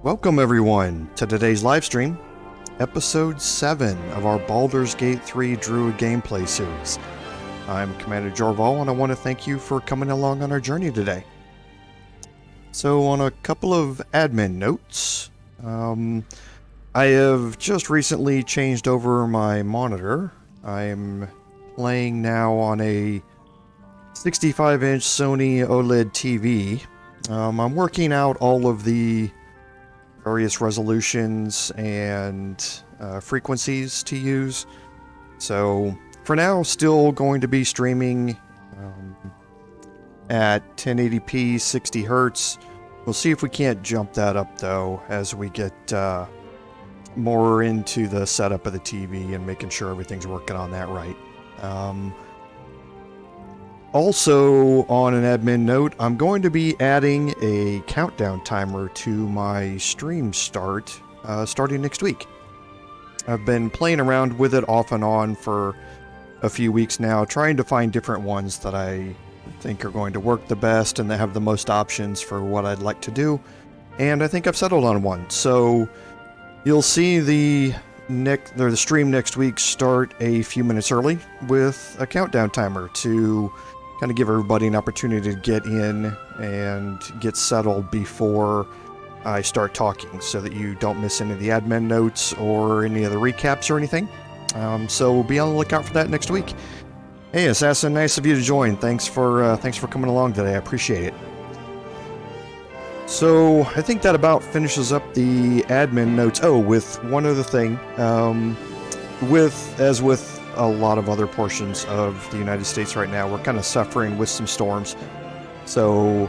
Welcome everyone to today's live stream, episode 7 of our Baldur's Gate 3 Druid gameplay series. I'm Commander Jorval and I want to thank you for coming along on our journey today. So on a couple of admin notes, I have just recently changed over my monitor. I'm playing now on a 65-inch Sony OLED TV. I'm working out all of the various resolutions and frequencies to use. So for now, still going to be streaming at 1080p 60 hertz. We'll see if we can't jump that up though as we get more into the setup of the TV and making sure everything's working on that right. Also, on an admin note, I'm going to be adding a countdown timer to my stream starting next week. I've been playing around with it off and on for a few weeks now, trying to find different ones that I think are going to work the best and that have the most options for what I'd like to do. And I think I've settled on one. So you'll see the stream next week start a few minutes early with a countdown timer to kind of give everybody an opportunity to get in and get settled before I start talking so that you don't miss any of the admin notes or any of the recaps or anything. So be on the lookout for that next week. Hey, Assassin, nice of you to join. Thanks for coming along today. I appreciate it. So I think that about finishes up the admin notes. Oh, with one other thing, as with a lot of other portions of the United States right now, we're kind of suffering with some storms. So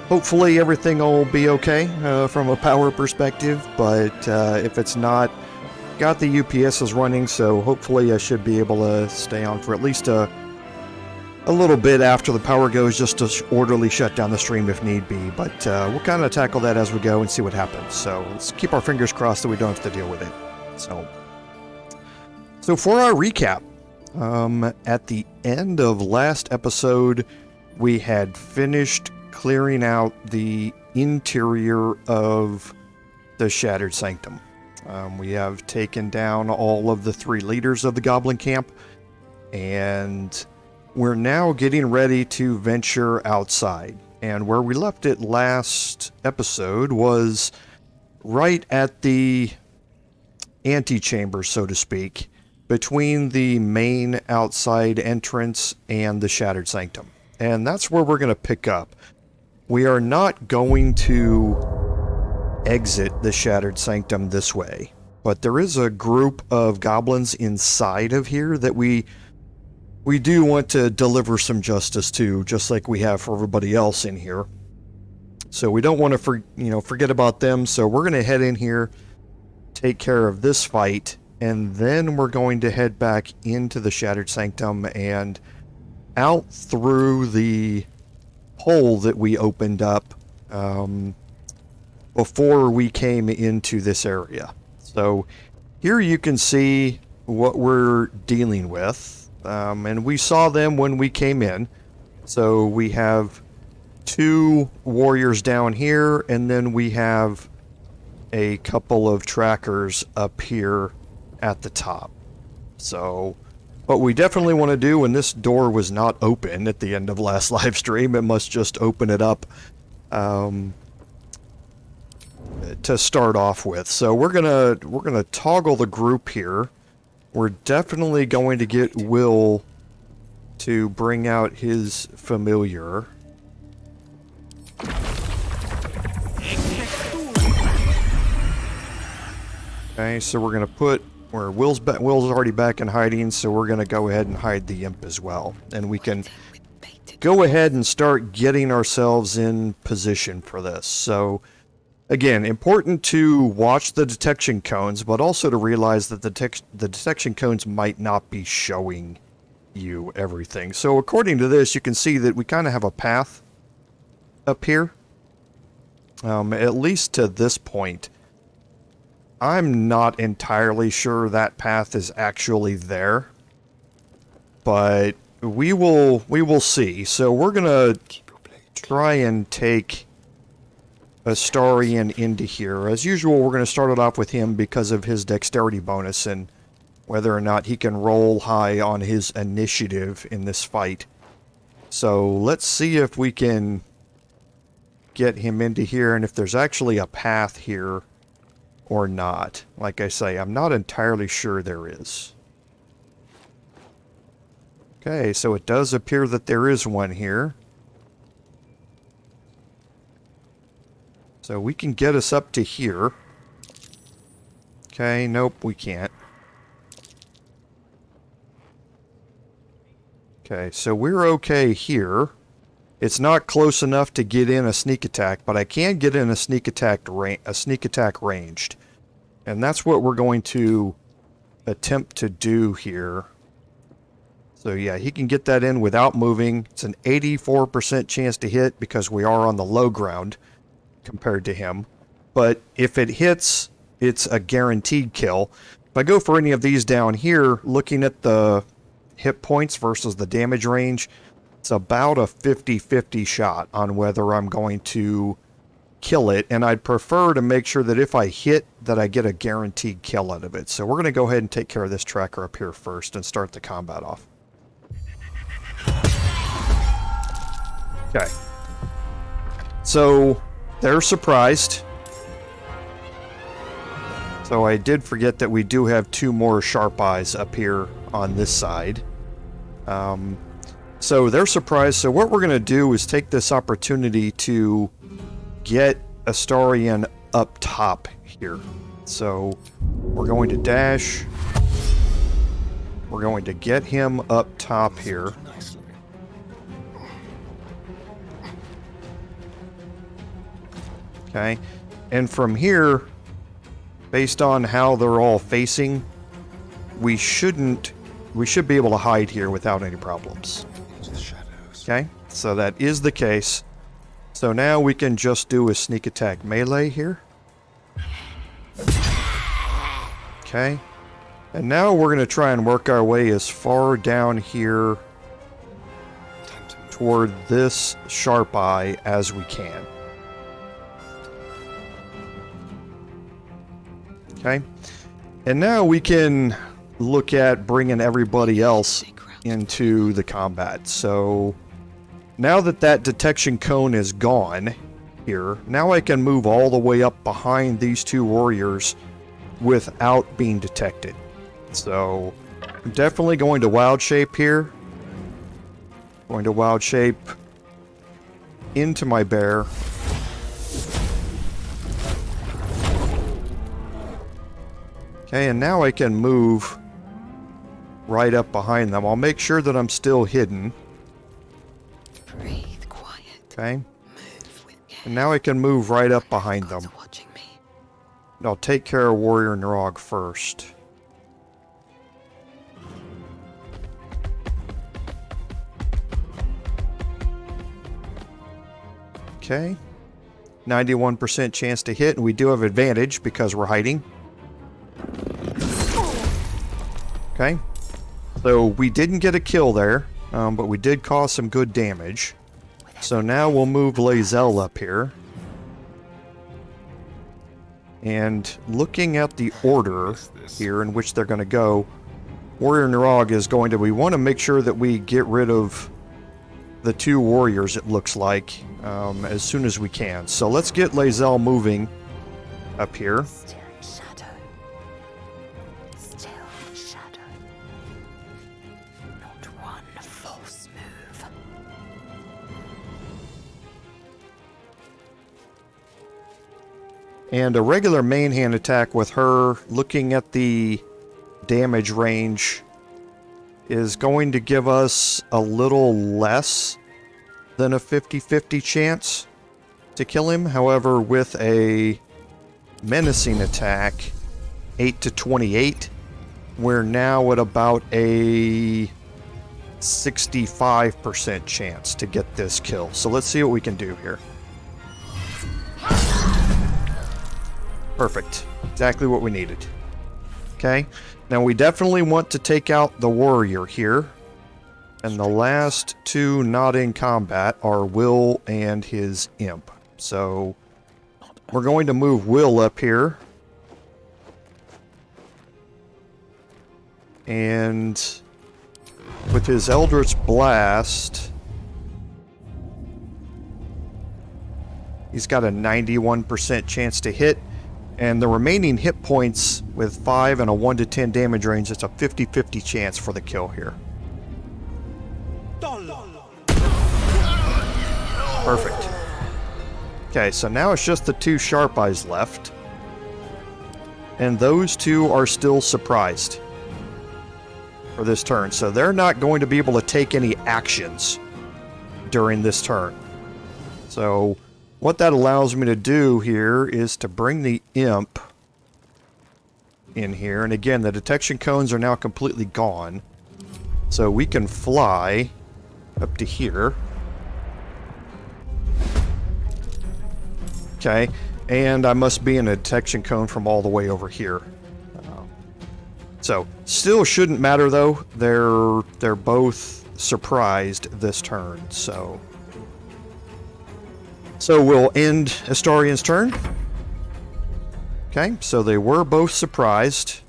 hopefully everything will be okay from a power perspective, but if it's not, got the UPSs running, so hopefully I should be able to stay on for at least a little bit after the power goes, just to orderly shut down the stream if need be. But we'll kind of tackle that as we go and see what happens. So let's keep our fingers crossed that we don't have to deal with it. So for our recap, at the end of last episode, we had finished clearing out the interior of the Shattered Sanctum. We have taken down all of the 3 leaders of the Goblin Camp, and we're now getting ready to venture outside. And where we left it last episode was right at the antechamber, so to speak, between the main outside entrance and the Shattered Sanctum. And that's where we're going to pick up. We are not going to exit the Shattered Sanctum this way, but there is a group of goblins inside of here that we do want to deliver some justice to, just like we have for everybody else in here. So we don't want to forget about them, so we're going to head in here, take care of this fight, and then we're going to head back into the Shattered Sanctum and out through the hole that we opened up before we came into this area. So here you can see what we're dealing with, and we saw them when we came in. So we have 2 warriors down here, and then we have a couple of trackers up here at the top. So what we definitely want to do, and this door was not open at the end of last live stream, it must just open it up to start off with. So we're gonna toggle the group here. We're definitely going to get Will to bring out his familiar. Okay, so we're gonna put where Will's already back in hiding, so we're gonna go ahead and hide the imp as well, and we can go ahead and start getting ourselves in position for this. So again, important to watch the detection cones, but also to realize that the detection cones might not be showing you everything. So according to this, you can see that we kind of have a path up here, at least to this point. I'm not entirely sure that path is actually there, but we will see. So we're gonna try and take Astarion into here. As usual, we're going to start it off with him because of his dexterity bonus and whether or not he can roll high on his initiative in this fight. So let's see if we can get him into here and if there's actually a path here or not. Like I say, I'm not entirely sure there is. Okay, so it does appear that there is one here. So we can get us up to here. Okay, nope, we can't. Okay, so we're okay here. It's not close enough to get in a sneak attack, but I can get in a sneak attack ranged. And that's what we're going to attempt to do here. So yeah, he can get that in without moving. It's an 84% chance to hit because we are on the low ground compared to him. But if it hits, it's a guaranteed kill. If I go for any of these down here, looking at the hit points versus the damage range, it's about a 50-50 shot on whether I'm going to kill it. And I'd prefer to make sure that if I hit, that I get a guaranteed kill out of it. So we're going to go ahead and take care of this tracker up here first and start the combat off. Okay. So they're surprised. So I did forget that we do have 2 more sharp eyes up here on this side. So they're surprised. So what we're going to do is take this opportunity to get Astarion up top here. So we're going to dash. We're going to get him up top here. Okay, and from here, based on how they're all facing, we should be able to hide here without any problems. Okay, so that is the case. So now we can just do a sneak attack melee here. Okay, and now we're going to try and work our way as far down here toward this sharp eye as we can. Okay, and now we can look at bringing everybody else into the combat. So now that that detection cone is gone here, now I can move all the way up behind these 2 warriors without being detected. So I'm definitely going to wild shape here. Going to wild shape into my bear. Okay, and now I can move right up behind them. I'll make sure that I'm still hidden. Breathe quiet. Okay. Move with care. And now I can move right up behind them. Watching me. And I'll take care of Warrior Nrog first. Okay. 91% chance to hit, and we do have advantage because we're hiding. Okay, so we didn't get a kill there, but we did cause some good damage. So now we'll move Lae'zel up here. And looking at the order here in which they're going to go, Warrior Nrog is going to... We want to make sure that we get rid of the 2 warriors, it looks like, as soon as we can. So let's get Lae'zel moving up here. And a regular main hand attack with her, looking at the damage range, is going to give us a little less than a 50-50 chance to kill him. However, with a menacing attack, 8 to 28, we're now at about a 65% chance to get this kill. So let's see what we can do here. Perfect. Exactly what we needed. Okay. Now we definitely want to take out the warrior here. And the last 2 not in combat are Will and his imp. So we're going to move Will up here. And with his Eldritch Blast, he's got a 91% chance to hit. And the remaining hit points with 5 and a 1 to 10 damage range, it's a 50-50 chance for the kill here. Perfect. Okay, so now it's just the 2 Sharp Eyes left. And those 2 are still surprised for this turn. So they're not going to be able to take any actions during this turn. So what that allows me to do here is to bring the Imp in here. And again, the detection cones are now completely gone. So we can fly up to here. Okay, and I must be in a detection cone from all the way over here. So, still shouldn't matter though. They're both surprised this turn, so we'll end Astarian's turn. Okay, so they were both surprised.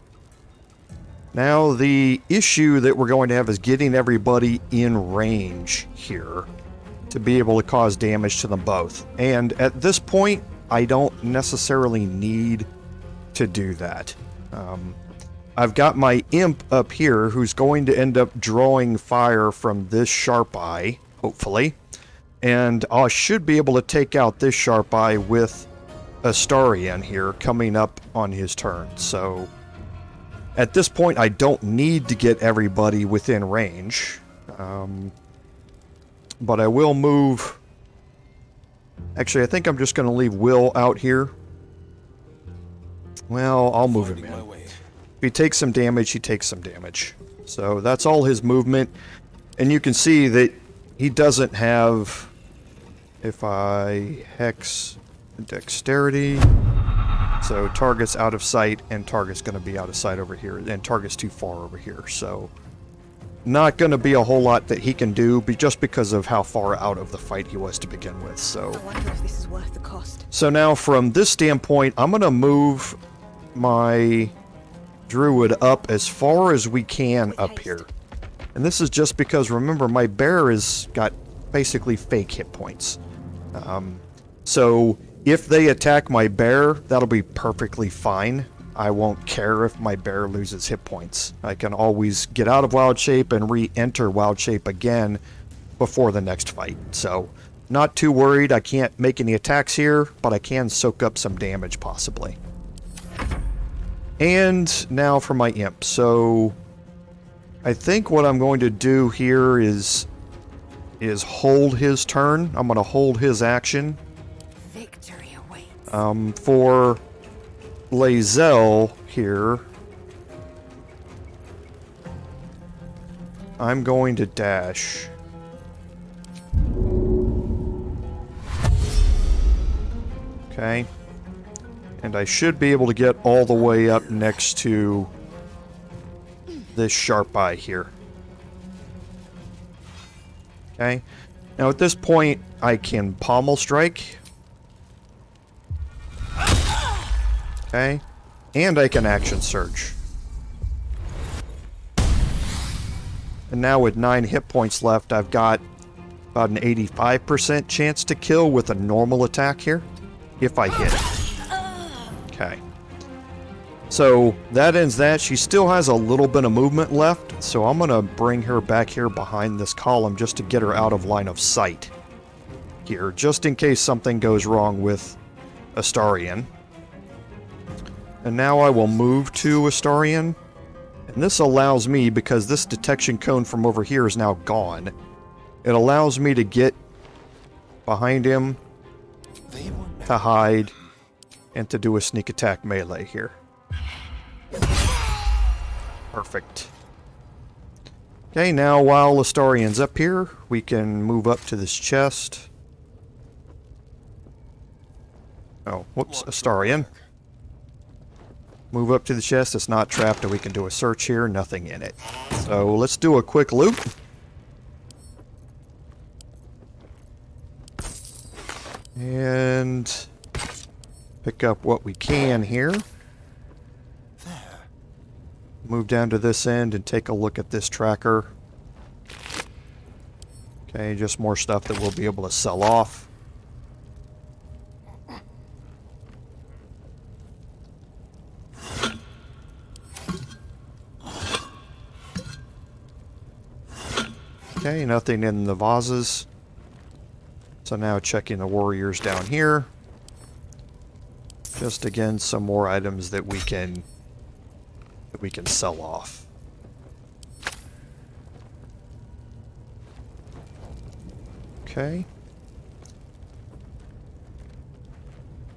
Now the issue that we're going to have is getting everybody in range here to be able to cause damage to them both. And at this point, I don't necessarily need to do that. I've got my Imp up here who's going to end up drawing fire from this Sharp Eye, hopefully. And I should be able to take out this Sharp Eye with Astarian here coming up on his turn. So at this point, I don't need to get everybody within range. But I will move... Actually, I think I'm just going to leave Will out here. Well, I'll move him in. If he takes some damage, he takes some damage. So that's all his movement. And you can see that he doesn't have... If I hex dexterity... So target's out of sight, and target's going to be out of sight over here, and target's too far over here. So not going to be a whole lot that he can do, but just because of how far out of the fight he was to begin with. So I wonder if this is worth the cost. So now from this standpoint, I'm going to move my Druid up as far as we can up here. And this is just because, remember, my bear has got basically fake hit points. So if they attack my bear, that'll be perfectly fine. I won't care if my bear loses hit points. I can always get out of wild shape and re-enter wild shape again before the next fight. So not too worried. I can't make any attacks here, but I can soak up some damage possibly. And now for my Imp. So I think what I'm going to do here is hold his turn. I'm going to hold his action. Victory awaits. For Lae'zel here, I'm going to dash. Okay. And I should be able to get all the way up next to this Sharp Eye here. Okay. Now at this point, I can pommel strike. Okay. And I can action surge. And now with 9 hit points left, I've got about an 85% chance to kill with a normal attack here, if I hit it. Okay. So that ends that. She still has a little bit of movement left, so I'm going to bring her back here behind this column just to get her out of line of sight here, just in case something goes wrong with Astarian. And now I will move to Astarian. And this allows me, because this detection cone from over here is now gone, it allows me to get behind him, to hide, and to do a sneak attack melee here. Perfect. Okay, now while Astarian's up here, we can move up to this chest. Oh, whoops, Astarian. Move up to the chest, it's not trapped, and we can do a search here, nothing in it. So let's do a quick loop. And pick up what we can here. Move down to this end and take a look at this tracker. Okay, just more stuff that we'll be able to sell off. Okay, nothing in the vases. So now checking the warriors down here. Just again, some more items that we can sell off. Okay.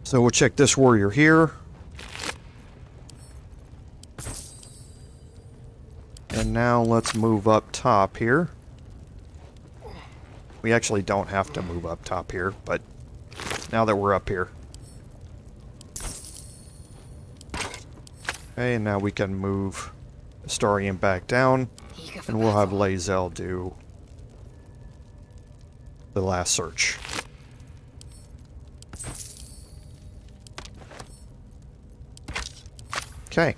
So we'll check this warrior here. And now let's move up top here. We actually don't have to move up top here, but now that we're up here. Okay, and now we can move Astarian back down, and we'll have Lae'zel do the last search. Okay.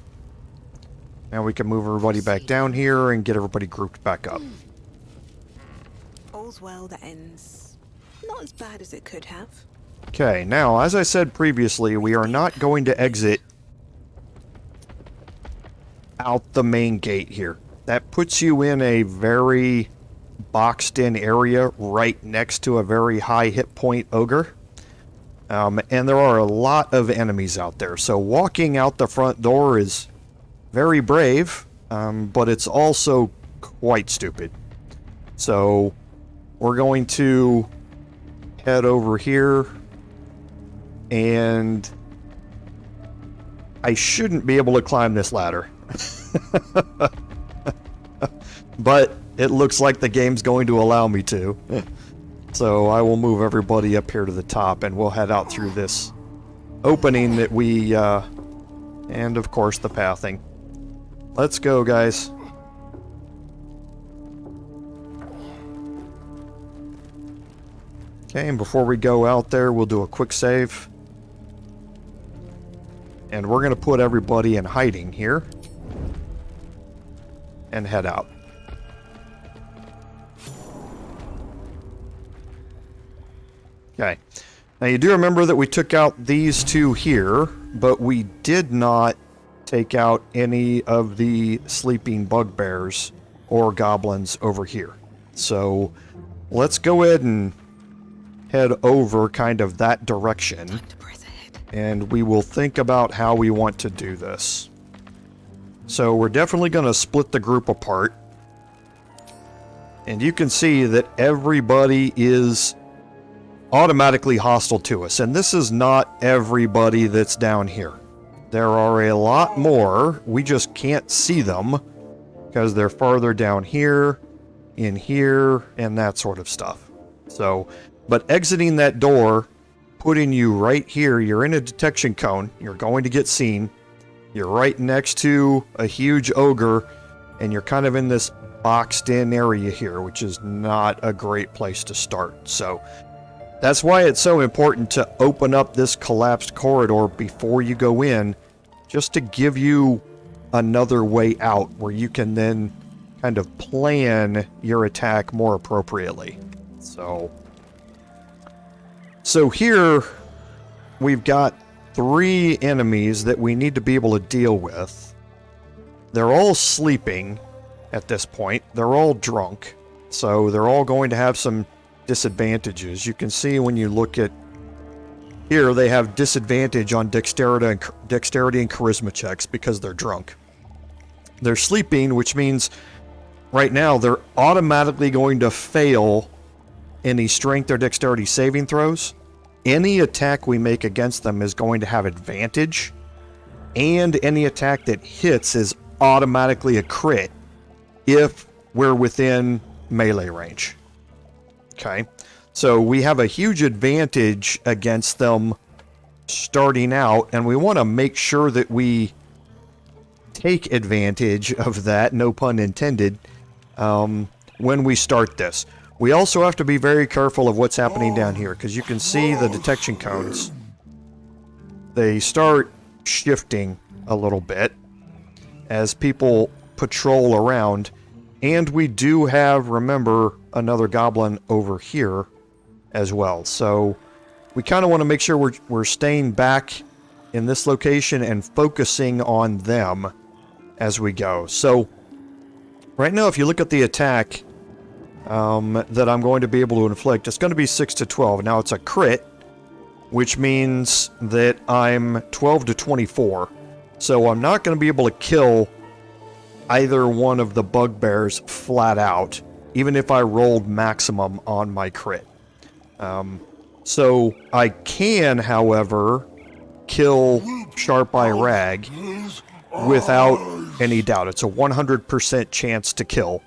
Now we can move everybody back down here and get everybody grouped back up. All's well that ends not as bad as it could have. Okay, now, as I said previously, we are not going to exit out the main gate here. That puts you in a very boxed-in area right next to a very high hit point ogre. And there are a lot of enemies out there, so walking out the front door is very brave, but it's also quite stupid. So we're going to head over here, and I shouldn't be able to climb this ladder. But it looks like the game's going to allow me to. So I will move everybody up here to the top, and we'll head out through this opening that we, and of course the pathing. Let's go, guys. Okay, and before we go out there, we'll do a quick save. And we're going to put everybody in hiding here. And head out. Okay. Now you do remember that we took out these two here, but we did not take out any of the sleeping bugbears or goblins over here. So let's go ahead and head over kind of that direction, and we will think about how we want to do this. So we're definitely going to split the group apart, and you can see that everybody is automatically hostile to us, and this is not everybody that's down here. There are a lot more, we just can't see them because they're farther down here, in here, and that sort of stuff. So but exiting that door, putting you right here, you're in a detection cone, you're going to get seen, you're right next to a huge ogre, and you're kind of in this boxed in area here, which is not a great place to start. So that's why it's so important to open up this collapsed corridor before you go in, just to give you another way out where you can then kind of plan your attack more appropriately. So here, we've got 3 enemies that we need to be able to deal with. They're all sleeping at this point. They're all drunk. So they're all going to have some disadvantages. You can see when you look at here, they have disadvantage on dexterity and charisma checks because they're drunk. They're sleeping, which means right now they're automatically going to fail any strength or dexterity saving throws. Any attack we make against them is going to have advantage, and any attack that hits is automatically a crit if we're within melee range. Okay, so we have a huge advantage against them starting out, and we want to make sure that we take advantage of that, no pun intended, when we start this. We also have to be very careful of what's happening down here, because you can see the detection cones. they start shifting a little bit as people patrol around. And we do have, remember, another goblin over here as well. So we kind of want to make sure we're staying back in this location and focusing on them as we go. So right now, if you look at the attack that I'm going to be able to inflict, it's going to be 6 to 12. Now it's a crit, which means that I'm 12 to 24. So I'm not going to be able to kill either one of the bugbears flat out, even if I rolled maximum on my crit. So I can, however, kill Sharp Eye Rag without any doubt. It's a 100% chance to kill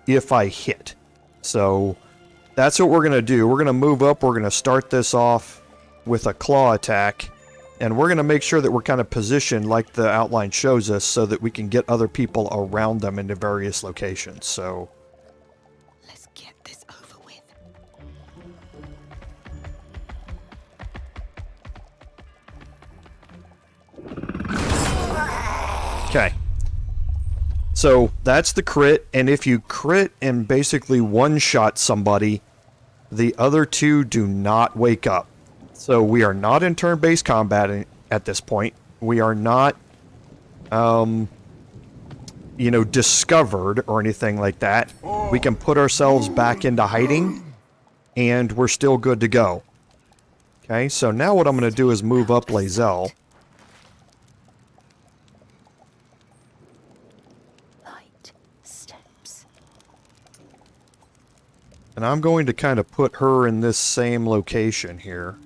if I hit. So that's what we're going to do. We're going to move up. We're going to start this off with a claw attack. And we're going to make sure that we're kind of positioned like the outline shows us so that we can get other people around them into various locations. So Let's get this over with. okay. So that's the crit, and if you crit and basically one-shot somebody, the other two do not wake up. So we are not in turn-based combat at this point. We are not, discovered or anything like that. We can put ourselves back into hiding, and we're still good to go. Okay, so now what I'm going to do is move up Lae'zel. And I'm going to kind of put her in this same location here.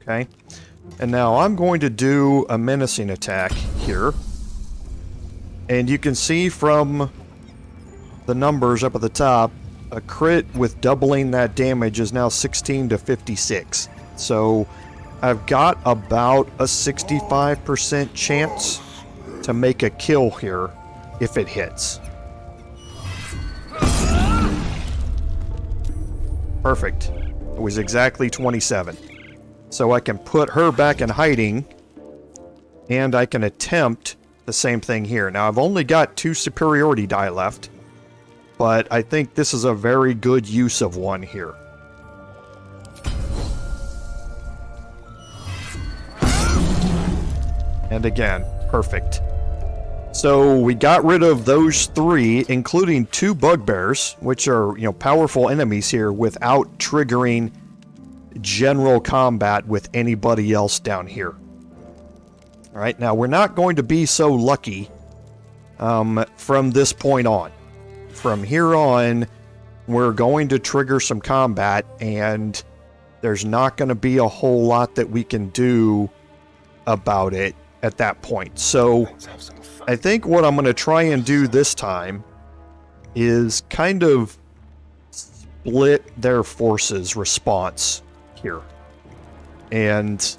Okay. And now I'm going to do a menacing attack here. And you can see from the numbers up at the top, a crit with doubling that damage is now 16 to 56. So I've got about a 65% chance to make a kill here if it hits. Perfect. It was exactly 27. So I can put her back in hiding, and I can attempt the same thing here. Now, I've only got 2 superiority die left, but I think this is a very good use of one here. And again, perfect. So we got rid of those 3, including 2 bugbears, which are, powerful enemies here, without triggering general combat with anybody else down here. All right, now we're not going to be so lucky from this point on. From here on, we're going to trigger some combat, and there's not going to be a whole lot that we can do about it at that point. So I think what I'm going to try and do this time is kind of split their forces response here. And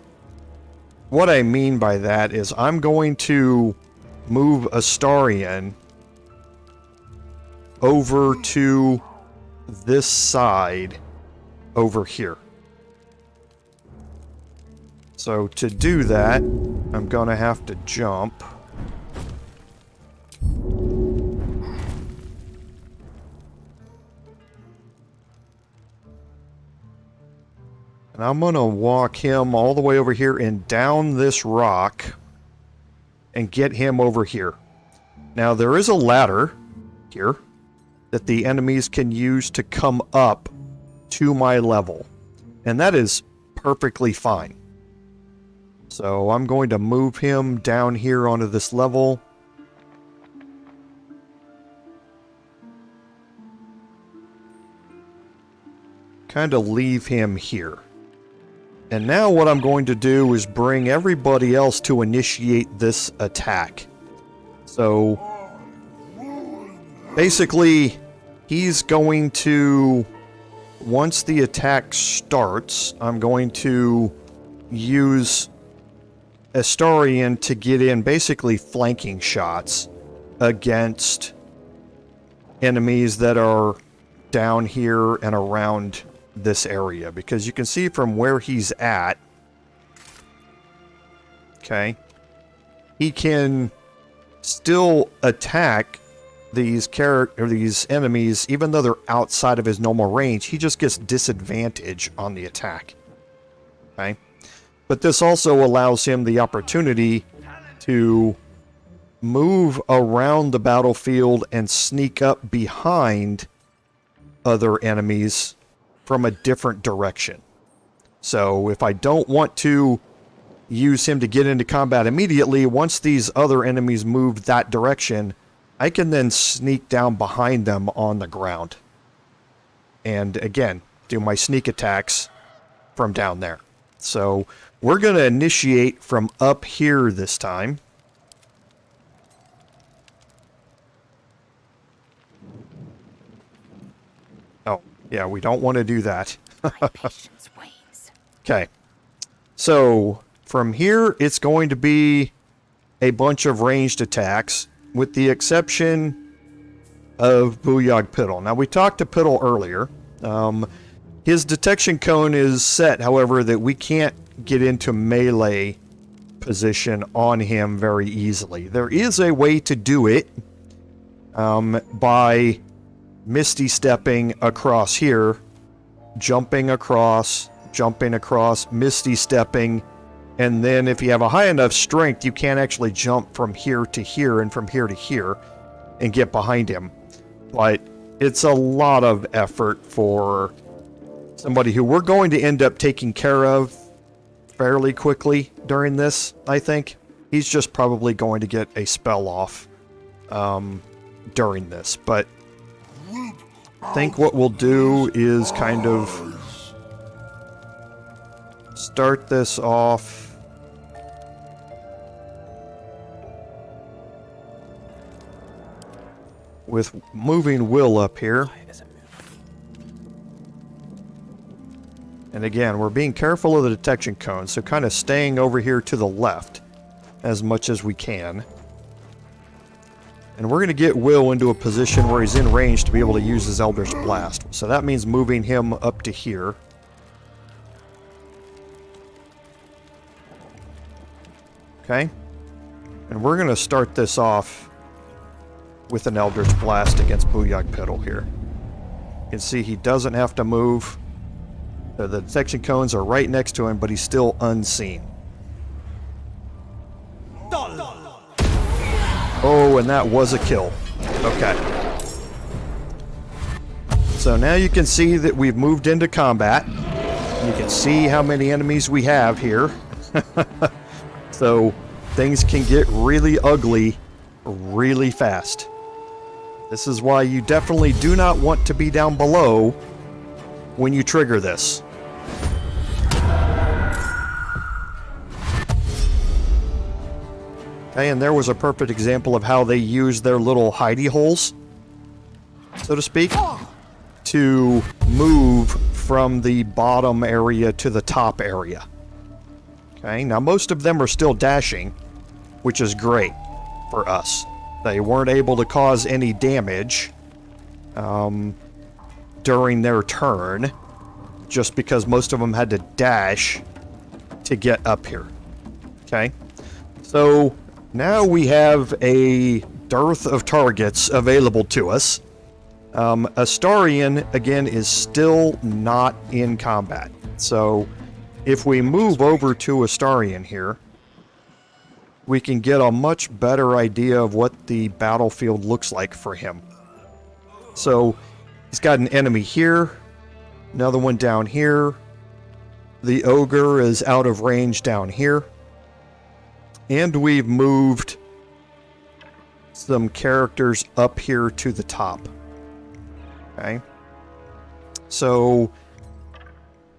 what I mean by that is I'm going to move Astarion over to this side over here. So to do that, I'm going to have to jump. And I'm going to walk him all the way over here and down this rock and get him over here. Now there is a ladder here that the enemies can use to come up to my level. And that is perfectly fine. So I'm going to move him down here onto this level. Kind of leave him here. And now what I'm going to do is bring everybody else to initiate this attack. So basically, he's going to, once the attack starts, I'm going to use Astarion to get in basically flanking shots against enemies that are down here and around this area, because you can see from where he's at, okay, he can still attack these enemies even though they're outside of his normal range. He just gets disadvantage on the attack. Okay, but this also allows him the opportunity to move around the battlefield and sneak up behind other enemies from a different direction. So if I don't want to use him to get into combat immediately, once these other enemies move that direction, I can then sneak down behind them on the ground. And again, do my sneak attacks from down there. So we're going to initiate from up here this time. Oh, yeah, we don't want to do that. Okay. So from here, it's going to be a bunch of ranged attacks, with the exception of Piddle. Now, we talked to Piddle earlier. His detection cone is set, however, that we can't get into melee position on him very easily. There is a way to do it by misty stepping across here, jumping across, misty stepping, and then if you have a high enough strength, you can actually jump from here to here and from here to here and get behind him. But it's a lot of effort for somebody who we're going to end up taking care of fairly quickly during this, I think. He's just probably going to get a spell off during this. But I think what we'll do is kind of start this off with moving Will up here. And again, we're being careful of the detection cone, so kind of staying over here to the left as much as we can. And we're going to get Will into a position where he's in range to be able to use his Eldritch Blast. So that means moving him up to here. Okay. And we're going to start this off with an Eldritch Blast against Piddle here. You can see he doesn't have to move. The detection cones are right next to him, but he's still unseen. Oh, and that was a kill. Okay. So now you can see that we've moved into combat. You can see how many enemies we have here. So things can get really ugly really fast. This is why you definitely do not want to be down below when you trigger this. Okay, and there was a perfect example of how they use their little hidey holes, so to speak, to move from the bottom area to the top area. Okay, now most of them are still dashing, which is great for us. They weren't able to cause any damage during their turn, just because most of them had to dash to get up here. Okay, so now we have a dearth of targets available to us. Astarion, again, is still not in combat. So if we move over to Astarion here, we can get a much better idea of what the battlefield looks like for him. So he's got an enemy here, another one down here. The ogre is out of range down here. And we've moved some characters up here to the top. Okay. So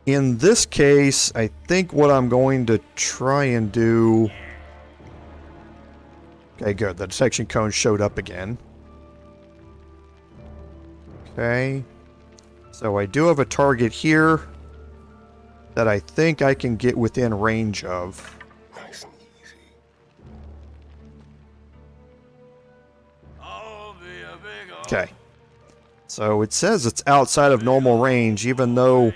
in this case, I think what I'm going to try and do... Okay, good. The detection cone showed up again. Okay. So I do have a target here that I think I can get within range of. Nice and easy. Okay. So it says it's outside of normal range, even though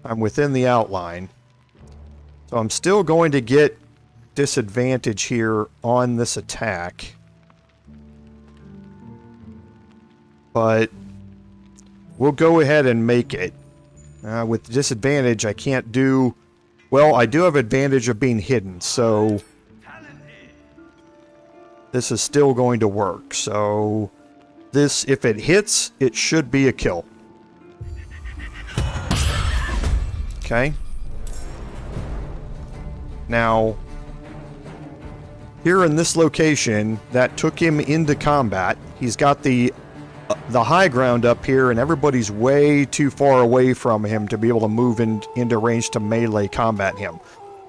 I'm within the outline. So I'm still going to get disadvantage here on this attack. But we'll go ahead and make it. With disadvantage, I can't do... Well, I do have advantage of being hidden, so... This is still going to work. So, this, if it hits, it should be a kill. Okay. Now, here in this location, that took him into combat. He's got the high ground up here, and everybody's way too far away from him to be able to move into range to melee combat him.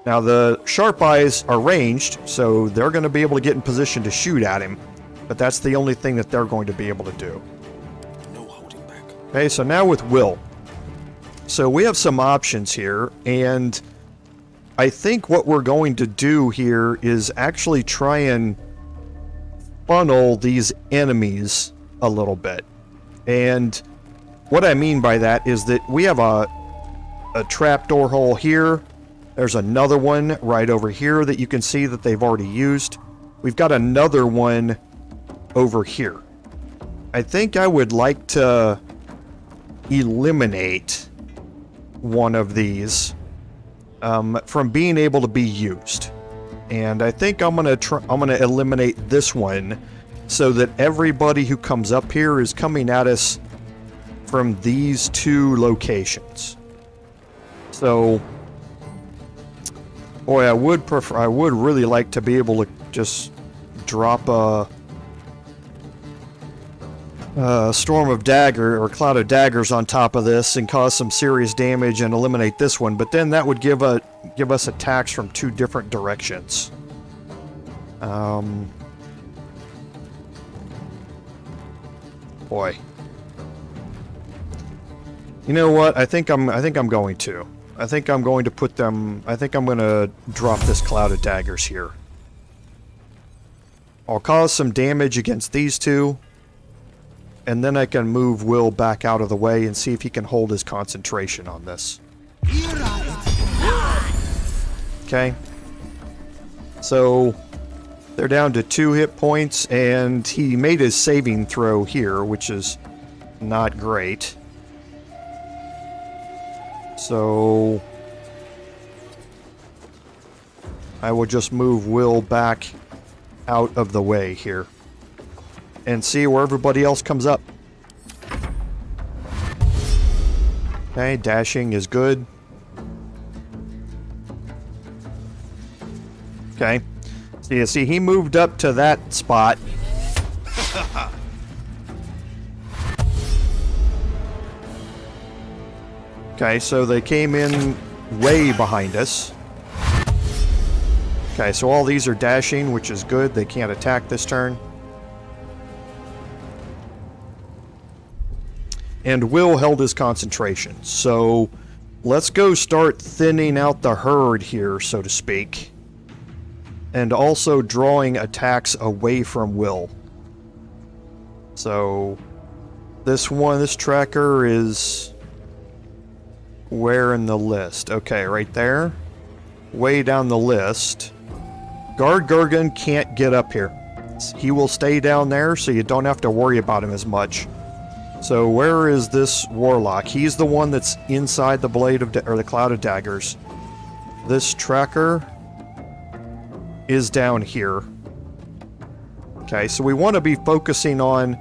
Now, the sharp eyes are ranged, so they're going to be able to get in position to shoot at him, but that's the only thing that they're going to be able to do. No holding back. Okay, so now with Will. So we have some options here, and I think what we're going to do here is actually try and funnel these enemies a little bit. And what I mean by that is that we have a trapdoor hole here. There's another one right over here that you can see that they've already used. We've got another one over here. I think I would like to eliminate one of these from being able to be used. And I think I'm gonna eliminate this one so that everybody who comes up here is coming at us from these two locations. So, boy, I would really like to be able to just drop a storm of dagger or cloud of daggers on top of this and cause some serious damage and eliminate this one, but then that would give us attacks from two different directions. Boy. You know what? I think I'm going to. I think I'm going to put them... I think I'm going to drop this cloud of daggers here. I'll cause some damage against these two, and then I can move Will back out of the way and see if he can hold his concentration on this. Okay. So, they're down to 2 hit points, and he made his saving throw here, which is not great. So, I will just move Will back out of the way here and see where everybody else comes up. Okay, dashing is good. Okay. So you see, he moved up to that spot. Okay, so they came in way behind us. Okay, so all these are dashing, which is good. They can't attack this turn. And Will held his concentration. So let's go start thinning out the herd here, so to speak. And also drawing attacks away from Will. So this tracker is where in the list? Okay, right there. Way down the list. Guard Gurgon can't get up here. He will stay down there, so you don't have to worry about him as much. So where is this warlock? He's the one that's inside the blade of or the cloud of daggers. This tracker is down here. Okay, so we want to be focusing on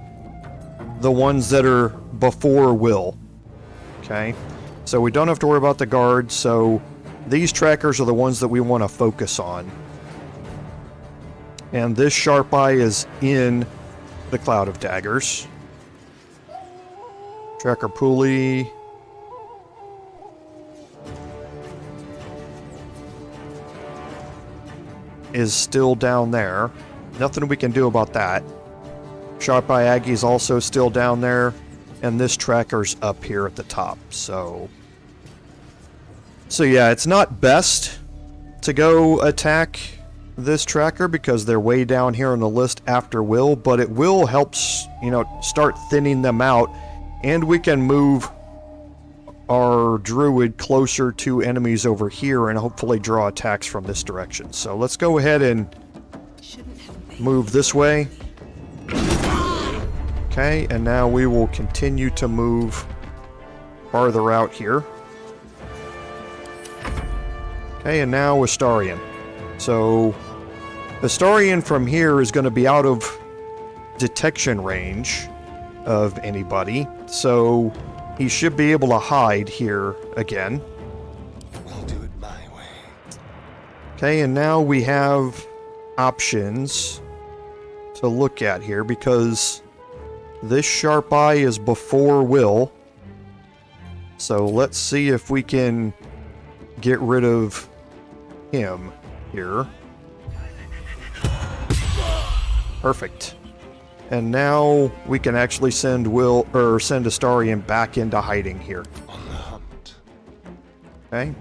the ones that are before Will. Okay, so we don't have to worry about the guards, so these trackers are the ones that we want to focus on. And this sharp eye is in the cloud of daggers. Tracker pulley. Is still down there. Nothing we can do about that. Sharp Eye Aggie's also still down there. And this tracker's up here at the top. So yeah, it's not best to go attack this tracker because they're way down here on the list after Will, but it will help, start thinning them out, and we can move our Druid closer to enemies over here and hopefully draw attacks from this direction. So let's go ahead and move this way. Okay, and now we will continue to move farther out here. Okay, and now Astarion. So, Astarion from here is going to be out of detection range of anybody, so he should be able to hide here again. I'll do it my way. Okay, and now we have options to look at here because this sharp eye is before Will. So let's see if we can get rid of him here. Perfect. And now we can actually send Astarion back into hiding here. On the hunt. Okay.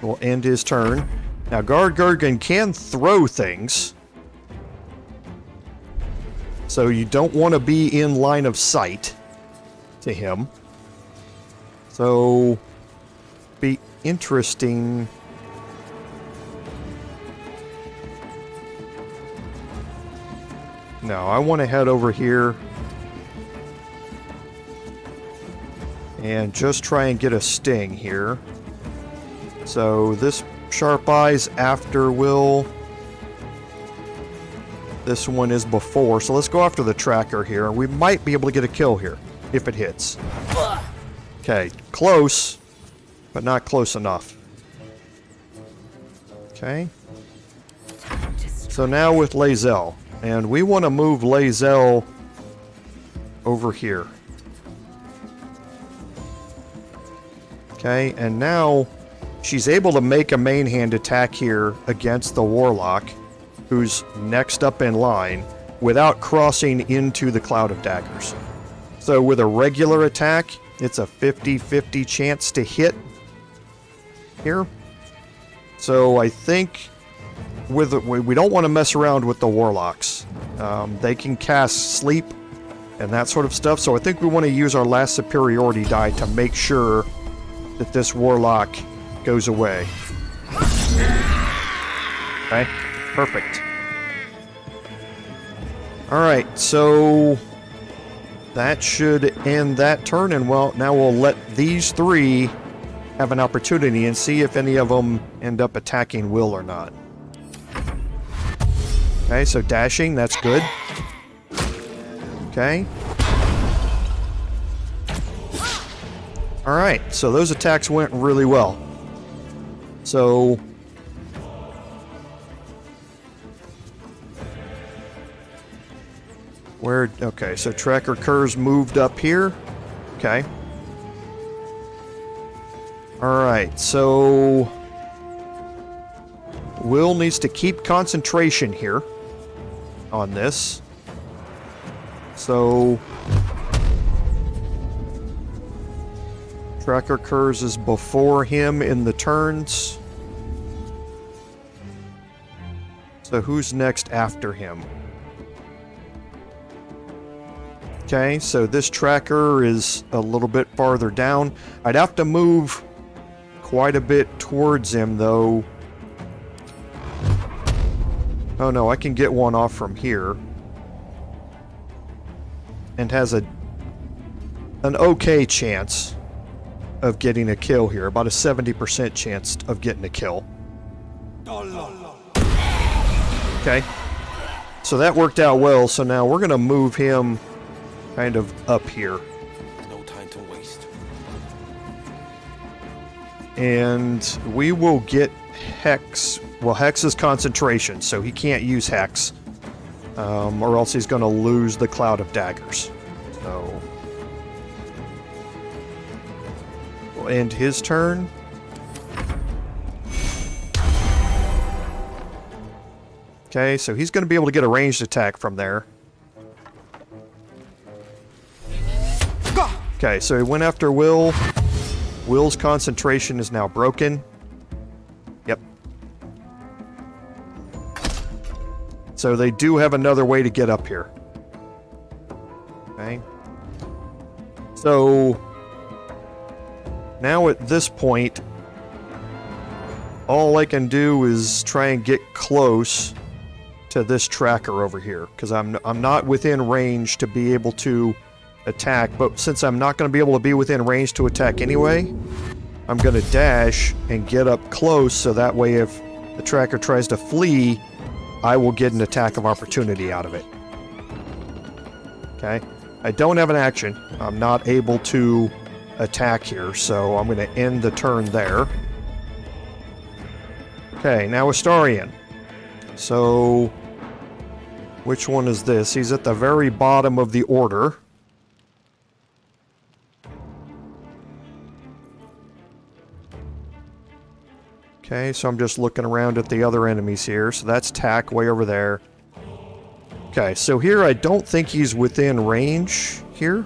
We'll end his turn. Now Gurgon can throw things. So you don't want to be in line of sight to him. So be interesting. No, I want to head over here and just try and get a sting here. So this sharp eye's after Will. This one is before, so let's go after the tracker here. We might be able to get a kill here if it hits. Okay, close, but not close enough. Okay. So now with Lae'zel. And we want to move Lae'zel over here. Okay, and now she's able to make a main hand attack here against the Warlock, who's next up in line, without crossing into the Cloud of Daggers. So with a regular attack, it's a 50-50 chance to hit here. So I think we don't want to mess around with the Warlocks. They can cast Sleep and that sort of stuff, so I think we want to use our last superiority die to make sure that this Warlock goes away. Okay, perfect. Alright, so that should end that turn, and well, now we'll let these three have an opportunity and see if any of them end up attacking Will or not. Okay, so dashing, that's good. Okay. Alright, so those attacks went really well. So okay, so Tracker Kerr's moved up here. Okay. Alright, so Will needs to keep concentration here on this. So Tracker Kerr's is before him in the turns. So who's next after him? Okay, so this tracker is a little bit farther down. I'd have to move quite a bit towards him, though. Oh no, I can get one off from here. And has an okay chance of getting a kill here. About a 70% chance of getting a kill. Okay. So that worked out well, so now we're going to move him kind of up here. No time to waste. And we will get Hex. Well, Hex is concentration, so he can't use Hex. Or else he's going to lose the Cloud of Daggers. So we'll end his turn. Okay, so he's going to be able to get a ranged attack from there. Okay, so he went after Will. Will's concentration is now broken. Yep. So they do have another way to get up here. Okay. So now at this point, all I can do is try and get close to this tracker over here, because I'm not within range to be able to attack, but since I'm not going to be able to be within range to attack anyway, I'm going to dash and get up close, so that way if the tracker tries to flee, I will get an attack of opportunity out of it. Okay? I don't have an action. I'm not able to attack here, so I'm going to end the turn there. Okay, now Astarion. So, which one is this? He's at the very bottom of the order. Okay, so I'm just looking around at the other enemies here. So that's Tack way over there. Okay, so here I don't think he's within range here.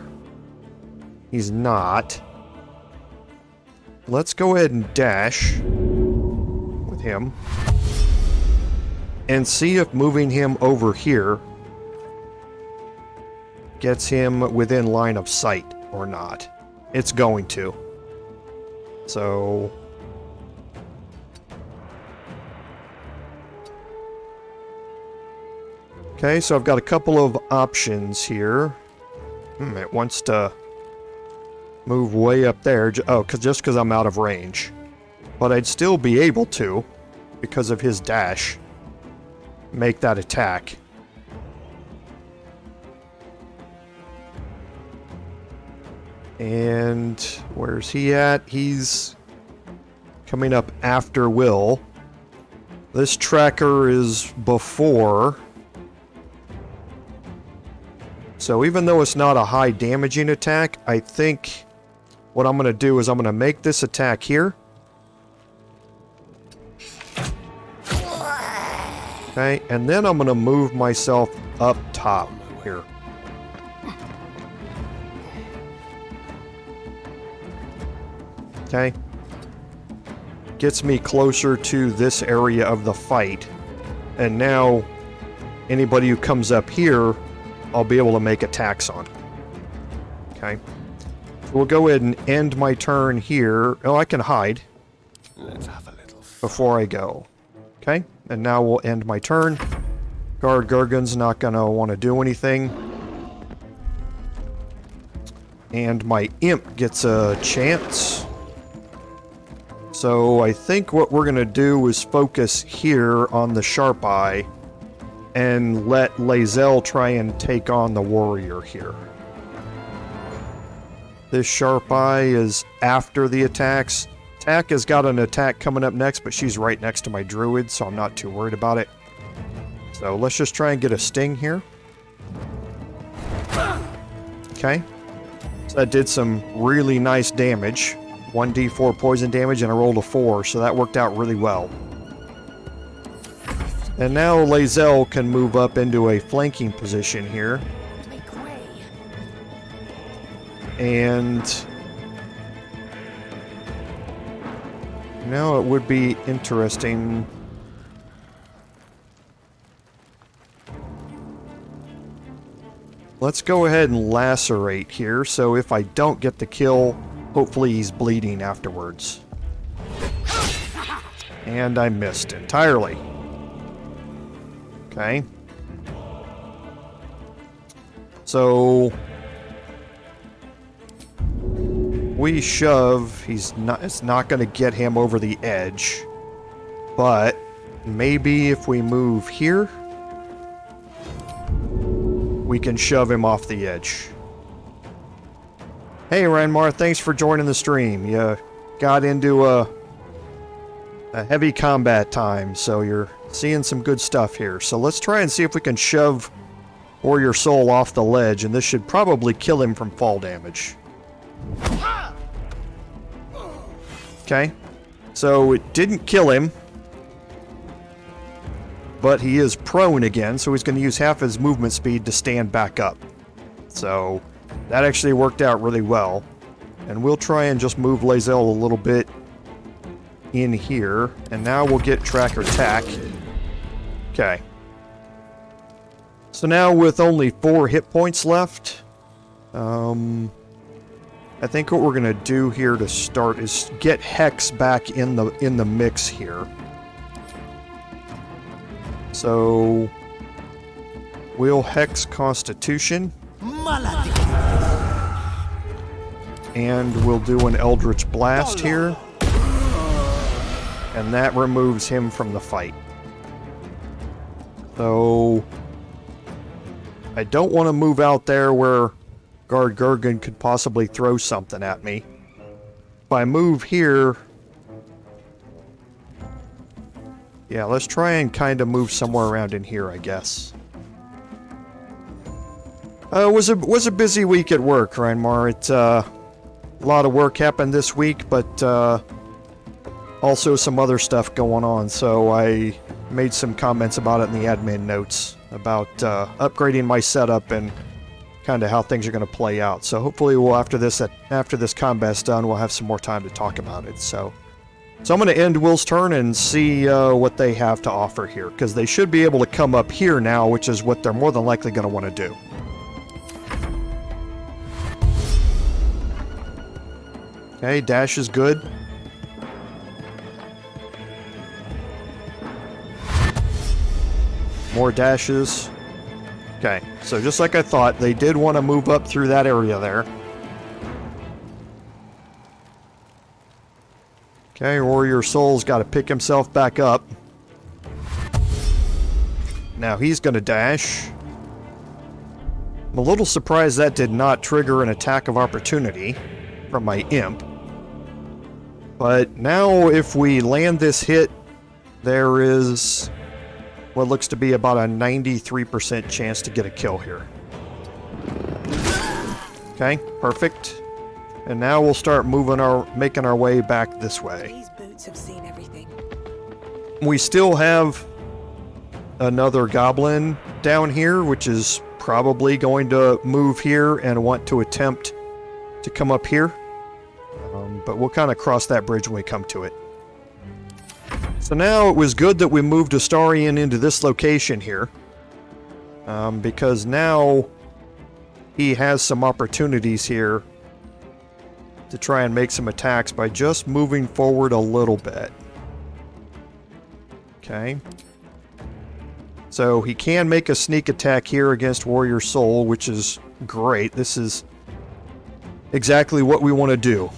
He's not. Let's go ahead and dash with him. And see if moving him over here gets him within line of sight or not. It's going to. So... okay, so I've got a couple of options here. It wants to move way up there. Oh, just because I'm out of range. But I'd still be able to, because of his dash, make that attack. And where's he at? He's coming up after Will. This tracker is before. So even though it's not a high damaging attack, I think what I'm going to do is I'm going to make this attack here. Okay, and then I'm going to move myself up top here. Okay. Gets me closer to this area of the fight. And now, anybody who comes up here, I'll be able to make attacks on. Okay. So we'll go ahead and end my turn here. Oh, I can hide. Let's have a little fun. Before I go. Okay. And now we'll end my turn. Guard Gurgon's not going to want to do anything. And my imp gets a chance. So I think what we're going to do is focus here on the Sharp Eye and let Lae'zel try and take on the warrior here. This Sharp Eye is after the attacks. Tack has got an attack coming up next, but she's right next to my Druid, so I'm not too worried about it. So let's just try and get a sting here. Okay. So that did some really nice damage. 1d4 poison damage, and I rolled a 4, so that worked out really well. And now Lae'zel can move up into a flanking position here. And now it would be interesting. Let's go ahead and lacerate here, so if I don't get the kill, hopefully he's bleeding afterwards. And I missed entirely. Okay. So we shove. It's not going to get him over the edge. But maybe if we move here, we can shove him off the edge. Hey, Ranmar, thanks for joining the stream. You got into a heavy combat time, so you're seeing some good stuff here. So let's try and see if we can shove Warrior Soul off the ledge, and this should probably kill him from fall damage. Okay, so it didn't kill him, but he is prone again, so he's going to use half his movement speed to stand back up. So that actually worked out really well. And we'll try and just move Lae'zel a little bit in here. And now we'll get Tracker Tack. Okay. So now with only 4 hit points left, I think what we're gonna do here to start is get Hex back in the mix here. So we'll Hex Constitution. And we'll do an Eldritch Blast here. And that removes him from the fight. So I don't want to move out there where Guard Gurgon could possibly throw something at me. If I move here... Yeah, let's try and kind of move somewhere around in here, I guess. Was a busy week at work, Reinmar. It's a lot of work happened this week, but also some other stuff going on. So I made some comments about it in the admin notes about upgrading my setup and kind of how things are going to play out. So hopefully, we'll after this combat's done, we'll have some more time to talk about it. So I'm going to end Will's turn and see what they have to offer here, because they should be able to come up here now, which is what they're more than likely going to want to do. Okay, dash is good. More dashes. Okay, so just like I thought, they did want to move up through that area there. Okay, Warrior Soul's got to pick himself back up. Now he's going to dash. I'm a little surprised that did not trigger an attack of opportunity from my imp. But now if we land this hit, there is what looks to be about a 93% chance to get a kill here. Okay, perfect. And now we'll start making our way back this way. These boots have seen everything. We still have another goblin down here, which is probably going to move here and want to attempt to come up here. But we'll kind of cross that bridge when we come to it. So now it was good that we moved Astarion into this location here. Because now he has some opportunities here to try and make some attacks by just moving forward a little bit. Okay. So he can make a sneak attack here against Warrior Soul, which is great. This is exactly what we want to do.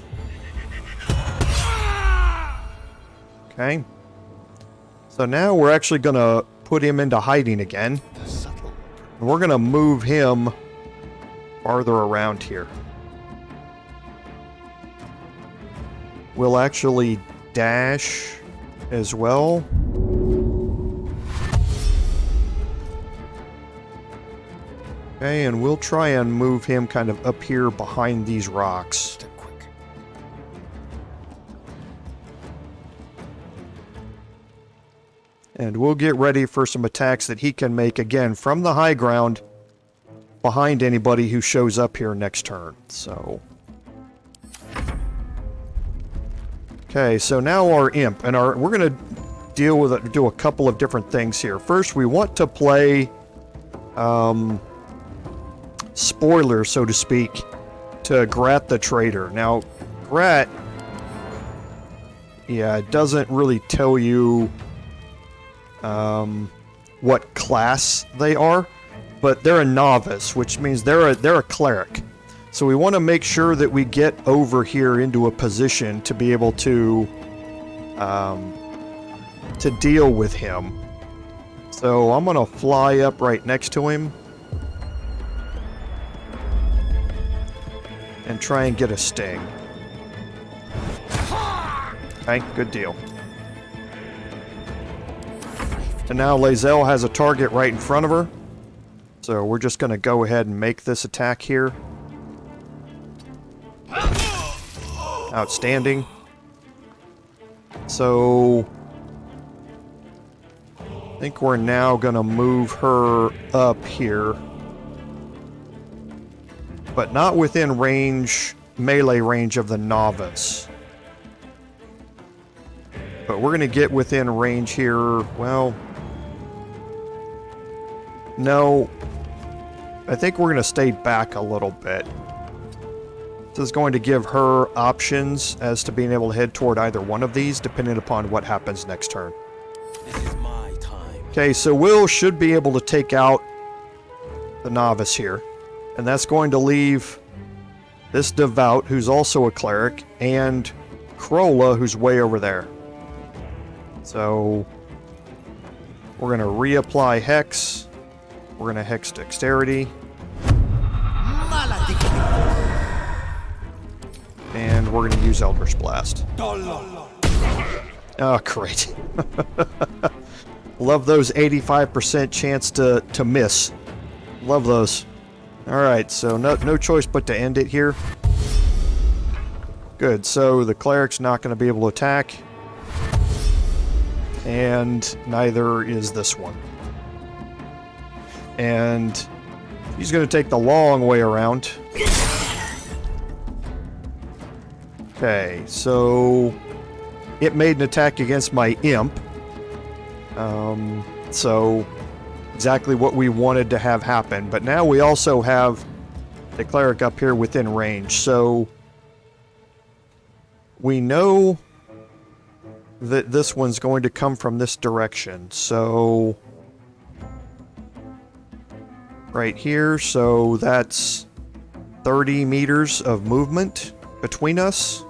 Okay. So now we're actually going to put him into hiding again. And we're going to move him farther around here. We'll actually dash as well. Okay, and we'll try and move him kind of up here behind these rocks. And we'll get ready for some attacks that he can make, again, from the high ground behind anybody who shows up here next turn. So, okay, so now our imp, and we're going to do a couple of different things here. First, we want to play spoiler, so to speak, to Grat the Trader. Now, Grat, yeah, it doesn't really tell you what class they are, but they're a novice, which means they're a cleric. So we want to make sure that we get over here into a position to be able to deal with him. So I'm going to fly up right next to him and try and get a sting. Okay, good deal. And now Lae'zel has a target right in front of her. So we're just going to go ahead and make this attack here. Outstanding. So I think we're now going to move her up here. But not within melee range of the novice. But we're going to get within range here, well, No. I think we're going to stay back a little bit. This is going to give her options as to being able to head toward either one of these, depending upon what happens next turn. This is my time. Okay, so Will should be able to take out the novice here. And that's going to leave this devout, who's also a cleric, and Krola, who's way over there. So we're going to reapply Hex. We're going to Hex Dexterity. And we're going to use Eldritch Blast. Oh, great. Love those 85% chance to miss. Love those. Alright, so no choice but to end it here. Good, so the cleric's not going to be able to attack. And neither is this one. And he's going to take the long way around. Okay, so it made an attack against my imp. So exactly what we wanted to have happen. But now we also have the cleric up here within range. So we know that this one's going to come from this direction. So right here, so that's 30 meters of movement between us.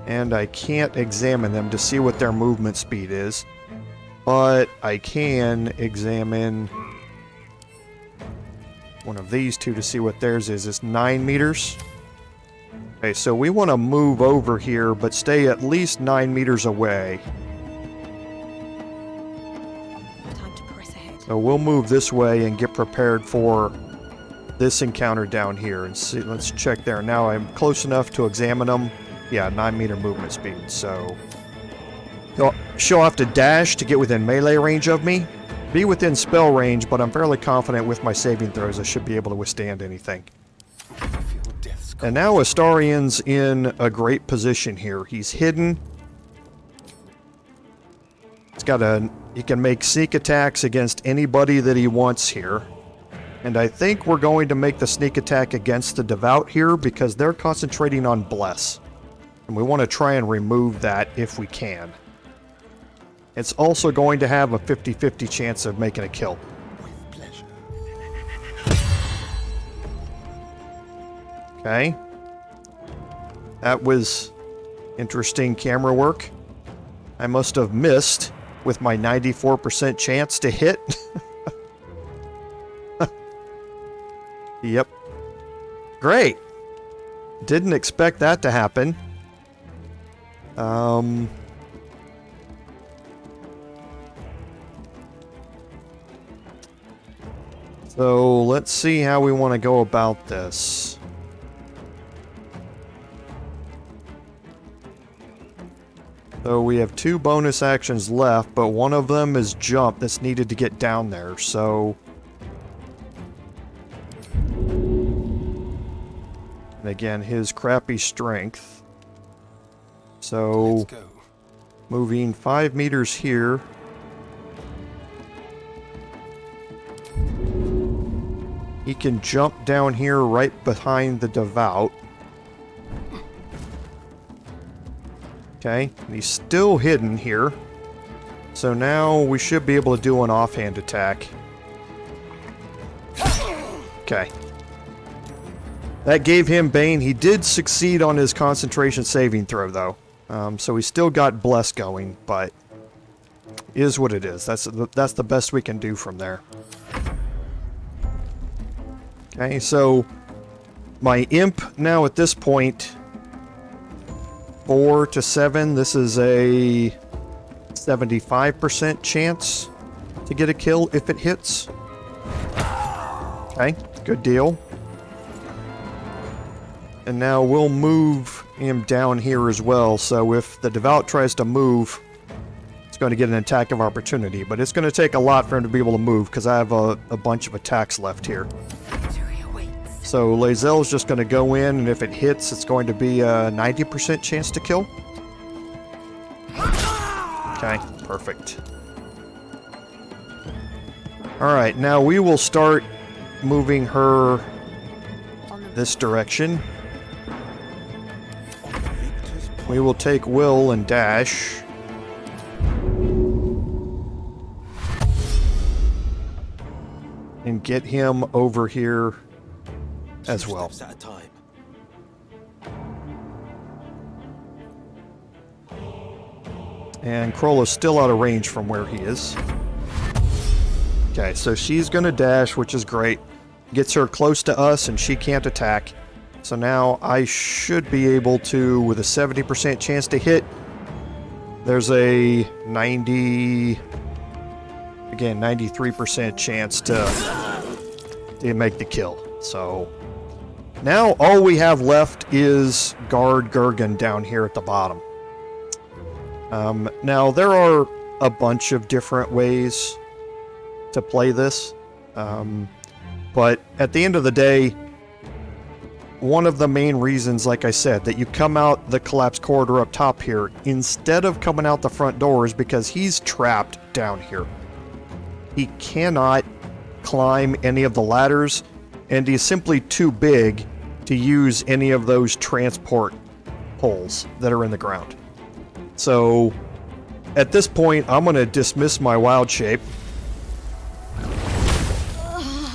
And I can't examine them to see what their movement speed is, but I can examine one of these two to see what theirs is. It's 9 meters. Okay, so we want to move over here, but stay at least 9 meters away. Time to press ahead. So we'll move this way and get prepared for this encounter down here. And see, let's check there. Now I'm close enough to examine them. Yeah, 9 meter movement speed, so she'll have to dash to get within melee range of me. Be within spell range, but I'm fairly confident with my saving throws I should be able to withstand anything. And now Astarian's in a great position here. He's hidden. He can make sneak attacks against anybody that he wants here. And I think we're going to make the sneak attack against the devout here because they're concentrating on bless. And we want to try and remove that if we can. It's also going to have a 50-50 chance of making a kill. With pleasure. Okay. That was interesting camera work. I must have missed with my 94% chance to hit. Yep. Great. Didn't expect that to happen. So let's see how we want to go about this. So we have 2 bonus actions left, but one of them is jump that's needed to get down there, so... And again, his crappy strength. So... Let's go. Moving 5 meters here. He can jump down here right behind the devout. Okay, and he's still hidden here. So now we should be able to do an offhand attack. Okay. That gave him Bane. He did succeed on his concentration saving throw, though. So he still got Bless going, but is what it is. That's the best we can do from there. Okay, so my imp now at this point, 4 to 7. This is a 75% chance to get a kill if it hits. Okay, good deal. And now we'll move him down here as well, so if the devout tries to move, it's going to get an attack of opportunity, but it's going to take a lot for him to be able to move, because I have a bunch of attacks left here. So Lae'zel's just going to go in, and if it hits, it's going to be a 90% chance to kill. Okay, perfect. Alright, now we will start moving her this direction. We will take Will and dash. And get him over here as well. Steps at a time. And Krolla's still out of range from where he is. Okay, so she's gonna dash, which is great. Gets her close to us and she can't attack. So now I should be able to, with a 70% chance to hit. There's a 93% chance to make the kill. So now all we have left is guard Gurgon down here at the bottom. Now there are a bunch of different ways to play this, but at the end of the day, one of the main reasons, like I said, that you come out the collapsed corridor up top here instead of coming out the front door is because he's trapped down here. He cannot climb any of the ladders, and he's simply too big to use any of those transport poles that are in the ground. So at this point, I'm going to dismiss my wild shape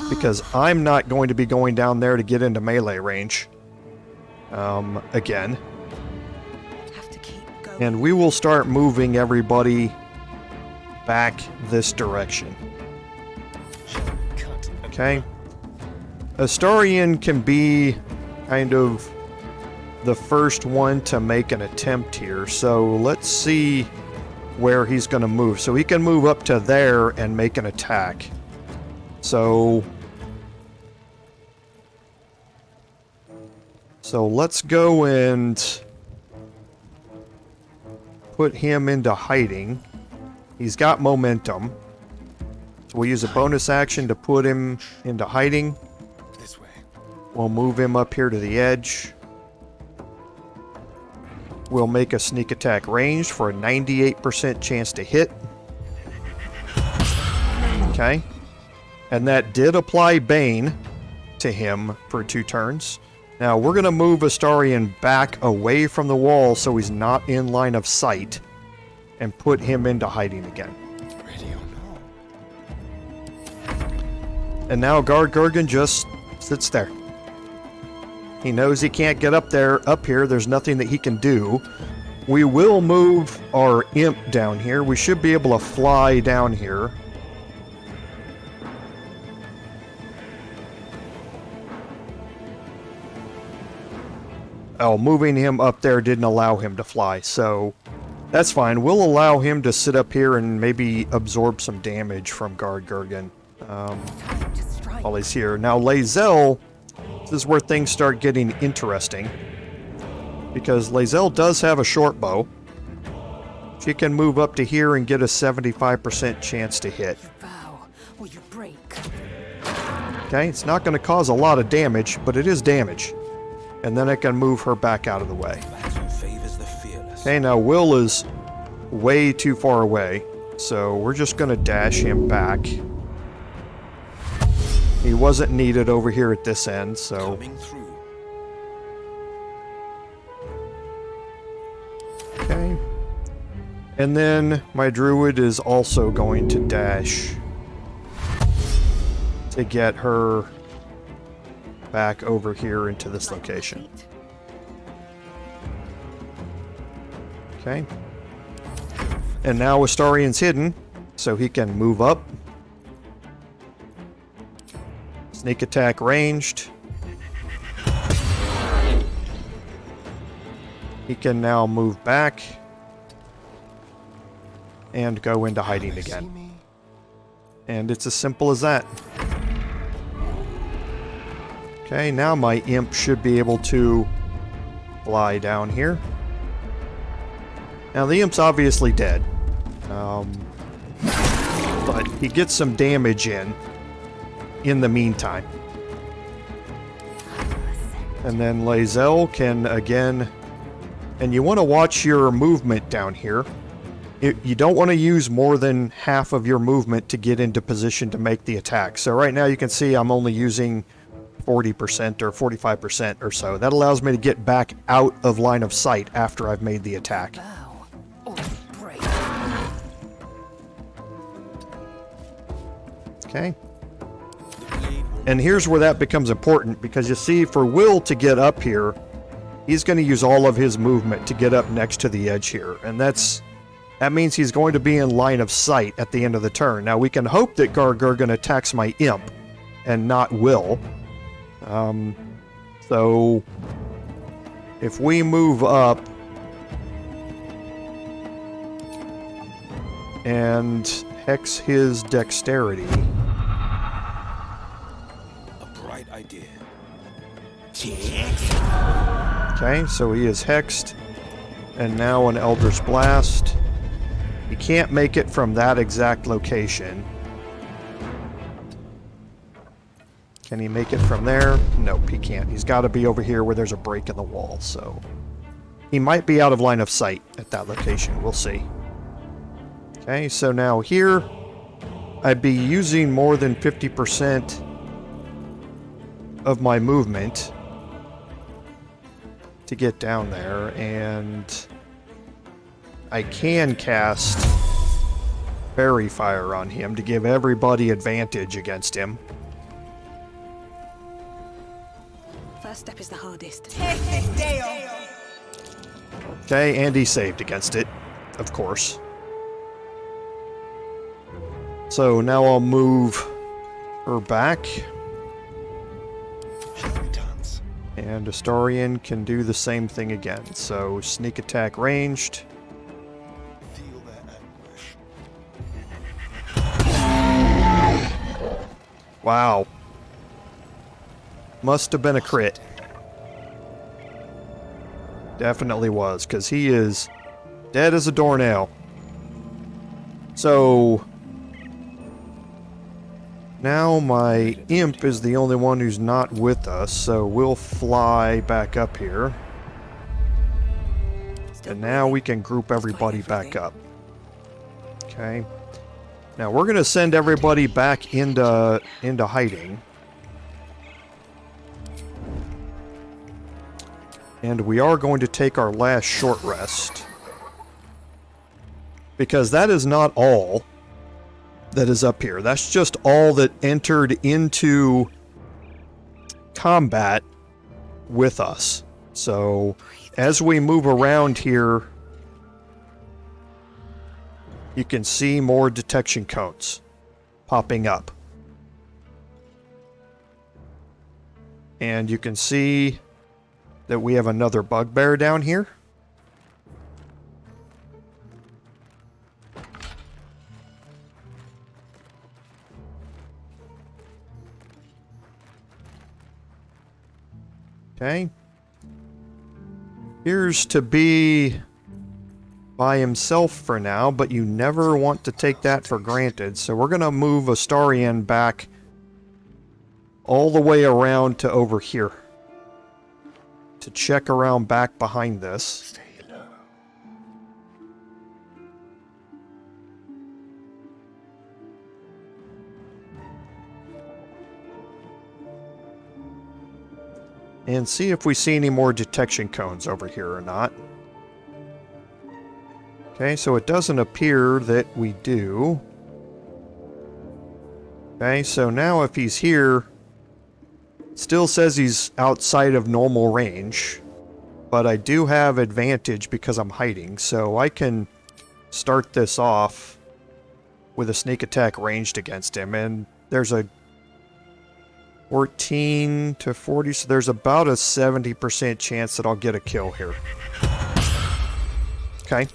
because I'm not going to be going down there to get into melee range again. Have to keep going. And we will start moving everybody back this direction. Okay. Astarion can be kind of the first one to make an attempt here. So let's see where he's going to move. So he can move up to there and make an attack. So let's go and put him into hiding. He's got momentum. So we'll use a bonus action to put him into hiding. This way. We'll move him up here to the edge. We'll make a sneak attack ranged for a 98% chance to hit. Okay. And that did apply Bane to him for 2 turns. Now we're going to move Astarion back away from the wall so he's not in line of sight and put him into hiding again. Ready or no? And now guard Gurgon just sits there. He knows he can't get up here. There's nothing that he can do. We will move our imp down here. We should be able to fly down here. Oh, moving him up there didn't allow him to fly, so that's fine. We'll allow him to sit up here and maybe absorb some damage from guard Gurgon while he's here. Now, Lae'zel, this is where things start getting interesting, because Lae'zel does have a short bow. She can move up to here and get a 75% chance to hit. You bow or you break. Okay, it's not going to cause a lot of damage, but it is damage. And then I can move her back out of the way. Battle favors the fearless. Okay, now Will is way too far away, so we're just going to dash him back. He wasn't needed over here at this end, so... Coming through. Okay. And then my Druid is also going to dash to get her back over here into this location. Okay. And now Astarion's hidden, so he can move up. Sneak attack ranged. He can now move back and go into hiding again. And it's as simple as that. Okay, now my imp should be able to fly down here. Now the imp's obviously dead. But he gets some damage in the meantime. And then Lae'zel can again... And you want to watch your movement down here. You don't want to use more than half of your movement to get into position to make the attack. So right now you can see I'm only using 40% or 45% or so. That allows me to get back out of line of sight after I've made the attack. Okay. And here's where that becomes important, because you see, for Will to get up here, he's going to use all of his movement to get up next to the edge here. And that means he's going to be in line of sight at the end of the turn. Now, we can hope that Gurgon attacks my imp and not Will. So, if we move up and hex his dexterity... Idea. Okay, so he is hexed, and now an Elder's Blast. He can't make it from that exact location. Can he make it from there? Nope, he can't. He's got to be over here where there's a break in the wall, so... He might be out of line of sight at that location. We'll see. Okay, so now here, I'd be using more than 50% of my movement to get down there, and I can cast Fairy Fire on him to give everybody advantage against him. First step is the hardest. Okay, and he saved against it, of course. So now I'll move her back. And Astarion can do the same thing again. So, sneak attack ranged. Feel their anguish. Wow. Must have been a crit. Definitely was, because he is dead as a doornail. So... Now my imp is the only one who's not with us, so we'll fly back up here. And now we can group everybody back up. Okay. Now we're going to send everybody back into hiding. And we are going to take our last short rest. Because that is not all that is up here. That's just all that entered into combat with us. So, as we move around here, you can see more detection cones popping up. And you can see that we have another Bugbear down here. Okay. Appears to be by himself for now, but you never want to take that for granted. So we're going to move Astarion back all the way around to over here to check around back behind this. Stay low. And see if we see any more detection cones over here or not. Okay, so it doesn't appear that we do. Okay, so now if he's here, still says he's outside of normal range, but I do have advantage because I'm hiding, so I can start this off with a sneak attack ranged against him, and there's a 14 to 40, so there's about a 70% chance that I'll get a kill here. Okay.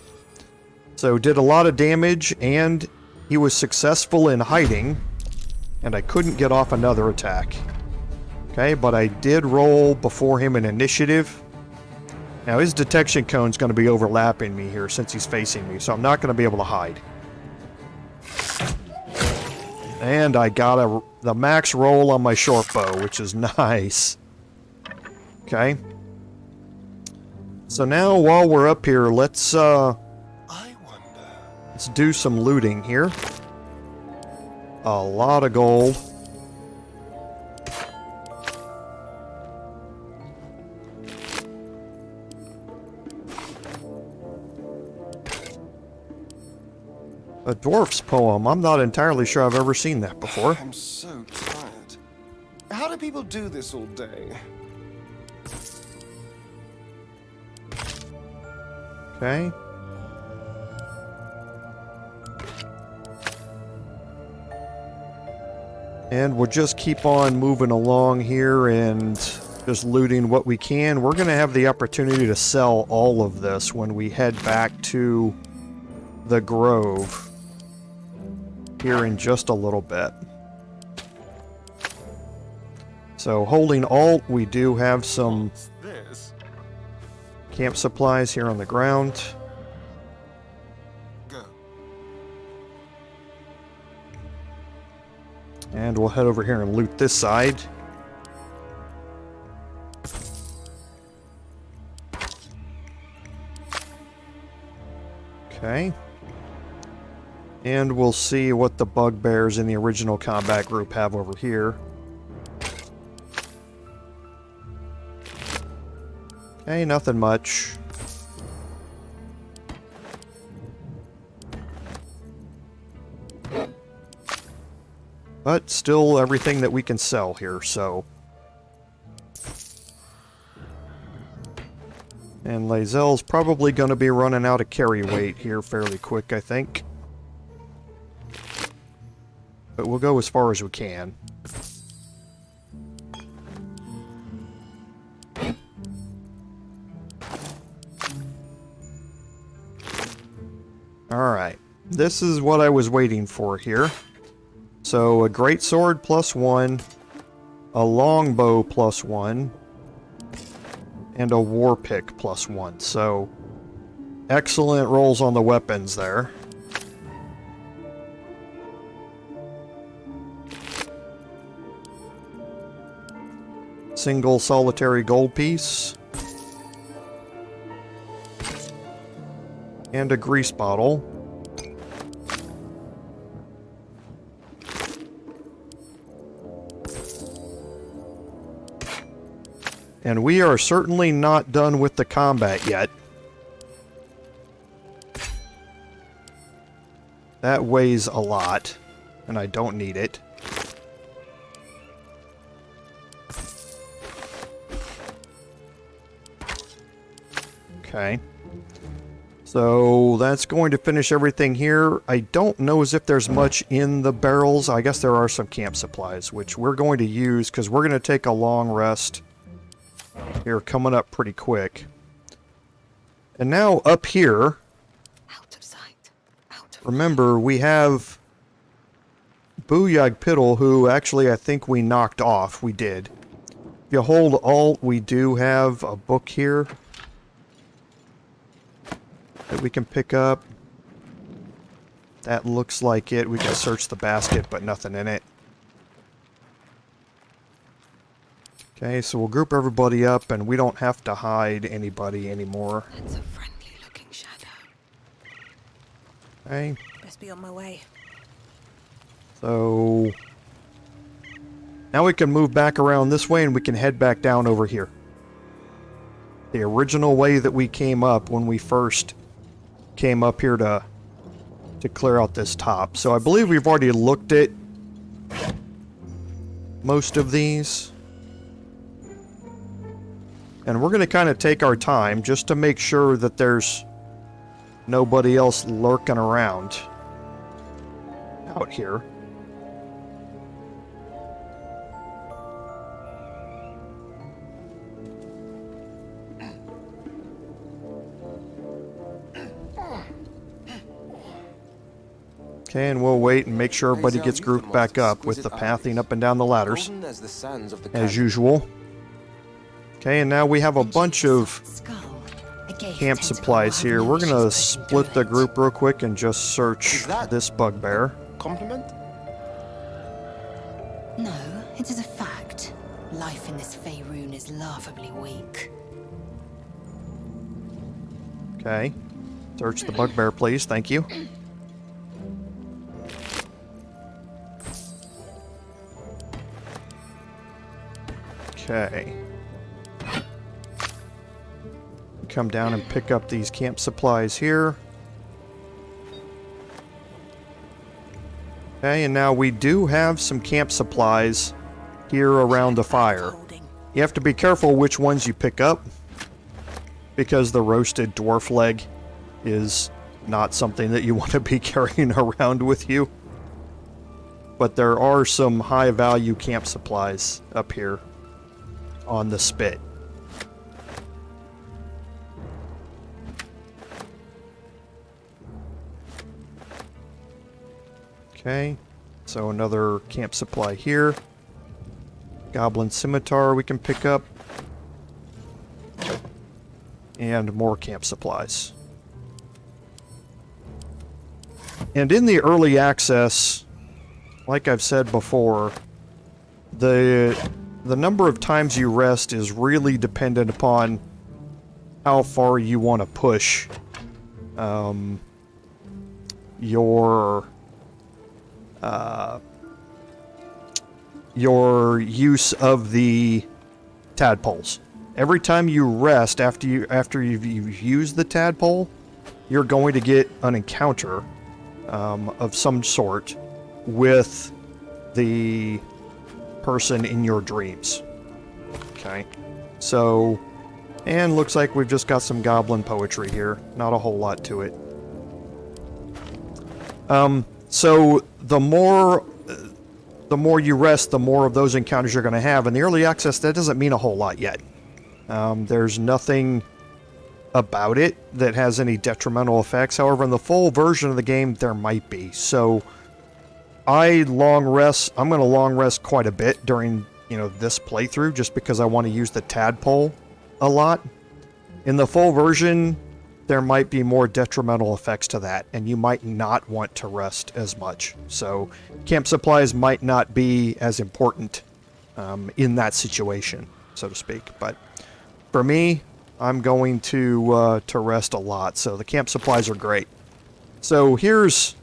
So did a lot of damage, and he was successful in hiding, and I couldn't get off another attack. Okay, but I did roll before him an initiative. Now his detection cone's going to be overlapping me here since he's facing me, so I'm not going to be able to hide. And I got the max roll on my short bow, which is nice. Okay. So now, while we're up here, let's I wonder. let's do some looting here. A lot of gold. A dwarf's poem. I'm not entirely sure I've ever seen that before. I'm so tired. How do people do this all day? Okay. And we'll just keep on moving along here and just looting what we can. We're going to have the opportunity to sell all of this when we head back to the Grove here in just a little bit. So holding Alt, we do have some What's this? camp supplies here on the ground. Go. And we'll head over here and loot this side. Okay. And we'll see what the Bugbears in the original combat group have over here. Okay, nothing much. But still everything that we can sell here, so. And Lae'zel's probably going to be running out of carry weight here fairly quick, I think. But we'll go as far as we can. Alright, this is what I was waiting for here. So, a greatsword +1, a longbow +1, and a war pick +1. So, excellent rolls on the weapons there. Single solitary gold piece. And a grease bottle. And we are certainly not done with the combat yet. That weighs a lot, and I don't need it. Okay. So that's going to finish everything here. I don't know as if there's much in the barrels. I guess there are some camp supplies, which we're going to use because we're going to take a long rest here coming up pretty quick. And now up here, Out of sight. Out of remember we have Booyag Piddle, who actually I think we knocked off. We did. If you hold Alt, we do have a book here that we can pick up. That looks like it. We can search the basket, but nothing in it. Okay, so we'll group everybody up, and we don't have to hide anybody anymore. That's a friendly looking shadow. Okay, Best be on my way. so now we can move back around this way, and we can head back down over here. The original way that we came up when we first came up here to clear out this top. So I believe we've already looked at most of these. And we're going to kind of take our time just to make sure that there's nobody else lurking around out here. Okay, and we'll wait and make sure everybody gets grouped back up with the pathing up and down the ladders, Golden as the sands of the as canyon. usual. Okay, and now we have a bunch of Skull. A gate camp tentacle supplies will here. have We're no going to issues breaking split the through it. group real quick and just search Is that- this bugbear. Compliment? No, it is a fact. Life in this Faerun is laughably weak. Okay. Search the Bugbear, please. Thank you. Okay. Come down and pick up these camp supplies here. Okay, and now we do have some camp supplies here around the fire. You have to be careful which ones you pick up, because the roasted dwarf leg is not something that you want to be carrying around with you. But there are some high value camp supplies up here on the spit. Okay, so another camp supply here. Goblin scimitar we can pick up. And more camp supplies. And in the early access, like I've said before, the number of times you rest is really dependent upon how far you want to push your use of the tadpoles. Every time you rest after you've used the tadpole, you're going to get an encounter of some sort with the person in your dreams. Okay, so, and looks like we've just got some goblin poetry here. Not a whole lot to it. So the more you rest, the more of those encounters you're going to have. In the early access, that doesn't mean a whole lot yet. There's nothing about it that has any detrimental effects. However, in the full version of the game, there might be. So I'm going to long rest quite a bit during, this playthrough, just because I want to use the tadpole a lot. In the full version, there might be more detrimental effects to that, and you might not want to rest as much. So camp supplies might not be as important in that situation, so to speak. But for me, I'm going to rest a lot, so the camp supplies are great. So here's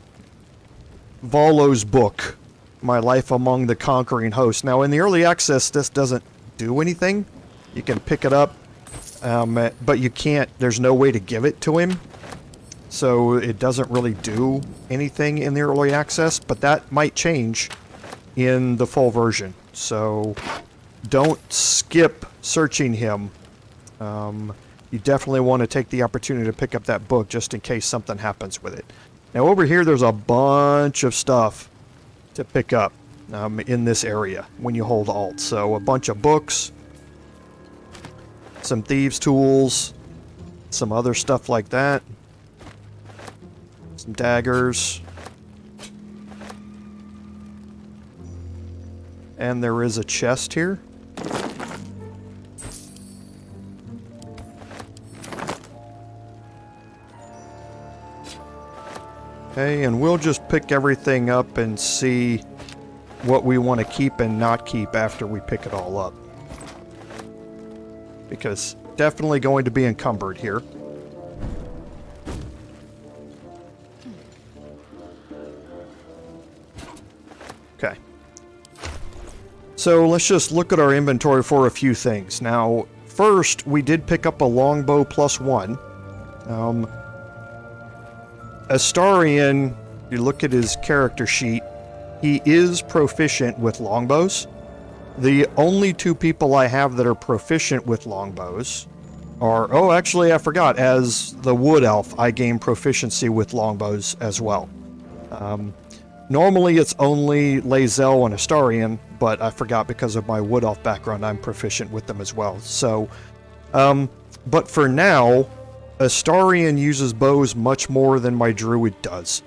Volo's book, My Life Among the Conquering Host. Now, in the early access, this doesn't do anything. You can pick it up, but you can't, there's no way to give it to him. So it doesn't really do anything in the early access, but that might change in the full version. So don't skip searching him. You definitely want to take the opportunity to pick up that book just in case something happens with it. Now over here, there's a bunch of stuff to pick up in this area when you hold Alt. So a bunch of books, some thieves' tools, some other stuff like that, some daggers, and there is a chest here. Okay, and we'll just pick everything up and see what we want to keep and not keep after we pick it all up. Because definitely going to be encumbered here. Okay. So let's just look at our inventory for a few things. Now, first, we did pick up a longbow +1. Astarion, you look at his character sheet, he is proficient with longbows. The only two people I have that are proficient with longbows are... Oh, actually, I forgot. As the Wood Elf, I gain proficiency with longbows as well. Normally, it's only Lae'zel and Astarion, but I forgot because of my Wood Elf background, I'm proficient with them as well. So, but for now, Astarion uses bows much more than my Druid does.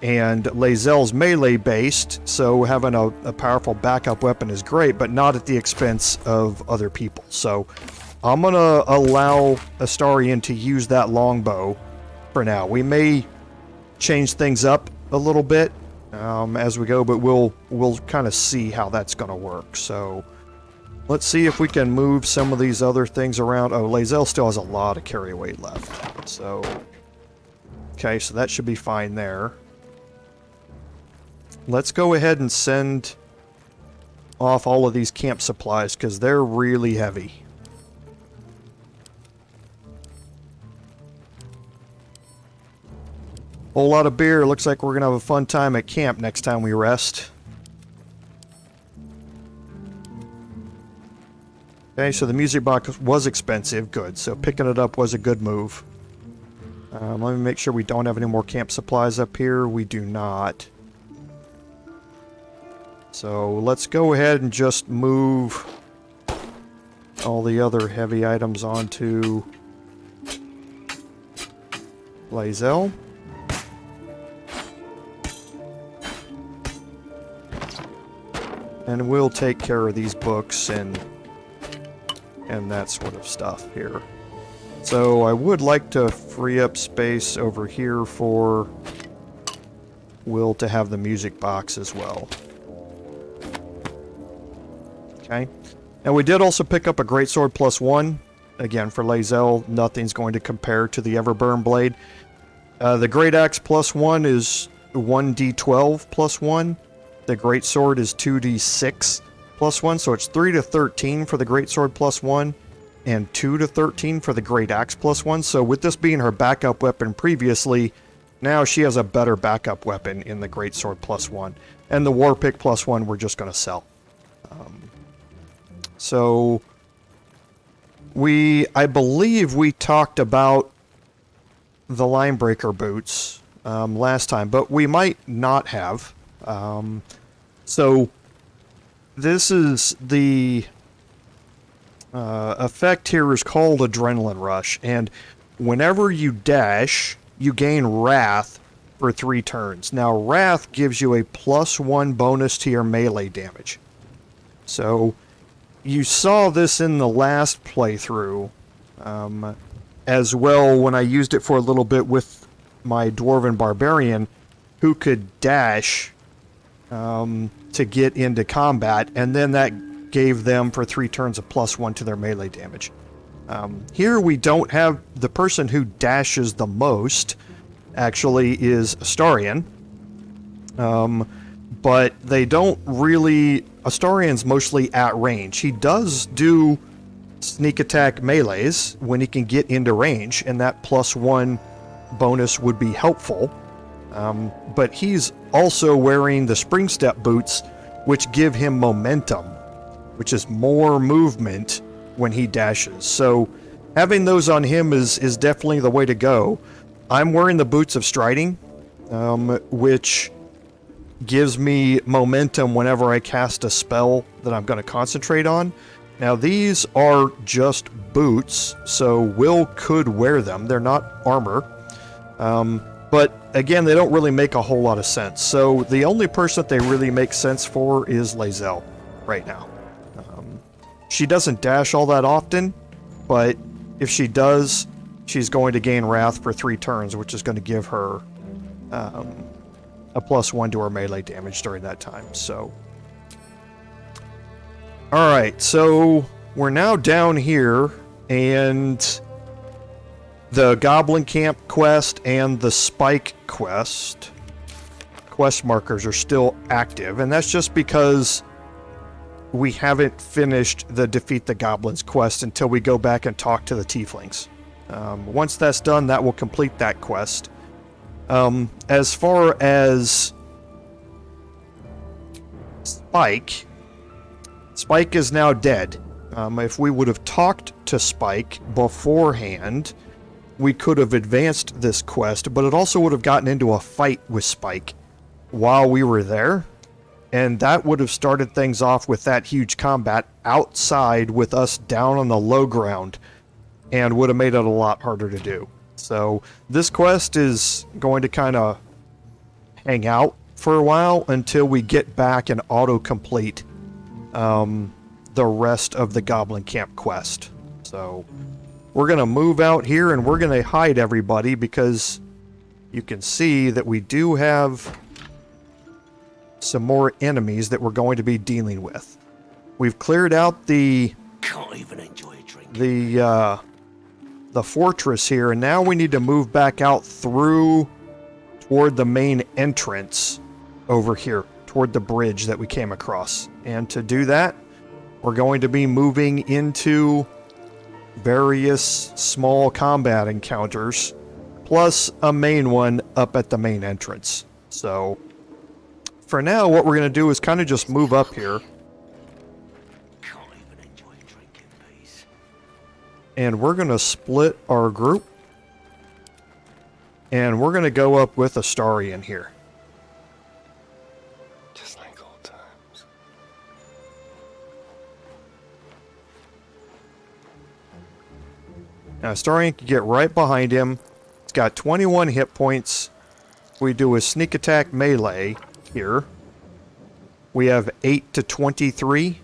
And Lae'zel's melee-based, so having a powerful backup weapon is great, but not at the expense of other people. So I'm going to allow Astarion to use that longbow for now. We may change things up a little bit as we go, but we'll kind of see how that's going to work. So let's see if we can move some of these other things around. Oh, Lae'zel still has a lot of carry weight left. So, okay, so that should be fine there. Let's go ahead and send off all of these camp supplies, because they're really heavy. Whole lot of beer. Looks like we're going to have a fun time at camp next time we rest. Okay, so the music box was expensive. Good. So picking it up was a good move. Let me make sure we don't have any more camp supplies up here. We do not. So let's go ahead and just move all the other heavy items onto Lae'zel. And we'll take care of these books and that sort of stuff here. So I would like to free up space over here for Will to have the music box as well. Okay. And we did also pick up a Greatsword +1. Again, for Lae'zel, nothing's going to compare to the Everburn Blade. The Great Axe +1 is 1d12 +1. The Greatsword is 2d6 +1, so it's 3 to 13 for the Greatsword +1, and 2 to 13 for the Great Axe +1. So with this being her backup weapon previously, now she has a better backup weapon in the Greatsword +1. And the War Pick +1 we're just going to sell. So I believe we talked about the Linebreaker boots last time, but we might not have. So this is the effect here is called Adrenaline Rush, and whenever you dash, you gain Wrath for 3 turns. Now, Wrath gives you a +1 bonus to your melee damage. So you saw this in the last playthrough as well when I used it for a little bit with my Dwarven Barbarian, who could dash to get into combat, and then that gave them for 3 turns a +1 to their melee damage. Here we don't have the person who dashes the most, actually, is Astarion. But they don't really... Astarion's mostly at range. He does do sneak attack melees when he can get into range, and that +1 bonus would be helpful. But he's also wearing the Spring Step boots, which give him momentum, which is more movement when he dashes. So having those on him is definitely the way to go. I'm wearing the boots of striding, which gives me momentum whenever I cast a spell that I'm going to concentrate on. Now these are just boots, so Will could wear them. They're not armor. But again, they don't really make a whole lot of sense. So the only person that they really make sense for is Lae'zel right now. She doesn't dash all that often, but if she does, she's going to gain Wrath for 3 turns, which is going to give her a +1 to her melee damage during that time. So, alright, so we're now down here, and the Goblin Camp quest and the Spike quest markers are still active, and that's just because we haven't finished the Defeat the Goblins quest until we go back and talk to the Tieflings. Once that's done, that will complete that quest. As far as Spike is now dead. If we would have talked to Spike beforehand, we could have advanced this quest, but it also would have gotten into a fight with Spike while we were there, and that would have started things off with that huge combat outside with us down on the low ground, and would have made it a lot harder to do. So this quest is going to kind of hang out for a while until we get back and auto-complete the rest of the Goblin Camp quest. So we're going to move out here and we're going to hide everybody, because you can see that we do have some more enemies that we're going to be dealing with. We've cleared out the Can't even enjoy a drink. the fortress here, and now we need to move back out through toward the main entrance over here, toward the bridge that we came across. And to do that, we're going to be moving into various small combat encounters, plus a main one up at the main entrance. So, for now, what we're going to do is kind of just move up here. Can't even enjoy a drink in peace. And we're going to split our group. And we're going to go up with Astarion here. Just like old times. Now, Astarion can get right behind him. He's got 21 hit points. We do a sneak attack melee here. We have 8 to 23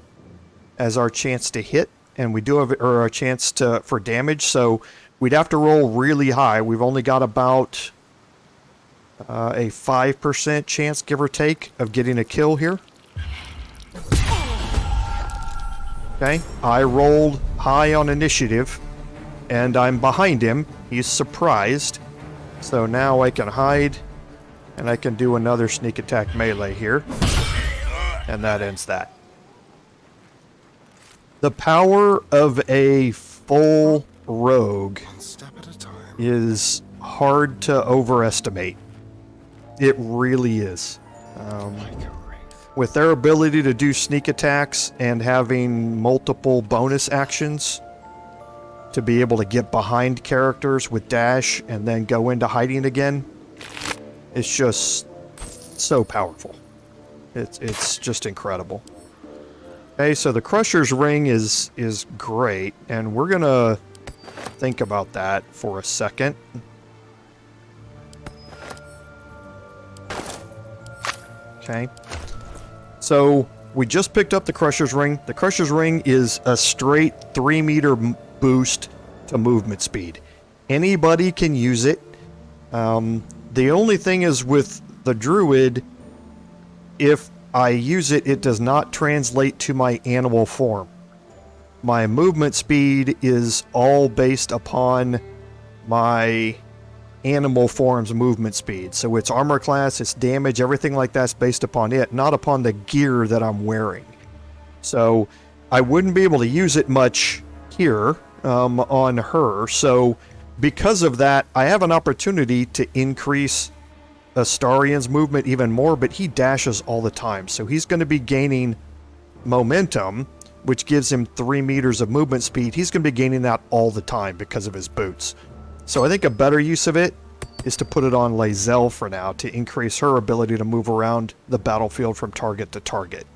as our chance to hit, and we do have our chance to for damage, so we'd have to roll really high. We've only got about a 5% chance, give or take, of getting a kill here. Okay, I rolled high on initiative, and I'm behind him. He's surprised, so now I can hide. And I can do another sneak attack melee here. And that ends that. The power of a full rogue One step at a time. is hard to overestimate. It really is. Like a wraith. With their ability to do sneak attacks and having multiple bonus actions to be able to get behind characters with dash and then go into hiding again, it's just so powerful. It's just incredible. Okay, so the Crusher's Ring is great, and we're gonna think about that for a second. Okay. So we just picked up the Crusher's Ring. The Crusher's Ring is a straight 3-meter boost to movement speed. Anybody can use it. The only thing is with the Druid, if I use it, it does not translate to my animal form. My movement speed is all based upon my animal form's movement speed. So its armor class, its damage, everything like that's based upon it, not upon the gear that I'm wearing. So I wouldn't be able to use it much here on her. So because of that, I have an opportunity to increase Astarion's movement even more, but he dashes all the time. So he's going to be gaining momentum, which gives him 3 meters of movement speed. He's going to be gaining that all the time because of his boots. So I think a better use of it is to put it on Lae'zel for now to increase her ability to move around the battlefield from target to target.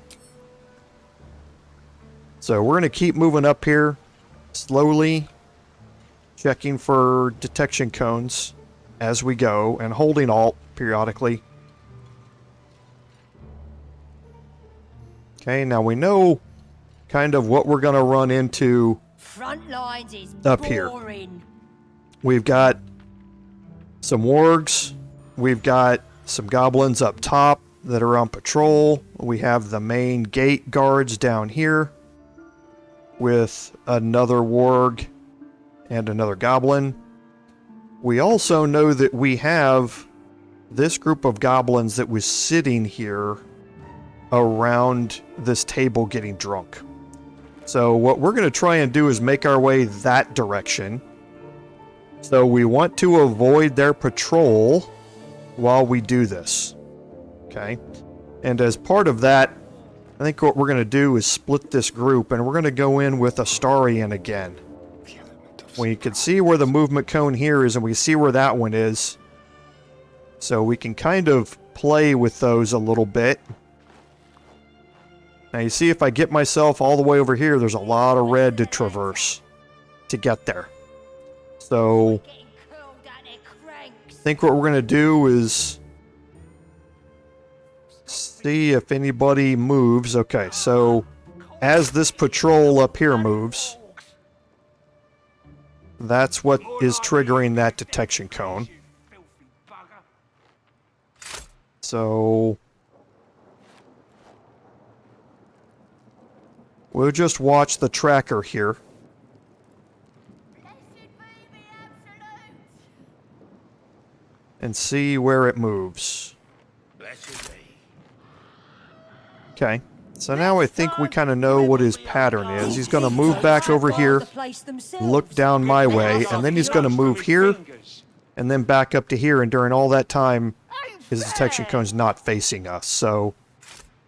So we're going to keep moving up here slowly, checking for detection cones as we go, and holding Alt periodically. Okay, now we know kind of what we're going to run into Front lines is up here. boring. We've got some wargs. We've got some goblins up top that are on patrol. We have the main gate guards down here with another warg and another goblin. We also know that we have this group of goblins that was sitting here around this table getting drunk. So what we're going to try and do is make our way that direction. So we want to avoid their patrol while we do this. Okay? And as part of that, I think what we're going to do is split this group, and we're going to go in with Astarion again. We can see where the movement cone here is, and we see where that one is. So we can kind of play with those a little bit. Now you see if I get myself all the way over here, there's a lot of red to traverse to get there. So I think what we're going to do is see if anybody moves. Okay, so as this patrol up here moves, that's what is triggering that detection cone. We'll just watch the tracker here. And see where it moves. Okay. So now I think we kind of know what his pattern is. He's going to move back over here, look down my way, and then he's going to move here, and then back up to here, and during all that time, his detection cone's not facing us. So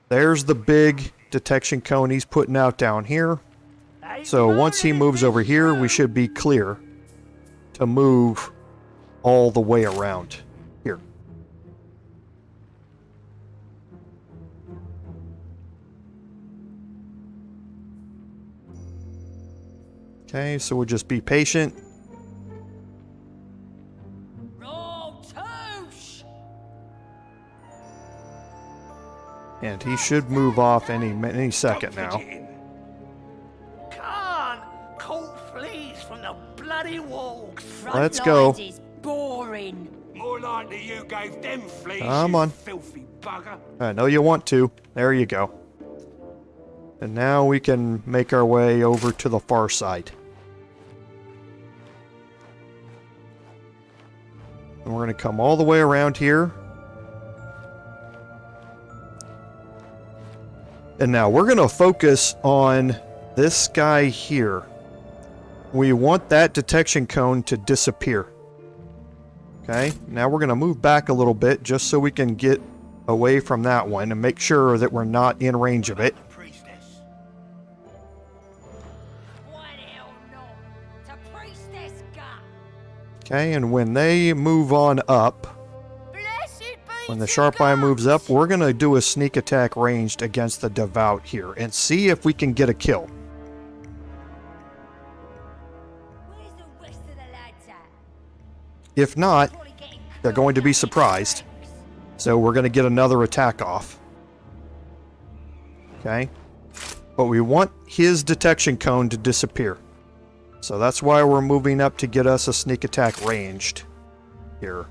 there's the big detection cone he's putting out down here. So once he moves over here, we should be clear to move all the way around here. Okay, so we'll just be patient. And he should move off any second now. Can't caught fleas from the bloody walls. Let's go. Is boring. More likely you gave them fleas. Come you on. Filthy bugger. I know you want to. There you go. And now we can make our way over to the far side. And we're going to come all the way around here. And now we're going to focus on this guy here. We want that detection cone to disappear. Okay, now we're going to move back a little bit just so we can get away from that one and make sure that we're not in range of it. Okay, and when they move on up, when the sharp eye moves up, we're going to do a sneak attack ranged against the devout here and see if we can get a kill. If not, they're going to be surprised. So we're going to get another attack off. Okay. But we want his detection cone to disappear. So that's why we're moving up to get us a sneak attack ranged here.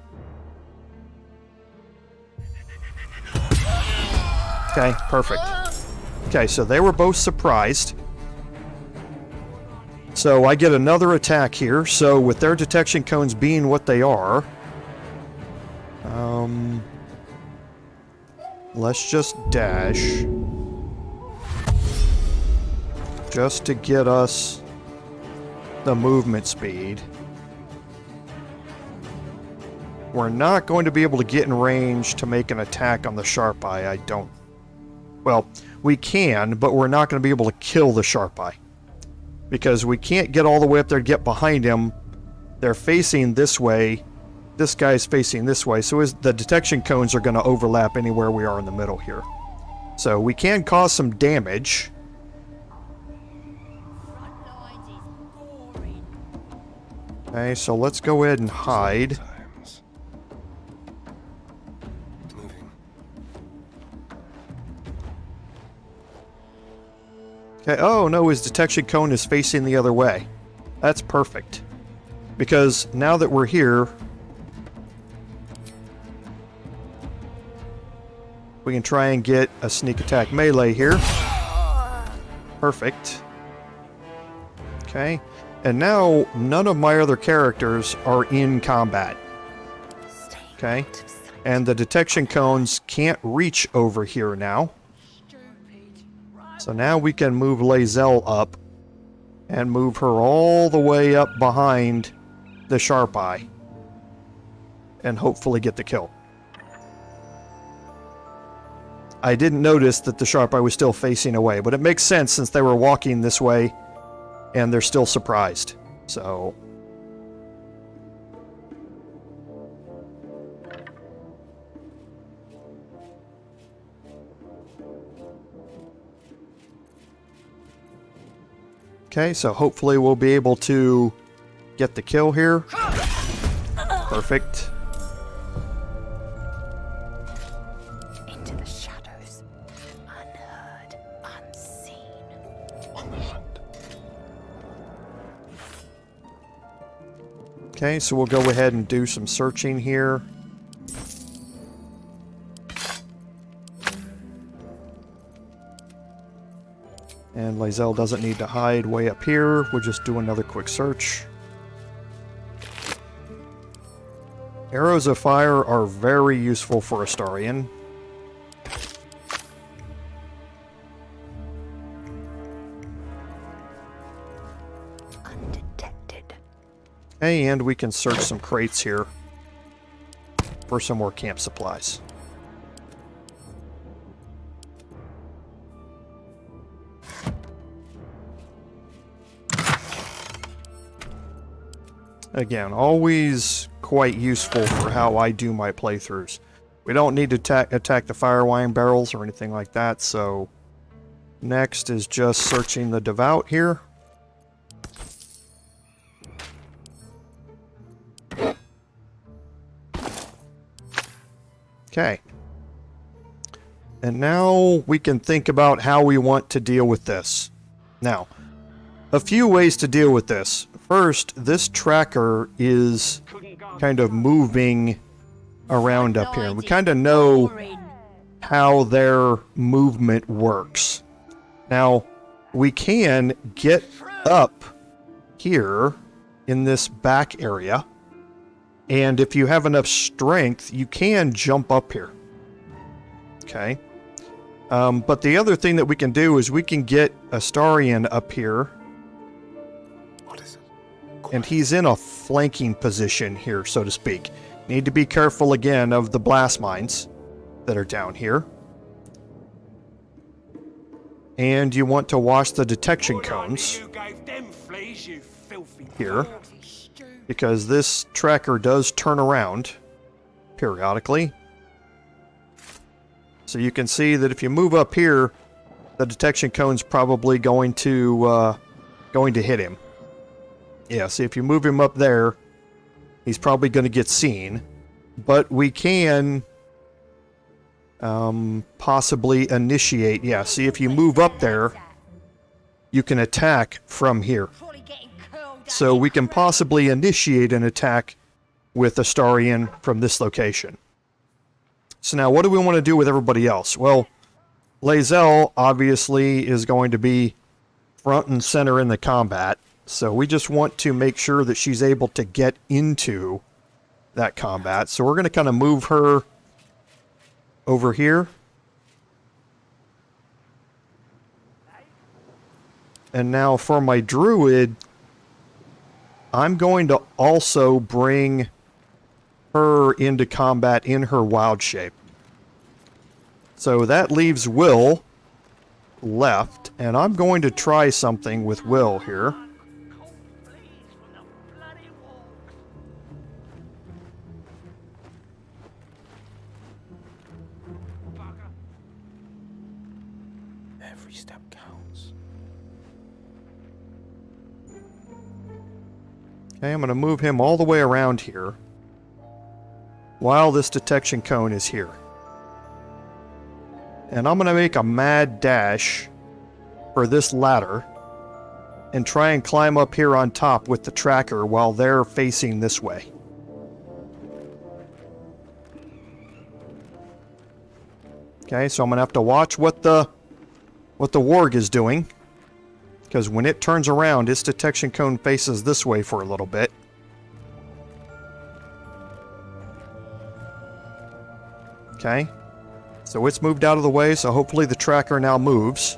Okay, perfect. Okay, so they were both surprised. So I get another attack here. So with their detection cones being what they are, let's just dash. Just to get us the movement speed. We're not going to be able to get in range to make an attack on the sharp eye, I don't. Well, we can, but we're not going to be able to kill the sharp eye. Because we can't get all the way up there to get behind him. They're facing this way. This guy's facing this way. So the detection cones are going to overlap anywhere we are in the middle here. So we can cause some damage. Okay, so let's go ahead and hide. Okay, oh no, his detection cone is facing the other way. That's perfect. Because now that we're here, we can try and get a sneak attack melee here. Perfect. Okay, and now none of my other characters are in combat. Okay, and the detection cones can't reach over here now. So now we can move Lazelle up and move her all the way up behind the sharp eye and hopefully get the kill. I didn't notice that the sharp eye was still facing away, but it makes sense since they were walking this way and they're still surprised. So okay, so hopefully we'll be able to get the kill here. Perfect. Into the shadows. Unheard, unseen. On the hunt. Okay, so we'll go ahead and do some searching here. And Lae'zel doesn't need to hide way up here. We'll just do another quick search. Arrows of fire are very useful for Astarion. Undetected. Okay, and we can search some crates here for some more camp supplies. Again, always quite useful for how I do my playthroughs. We don't need to attack the fire wine barrels or anything like that, so next is just searching the devout here. Okay. And now we can think about how we want to deal with this. Now, a few ways to deal with this. First, this tracker is kind of moving around up here. We kind of know how their movement works. Now, we can get up here in this back area, and if you have enough strength, you can jump up here. Okay. But the other thing that we can do is we can get Astarion up here. And he's in a flanking position here, so to speak. Need to be careful again of the blast mines that are down here. And you want to watch the detection cones here, because this tracker does turn around periodically. So you can see that if you move up here, the detection cone's probably going to hit him. Yeah, see, if you move him up there, he's probably going to get seen. But we can possibly initiate. Yeah, see, if you move up there, you can attack from here. So we can possibly initiate an attack with Astarion from this location. So now, what do we want to do with everybody else? Well, Lae'zel obviously is going to be front and center in the combat. So we just want to make sure that she's able to get into that combat. So we're going to kind of move her over here. And now for my Druid, I'm going to also bring her into combat in her wild shape. So that leaves Will left, and I'm going to try something with Will here. Every step counts. Okay, I'm going to move him all the way around here while this detection cone is here. And I'm going to make a mad dash for this ladder and try and climb up here on top with the tracker while they're facing this way. Okay, so I'm going to have to watch what the warg is doing, because when it turns around, its detection cone faces this way for a little bit. Okay, so it's moved out of the way, so hopefully the tracker now moves.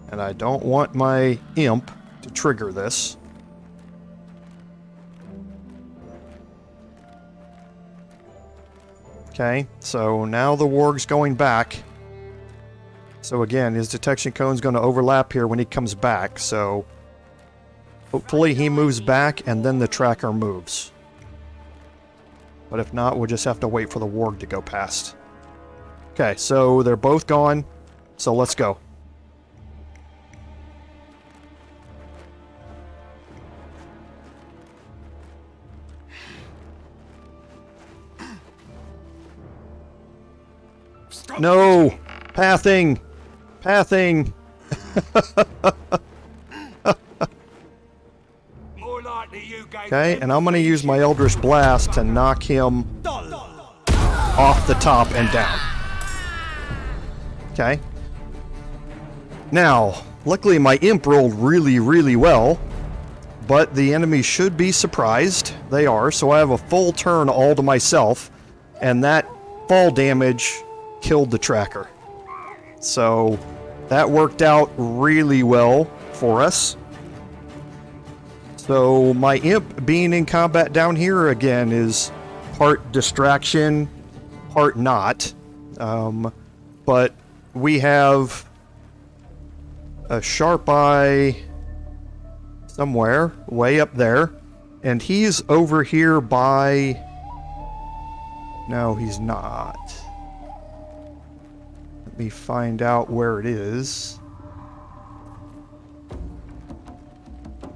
And I don't want my imp to trigger this. Okay, so now the warg's going back. So again, his detection cone's going to overlap here when he comes back, so hopefully he moves back and then the tracker moves. But if not, we'll just have to wait for the warg to go past. Okay, so they're both gone, so let's go. No! Pathing! Pathing! More likely you gave Okay, and I'm going to use my Eldritch Blast to knock him off the top and down. Okay. Now, luckily my imp rolled really, really well, but the enemy should be surprised. They are, so I have a full turn all to myself, and that fall damage killed the tracker. So that worked out really well for us. So my imp being in combat down here again is part distraction, part not. But we have a sharp eye somewhere way up there, and he's over here by... No, he's not. Let me find out where it is.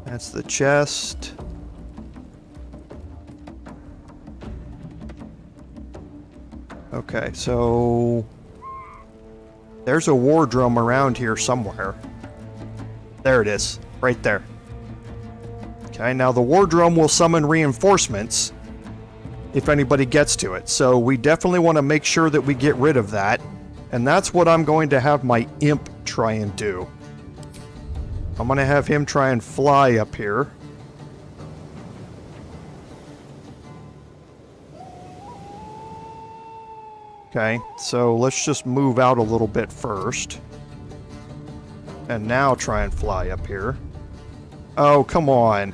That's the chest. Okay, so there's a war drum around here somewhere. There it is, right there. Okay, now the war drum will summon reinforcements if anybody gets to it. So we definitely want to make sure that we get rid of that. And that's what I'm going to have my imp try and do. I'm going to have him try and fly up here. Okay, so let's just move out a little bit first. And now try and fly up here. Oh, come on.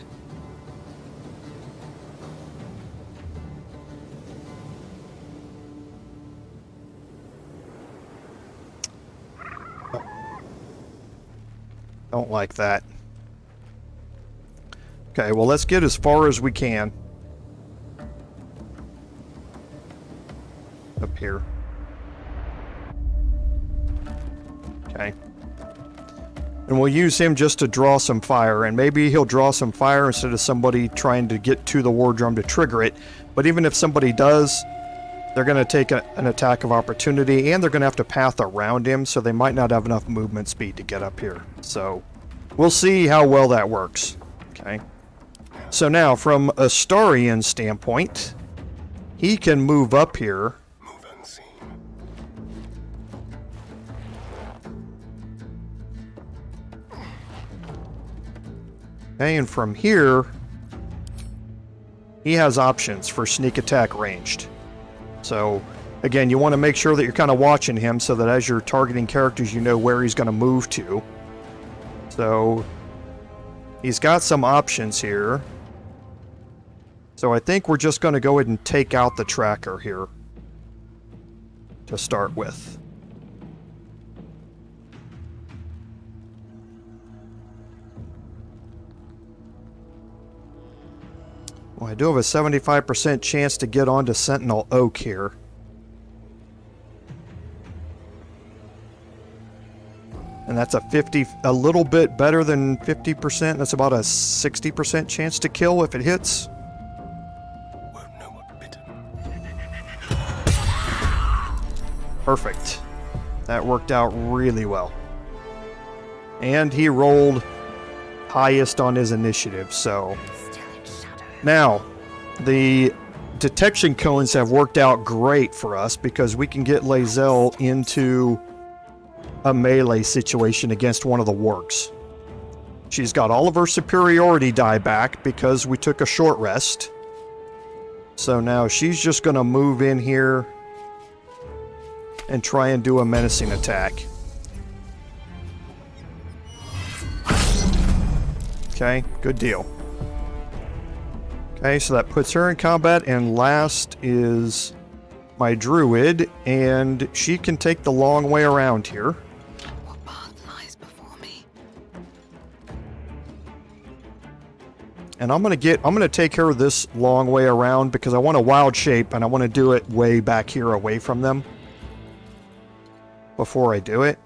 Don't like that. Okay, well, let's get as far as we can. Up here. Okay. And we'll use him just to draw some fire, and maybe he'll draw some fire instead of somebody trying to get to the war drum to trigger it. But even if somebody does, they're going to take an attack of opportunity, and they're going to have to path around him, so they might not have enough movement speed to get up here. So we'll see how well that works. Okay. So now, from a Astarian standpoint, he can move up here. Okay, and from here, he has options for sneak attack ranged. So, again, you want to make sure that you're kind of watching him so that as you're targeting characters, you know where he's going to move to. So, he's got some options here. So I think we're just going to go ahead and take out the tracker here to start with. Well, I do have a 75% chance to get onto Sentinel Oak here. And that's a little bit better than 50%. That's about a 60% chance to kill if it hits. Perfect. That worked out really well. And he rolled highest on his initiative, so... Now, the detection cones have worked out great for us because we can get Lae'zel into a melee situation against one of the wargs. She's got all of her superiority die back because we took a short rest. So now she's just going to move in here and try and do a menacing attack. Okay, good deal. Okay, so that puts her in combat, and last is my Druid, and she can take the long way around here. What path lies before me? And I'm gonna take her this long way around because I want a wild shape, and I want to do it way back here away from them before I do it.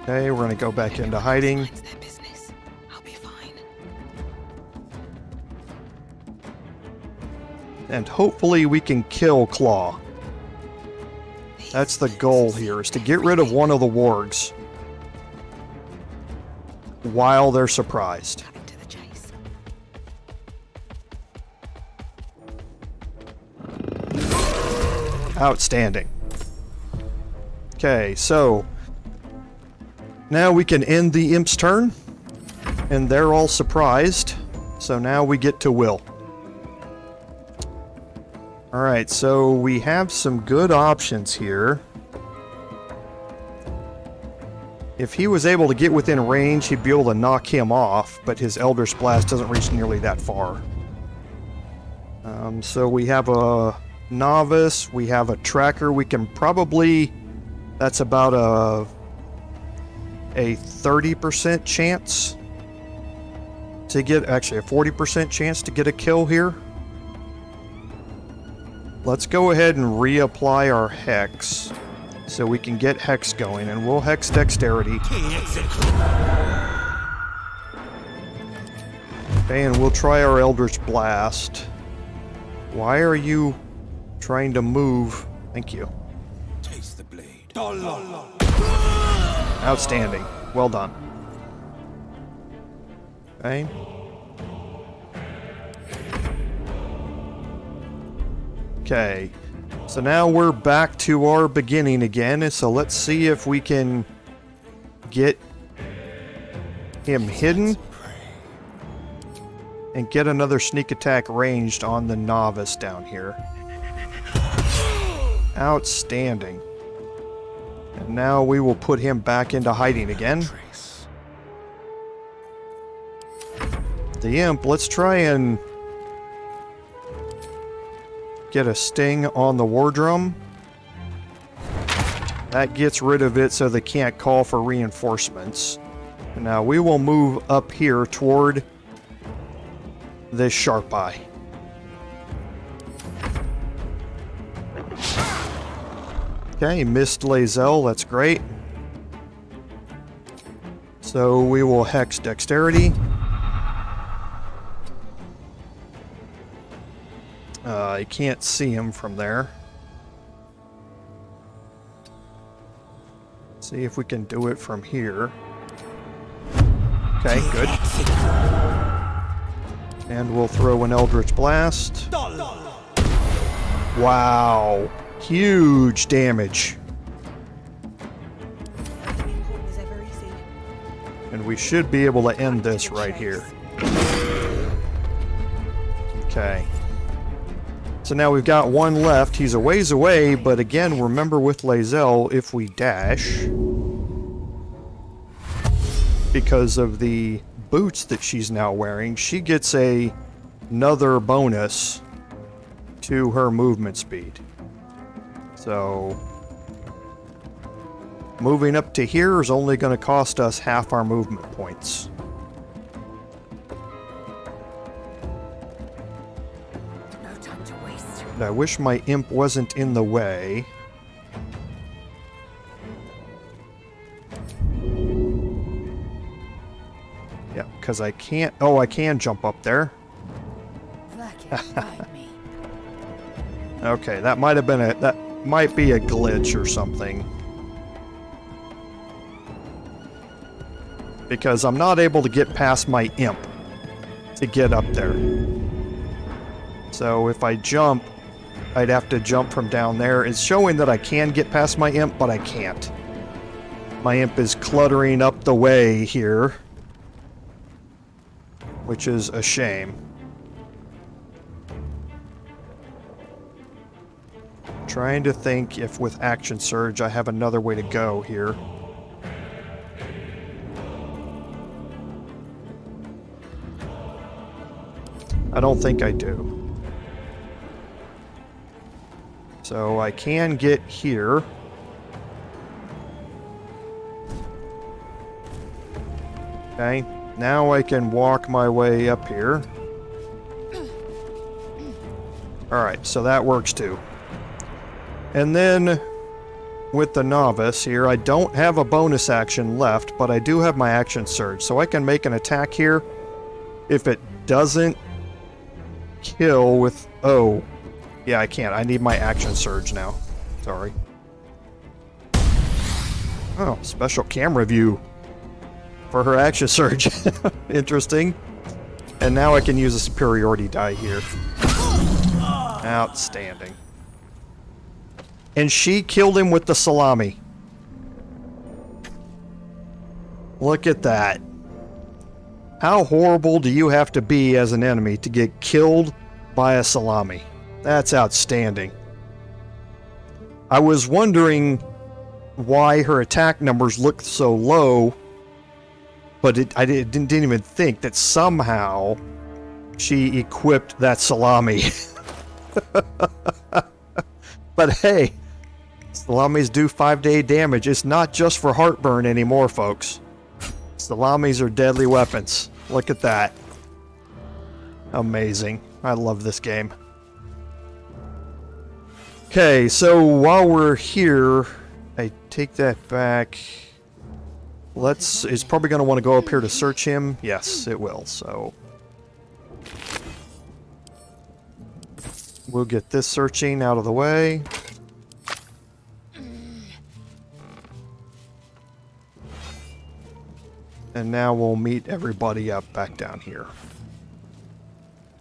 Okay, we're going to go back into hiding. Their business. I'll be fine. And hopefully we can kill Claw. That's the goal here, is to get rid of one of the wargs. while they're surprised. Cutting to the chase. Outstanding. Okay, so now we can end the imp's turn, and they're all surprised. So now we get to Will. Alright, so we have some good options here. If he was able to get within range, he'd be able to knock him off, but his Eldritch Blast doesn't reach nearly that far. So we have a novice, we have a tracker, we can probably... That's about a 30% chance to get... Actually, a 40% chance to get a kill here. Let's go ahead and reapply our Hex so we can get Hex going, and we'll Hex Dexterity. Okay, and we'll try our Eldritch Blast. Why are you trying to move? Thank you. Taste the blade. Outstanding. Well done. Okay. Okay. So now we're back to our beginning again, so let's see if we can get him hidden and get another sneak attack ranged on the novice down here. Outstanding. And now we will put him back into hiding again. The imp, let's try and get a sting on the war drum. That gets rid of it so they can't call for reinforcements. And now we will move up here toward this sharp eye. Okay, missed Lae'zel, that's great. So we will Hex Dexterity. I can't see him from there. See if we can do it from here. Okay, good. And we'll throw an Eldritch Blast. Wow. Huge damage. And we should be able to end this right here. Okay. So now we've got one left. He's a ways away, but again, remember with Lae'zel, if we dash, because of the boots that she's now wearing, she gets another bonus to her movement speed. So moving up to here is only going to cost us half our movement points. I wish my imp wasn't in the way. Yeah, because I can't... Oh, I can jump up there. Okay, that might have been a... That might be a glitch or something. Because I'm not able to get past my imp to get up there. So if I jump... I'd have to jump from down there. It's showing that I can get past my imp, but I can't. My imp is cluttering up the way here, which is a shame. Trying to think if with Action Surge I have another way to go here. I don't think I do. So I can get here. Okay, now I can walk my way up here. Alright, so that works too. And then with the novice here, I don't have a bonus action left, but I do have my action surge, so I can make an attack here. If it doesn't kill with... Oh. Yeah, I can't. I need my action surge now. Sorry. Oh, special camera view. for her action surge. Interesting. And now I can use a superiority die here. Outstanding. And she killed him with the salami. Look at that. How horrible do you have to be as an enemy to get killed by a salami? That's outstanding. I was wondering why her attack numbers looked so low, but I didn't even think that somehow she equipped that salami. But hey, salamis do 5 to 8 damage. It's not just for heartburn anymore, folks. Salamis are deadly weapons. Look at that. Amazing. I love this game. Okay, so while we're here, I take that back. It's probably going to want to go up here to search him. Yes, it will, so. We'll get this searching out of the way. And now we'll meet everybody up back down here.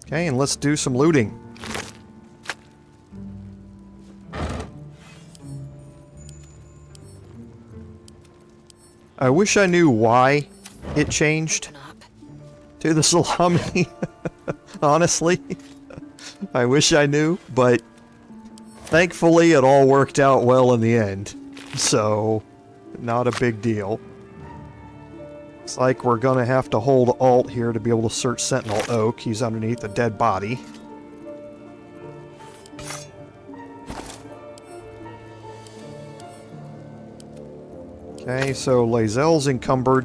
Okay, and let's do some looting. I wish I knew why it changed to the salami. Honestly. I wish I knew, but thankfully it all worked out well in the end. So, not a big deal. Looks like we're gonna have to hold Alt here to be able to search Sentinel Oak. He's underneath a dead body. Okay, so Lae'zel's encumbered.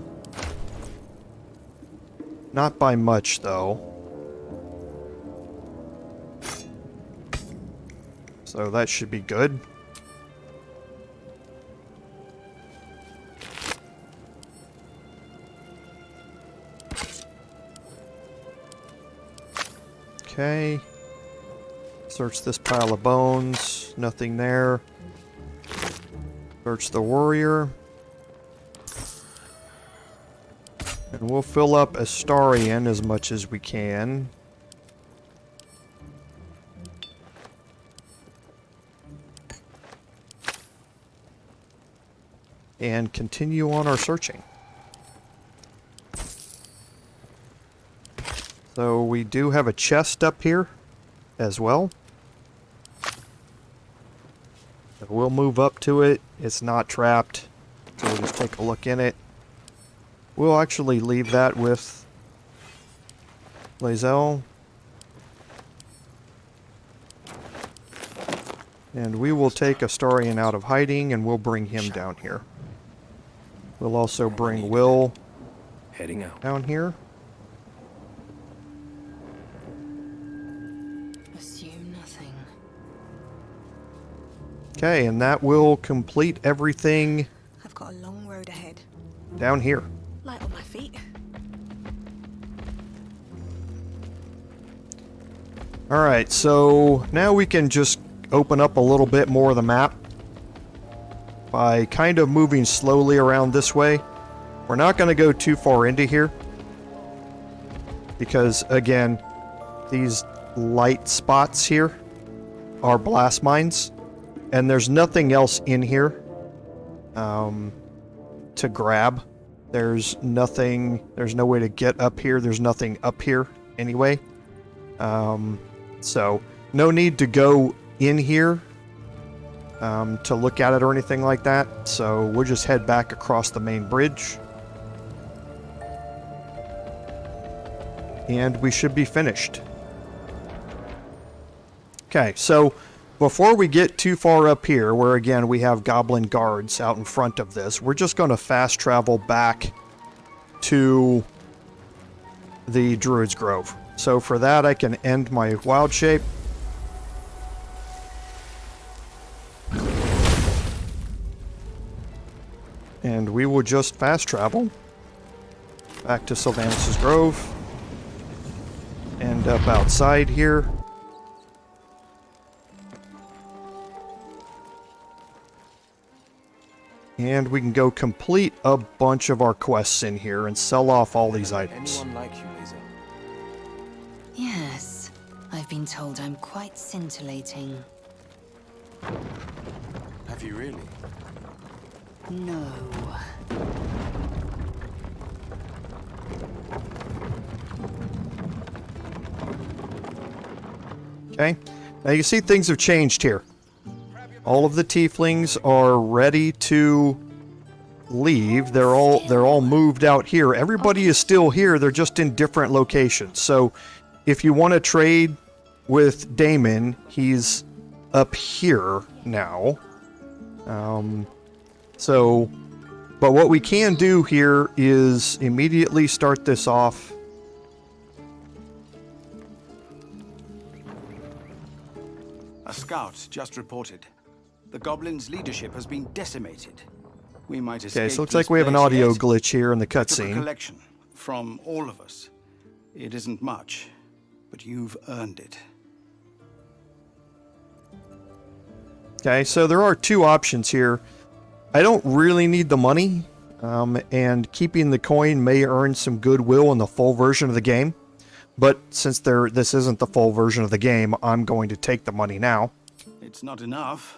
Not by much, though. So that should be good. Okay. Search this pile of bones. Nothing there. Search the warrior. And we'll fill up Astarion as much as we can. And continue on our searching. So we do have a chest up here as well. So we'll move up to it. It's not trapped. So we'll just take a look in it. We'll actually leave that with Lae'zel. And we will take Astarion out of hiding and we'll bring him down here. We'll also bring Will Heading out. down here. Assume nothing. Okay, and that will complete everything I've got a long road ahead. down here. Light on my feet. Alright, so now we can just open up a little bit more of the map by kind of moving slowly around this way. We're not going to go too far into here because, again, these light spots here are blast mines and there's nothing else in here to grab. There's nothing, there's no way to get up here. There's nothing up here anyway. So no need to go in here to look at it or anything like that. So we'll just head back across the main bridge. And we should be finished. Okay, so before we get too far up here, where again we have goblin guards out in front of this, we're just going to fast travel back to the Druid's Grove. So for that I can end my wild shape. And we will just fast travel back to Sylvanas' Grove. End up outside here. And we can go complete a bunch of our quests in here and sell off all these items. Anyone like you, Lisa? Yes, I've been told I'm quite scintillating. Have you really? No. Okay, now you see things have changed here. All of the tieflings are ready to leave. They're all moved out here. Everybody is still here. They're just in different locations. So if you want to trade with Damon, he's up here now. But what we can do here is immediately start this off. A scout just reported. The goblins' leadership has been decimated. We might escape. Okay, so it looks this like we have an place audio yet. glitch here in the I took a cutscene. collection from all of us. It isn't much, but you've earned it. Okay, so there are two options here. I don't really need the money, and keeping the coin may earn some goodwill in the full version of the game. But since this isn't the full version of the game, I'm going to take the money now. It's not enough,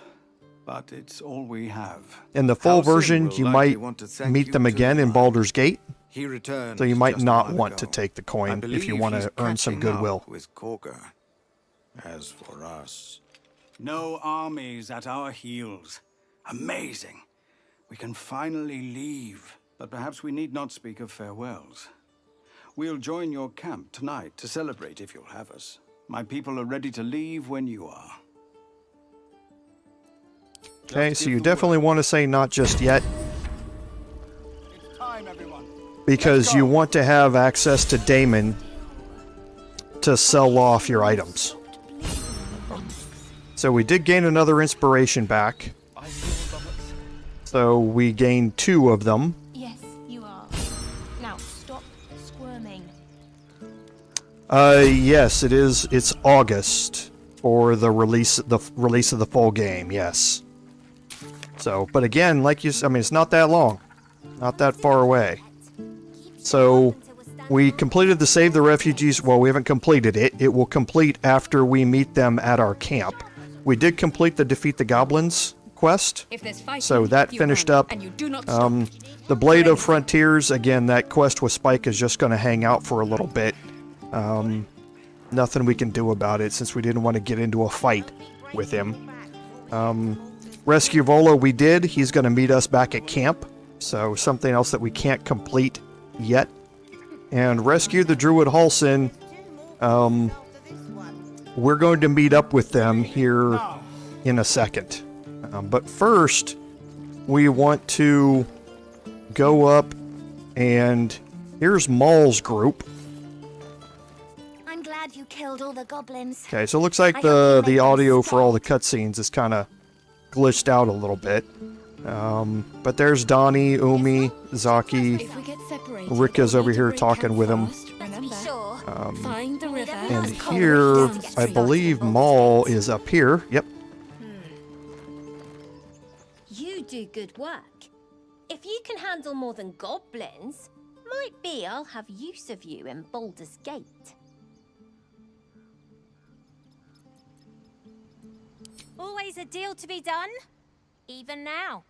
but it's all we have. In the full Halsin version, will you likely might want to thank meet you them too, again in Lord. Baldur's Gate, He returned so you might just a not while want to ago. take the I coin if you believe want he's to earn some catching up goodwill. with Korga. As for us, No armies at our heels. Amazing. We can finally leave. But perhaps we need not speak of farewells. We'll join your camp tonight to celebrate if you'll have us. My people are ready to leave when you are. Okay, Just so give you the definitely word. want to say not just yet, It's time, everyone. because Let's you go. want to have access to Damon to sell off your items. So we did gain another inspiration back. So we gained 2 of them. Yes, you are. Now stop squirming. Yes, it is. It's August for the release of the full game. Yes. So, but again, like I mean, it's not that long, not that far away. So we completed the Save the Refugees. Well, we haven't completed it. It will complete after we meet them at our camp. We did complete the Defeat the Goblins quest. If there's fighting, So that you finished run, up. and you do not stop. The Blade of Frontiers, again, that quest with Spike is just going to hang out for a little bit. Nothing we can do about it since we didn't want to get into a fight with him. Rescue Volo we did. He's going to meet us back at camp. So something else that we can't complete yet. And Rescue the Druid Halsin. We're going to meet up with them here in a second. But first, we want to go up and here's Maul's group. I'm glad you killed all the goblins. Okay, so it looks like I hope you make the them audio for all the scared. cutscenes is kind of glitched out a little bit. But there's Donnie, Umi, Zaki. If we get separated, Rika's we'll over need to here break talking camp with him. fast, Let's be remember? sure. Find the river. And That's cold. here, Down the I street. believe Maul is up here. Yep. You do good work. If you can handle more than goblins, might be I'll have use of you in Baldur's Gate. Always a deal to be done, even now.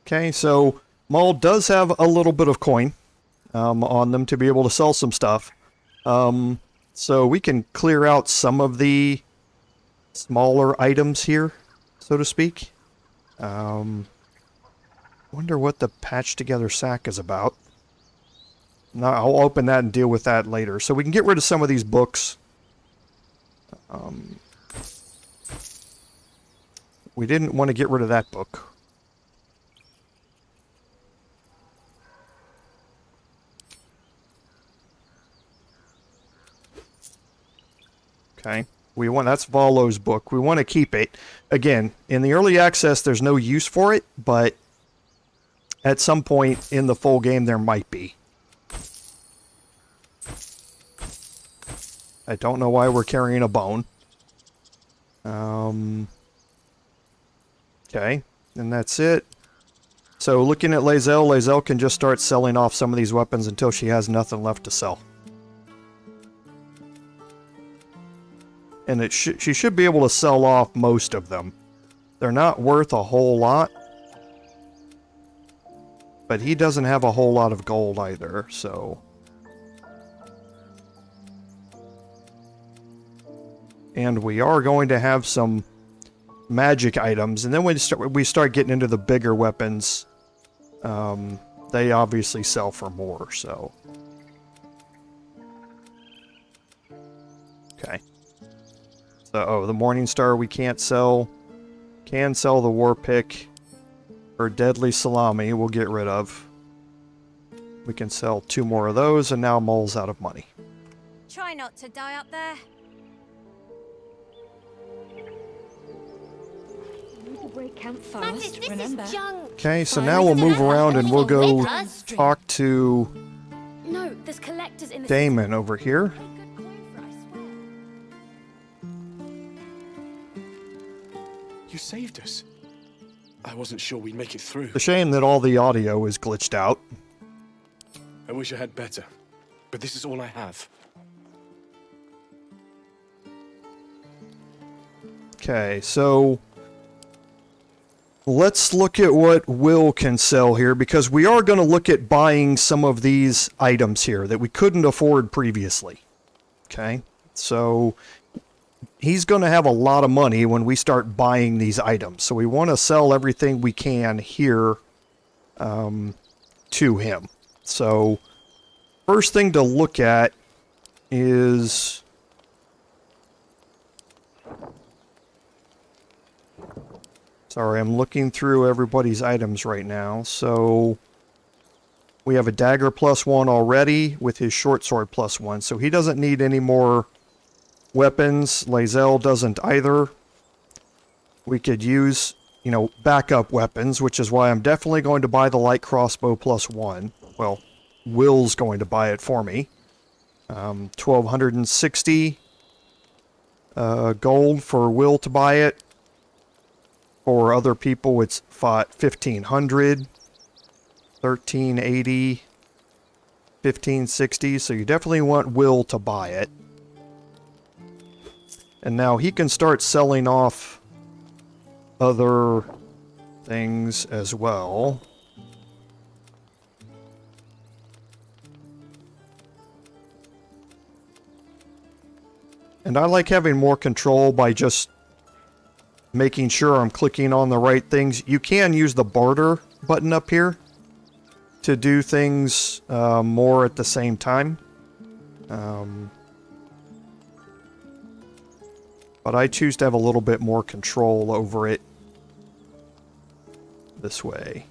Okay, so Maul does have a little bit of coin on them to be able to sell some stuff. So we can clear out some of the smaller items here, so to speak. Wonder what the patched together sack is about. Now I'll open that and deal with that later. So we can get rid of some of these books. We didn't want to get rid of that book. Okay. That's Volo's book. We want to keep it. Again, in the early access, there's no use for it, but at some point in the full game, there might be. I don't know why we're carrying a bone. Okay, and that's it. So looking at Lae'zel can just start selling off some of these weapons until she has nothing left to sell. And she should be able to sell off most of them. They're not worth a whole lot. But he doesn't have a whole lot of gold either, so... And we are going to have some magic items, and then when we start getting into the bigger weapons, they obviously sell for more, so... Okay. So, oh, the Morning Star we can't sell. Can sell the War Pick. Or Deadly Salami we'll get rid of. We can sell 2 more of those, and now Mole's out of money. Try not to die up there. Break camp Mantis, fast, this remember. is junk. Okay, so now we'll move around and we'll go talk to No, there's collectors in the Damon over here. You saved us. I wasn't sure we'd make it through. It's a shame that all the audio is glitched out. I wish I had better, but this is all I have. Okay, so let's look at what Will can sell here, because we are going to look at buying some of these items here that we couldn't afford previously. Okay, so he's going to have a lot of money when we start buying these items. So we want to sell everything we can here to him. So first thing to look at is... Sorry, I'm looking through everybody's items right now. So we have a dagger +1 already with his short sword +1. So he doesn't need any more weapons. Lae'zel doesn't either. We could use, you know, backup weapons, which is why I'm definitely going to buy the light crossbow +1. Well, Will's going to buy it for me. 1,260 gold for Will to buy it. For other people, it's 1,500, 1,380, 1,560. So you definitely want Will to buy it. And now he can start selling off other things as well. And I like having more control by just making sure I'm clicking on the right things. You can use the barter button up here to do things more at the same time. But I choose to have a little bit more control over it this way.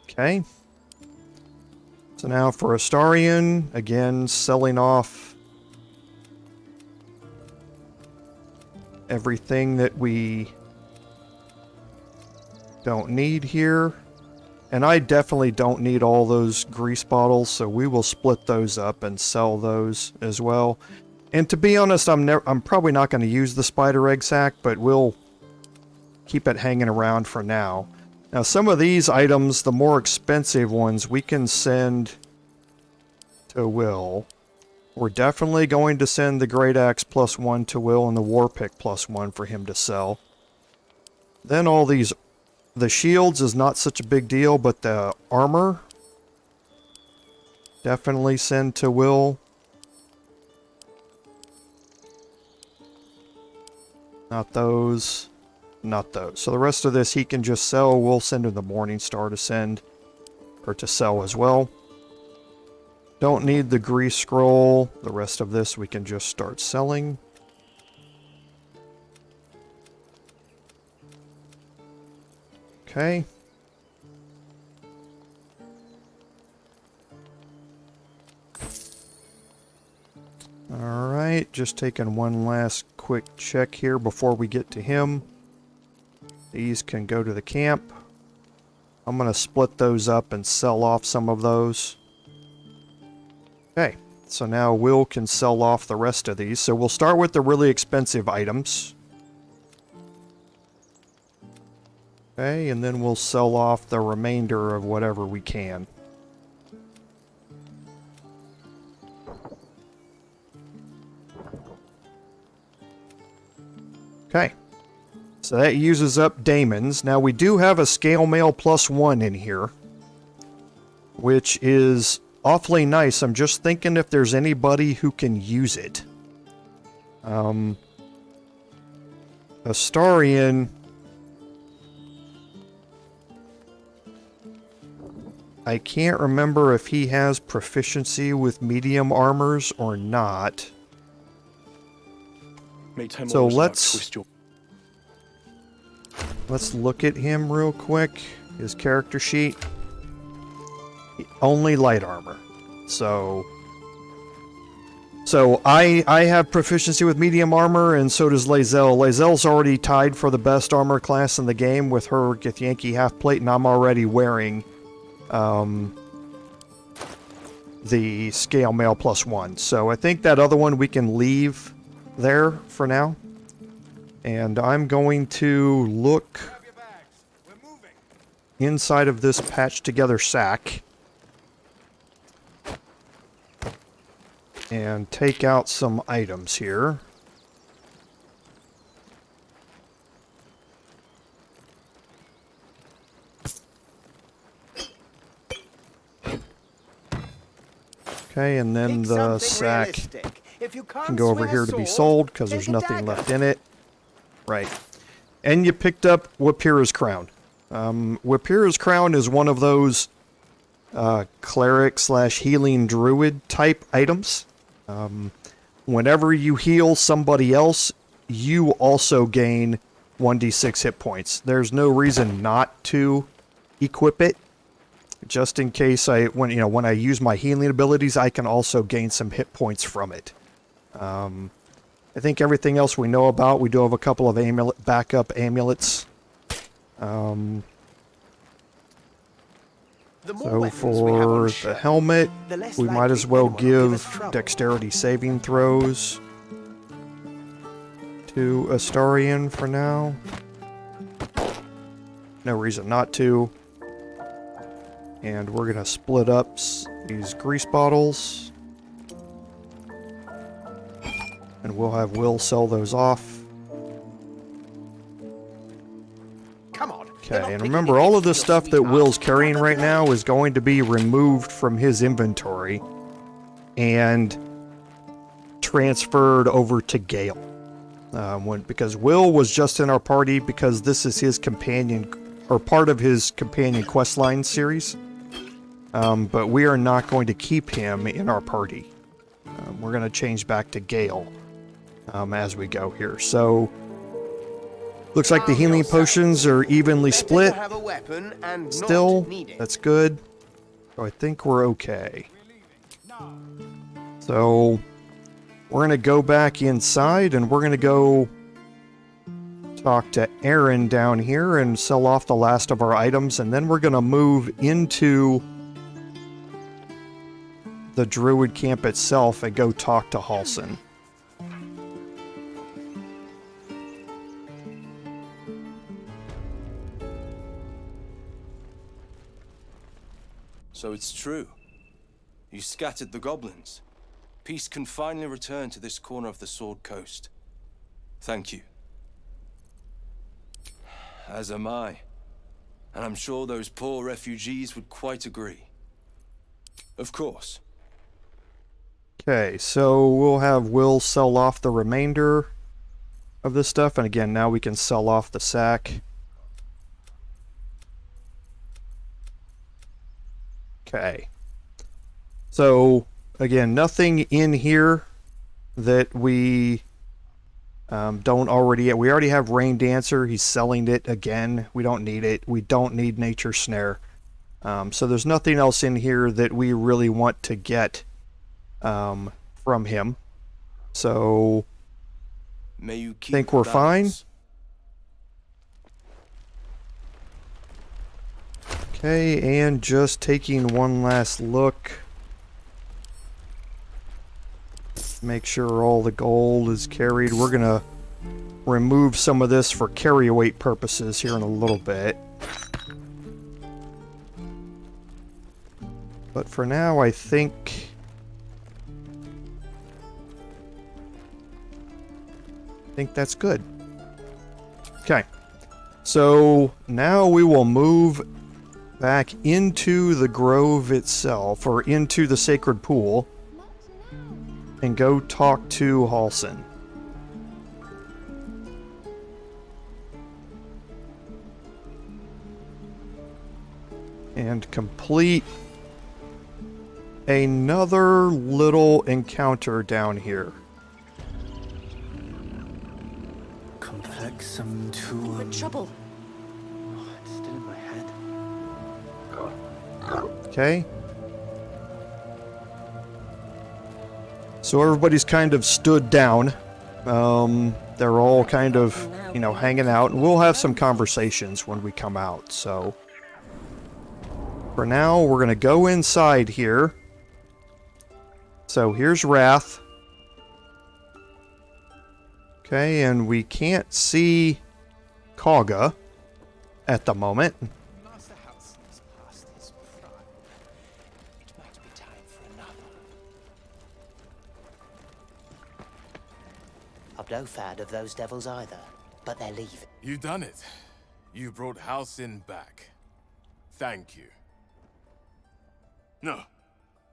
Okay. So now for Astarion, again, selling off everything that we don't need here. And I definitely don't need all those grease bottles, so we will split those up and sell those as well. And to be honest, I'm probably not going to use the spider egg sack, but we'll keep it hanging around for now. Now, some of these items, the more expensive ones, we can send to Will. We're definitely going to send the Great Axe +1 to Will and the War Pick +1 for him to sell. Then all these... The shields is not such a big deal, but the armor... Definitely send to Will. Not those. Not those. So the rest of this he can just sell. We'll send him the Morning Star to send. Or to sell as well. Don't need the grease scroll. The rest of this we can just start selling. Okay. Alright, just taking one last quick check here before we get to him. These can go to the camp. I'm going to split those up and sell off some of those. Okay, So now Will can sell off the rest of these. So we'll start with the really expensive items. Okay, and then we'll sell off the remainder of whatever we can. Okay. So that uses up Damon's. Now we do have a scale mail +1 in here, which is awfully nice. I'm just thinking if there's anybody who can use it. Astarion. I can't remember if he has proficiency with medium armors or not. So let's look at him real quick. His character sheet. Only light armor. So I have proficiency with medium armor, and so does Lae'zel. Lae'zel's already tied for the best armor class in the game with her Githyanki half plate, and I'm already wearing the scale mail +1. So I think that other one we can leave there for now. And I'm going to look inside of this patched together sack and take out some items here. Okay, and then the sack can go over here to be sold because there's nothing left in it. Right. And you picked up Wapira's Crown. Wapira's Crown is one of those cleric/healing druid type items. Whenever you heal somebody else, you also gain 1d6 hit points. There's no reason not to equip it. Just in case when I use my healing abilities, I can also gain some hit points from it. I think everything else we know about, we do have a couple of backup amulets. So for the helmet, we might as well give dexterity saving throws to Astarion for now. No reason not to. And we're going to split up these grease bottles. And we'll have Will sell those off. Come on. Okay, and remember, all of the stuff that Will's carrying right now is going to be removed from his inventory and transferred over to Gale. Because Will was just in our party because this is his companion, or part of his companion questline series. But we are not going to keep him in our party. We're going to change back to Gale as we go here. So, looks like the healing potions are evenly split. Still, that's good. So I think we're okay. So, we're going to go back inside and we're going to go talk to Aaron down here and sell off the last of our items, and then we're going to move into the Druid camp itself and go talk to Halsin. So it's true. You scattered the goblins. Peace can finally return to this corner of the Sword Coast. Thank you. As am I. And I'm sure those poor refugees would quite agree. Of course. Okay, so we'll have Will sell off the remainder of this stuff. And again, now we can sell off the sack. Okay. So, again, nothing in here that we don't already... We already have Rain Dancer. He's selling it again. We don't need it. We don't need Nature Snare. So there's nothing else in here that we really want to get from him. So, may you keep think we're fine. Okay, and just taking one last look Make sure all the gold is carried. We're gonna remove some of this for carry weight purposes here in a little bit. But for now, I think that's good. Okay. So now we will move back into the grove itself, or into the sacred pool, and go talk to Halsin. And complete another little encounter down here. Complexum tuum. We're in trouble. Oh, it's still in my head. Okay. So everybody's kind of stood down. They're all kind of, hanging out. And we'll have some conversations when we come out, so... For now, we're going to go inside here. So here's Wrath. Okay, and we can't see Kaga at the moment. Master Halsin is past his prime. It might be time for another. I'm no fan of those devils either, but they're leaving. You've done it. You brought Halsin back. Thank you. No,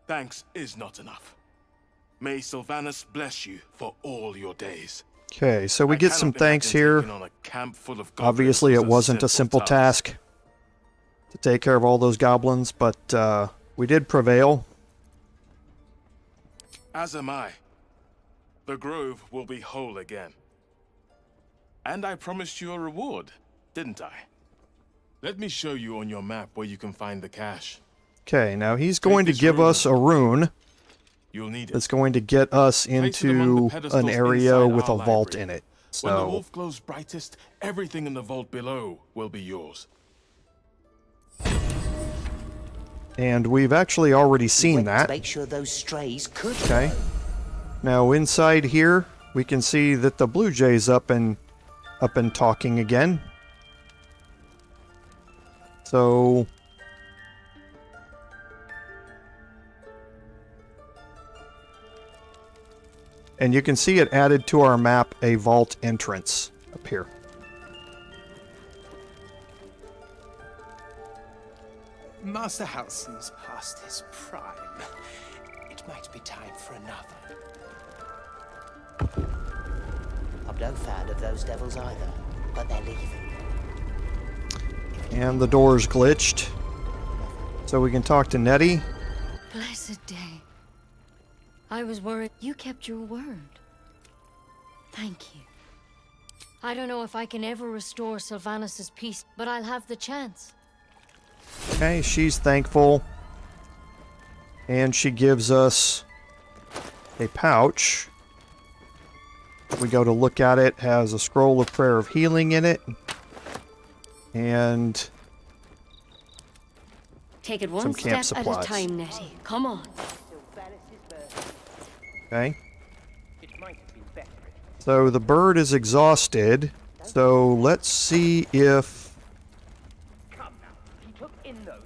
thanks is not enough. May Sylvanas bless you for all your days. Okay, so we get some thanks here. Obviously, it wasn't a simple task to take care of all those goblins, but we did prevail. As am I. The grove will be whole again. And I promised you a reward, didn't I? Let me show you on your map where you can find the cache. Okay, now he's going to give us a rune You'll need it. that's going to get us into an area with a vault in it. When the So, wolf glows brightest, everything in the vault below will be yours. and we've actually already seen that. To make sure those strays could. Okay. Now inside here, we can see that the blue jay's up and talking again. So and you can see it added to our map a vault entrance up here. Master Halsin's past his prime. It might be time for another. I'm no fan of those devils either, but they're leaving. And the door's glitched. So we can talk to Nettie. Blessed day. I was worried. You kept your word. Thank you. I don't know if I can ever restore Sylvanas' peace, but I'll have the chance. Okay, she's thankful. And she gives us a pouch. We go to look at it, has a scroll of prayer of healing in it. And take it one some camp step supplies. at a time, Nettie. Come on. Okay. So the bird is exhausted. So let's see if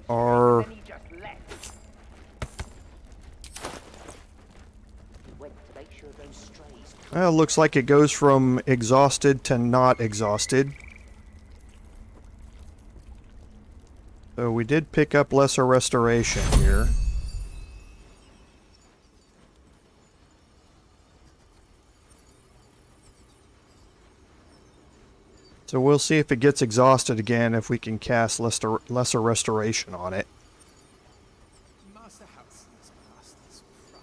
our well, it looks like it goes from exhausted to not exhausted. So we did pick up lesser restoration here. So we'll see if it gets exhausted again, if we can cast lesser restoration on it. Master Halsin's past his prime.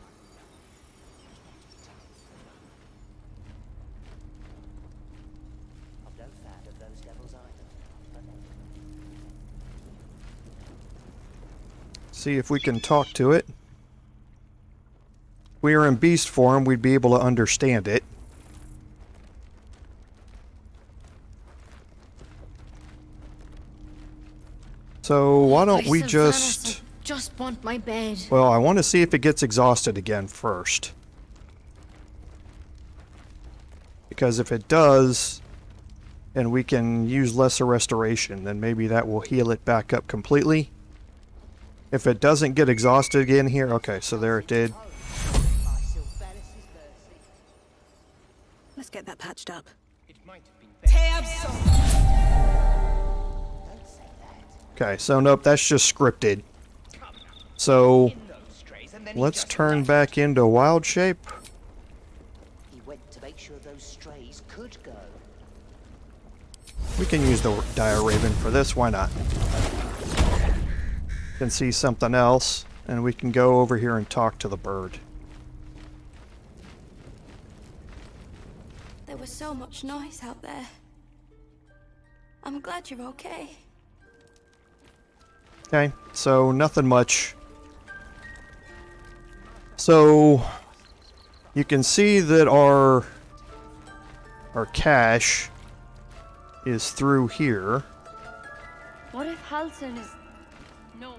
I'm no fan of those devils either. See if we can talk to it. If we were in beast form, we'd be able to understand it. So why don't we just... Just want my bed. Well, I want to see if it gets exhausted again first. because if it does, and we can use lesser restoration, then maybe that will heal it back up completely. If it doesn't get exhausted again here, okay, so there it did. Let's get that patched up. Okay, so nope, that's just scripted. So let's turn back into wild shape. He went to make sure those strays could go. We can use the Dire Raven for this, why not? Can see something else, and we can go over here and talk to the bird. There was so much noise out there. I'm glad you're okay. Okay, so nothing much. So you can see that our cache is through here. What if Halsin is... No.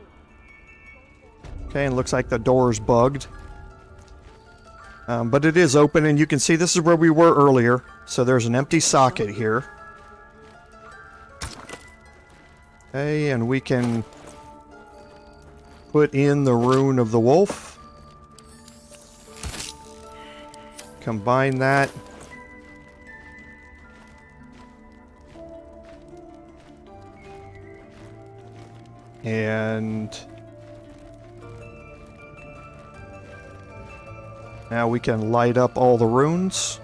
Okay, and it looks like the door is bugged. But it is open, and you can see this is where we were earlier. So there's an empty socket here. Okay, and we can put in the rune of the wolf. Combine that. And now we can light up all the runes.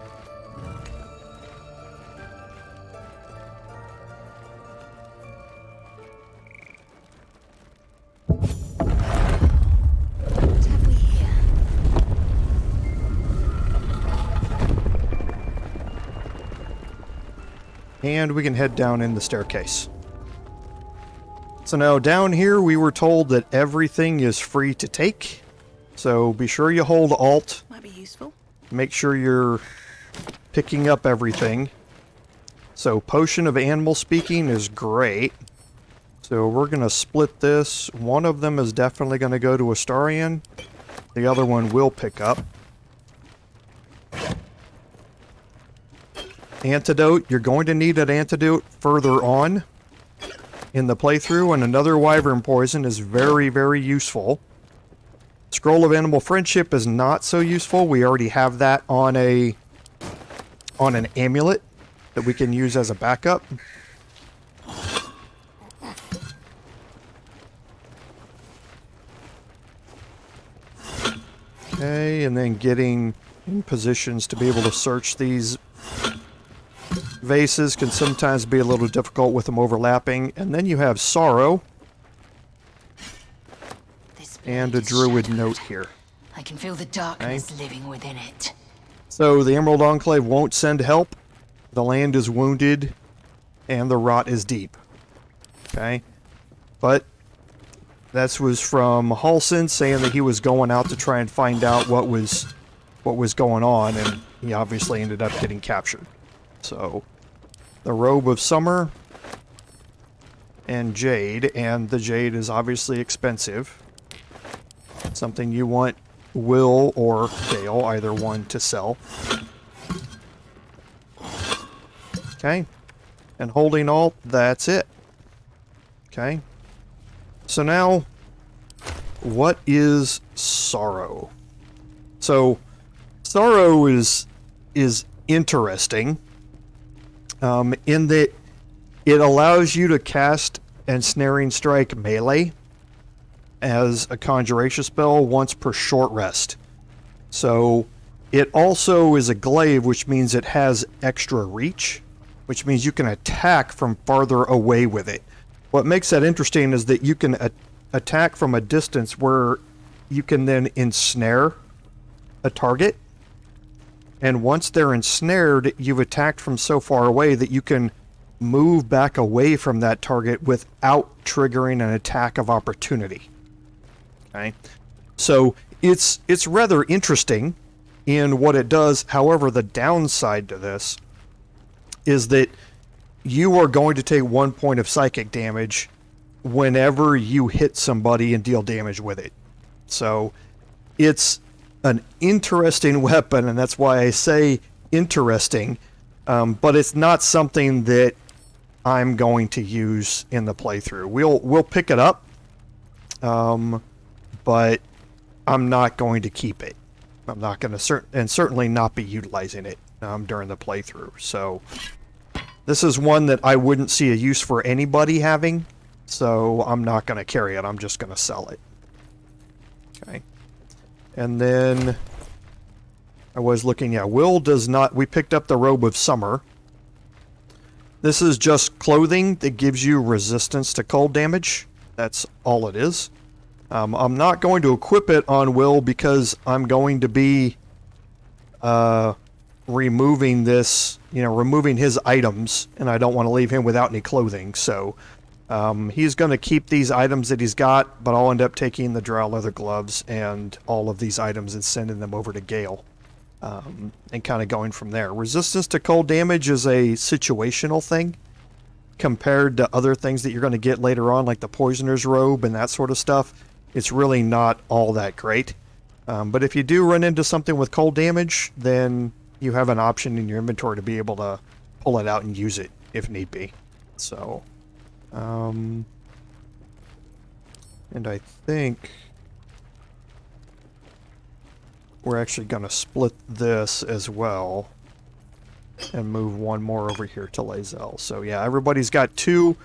And we can head down in the staircase. So now down here we were told that everything is free to take. So be sure you hold Alt. Might be useful. Make sure you're picking up everything. So Potion of Animal Speaking is great. So we're going to split this. One of them is definitely going to go to Astarion. The other one will pick up. Antidote. You're going to need an antidote further on in the playthrough, and another Wyvern Poison is very, very useful. Scroll of Animal Friendship is not so useful. We already have that on an amulet that we can use as a backup. Okay, and then getting in positions to be able to search these vases can sometimes be a little difficult with them overlapping. And then you have Sorrow. And a Druid note here. I can feel the darkness living within it. So the Emerald Enclave won't send help. The land is wounded. And the rot is deep. Okay? But that was from Halsin saying that he was going out to try and find out what was going on, and he obviously ended up getting captured. So the Robe of Summer and Jade, and the Jade is obviously expensive. Something you want Will or Dale, either one, to sell. Okay. And holding Alt, that's it. Okay. So now, what is Sorrow? So, Sorrow is interesting in that it allows you to cast Ensnaring Strike melee as a conjuration spell once per short rest. So it also is a glaive, which means it has extra reach, which means you can attack from farther away with it. What makes that interesting is that you can attack from a distance where you can then ensnare a target. And once they're ensnared, you've attacked from so far away that you can move back away from that target without triggering an attack of opportunity. Okay? So it's rather interesting in what it does. However, the downside to this is that you are going to take 1 point of psychic damage whenever you hit somebody and deal damage with it. So it's an interesting weapon, and that's why I say interesting, but it's not something that I'm going to use in the playthrough. We'll pick it up, but I'm not going to keep it. I'm not going to certainly not be utilizing it during the playthrough. So this is one that I wouldn't see a use for anybody having, so I'm not going to carry it. I'm just going to sell it. Okay. And then I was looking, yeah, Will does not, we picked up the Robe of Summer. This is just clothing that gives you resistance to cold damage. That's all it is. I'm not going to equip it on Will because I'm going to be removing this, removing his items, and I don't want to leave him without any clothing. So he's going to keep these items that he's got, but I'll end up taking the drow leather gloves and all of these items and sending them over to Gale. And kind of going from there. Resistance to cold damage is a situational thing compared to other things that you're going to get later on, like the Poisoner's Robe and that sort of stuff. It's really not all that great. But if you do run into something with cold damage, then you have an option in your inventory to be able to pull it out and use it if need be. So, and I think we're actually going to split this as well and move one more over here to Lae'zel. So yeah, everybody's got 2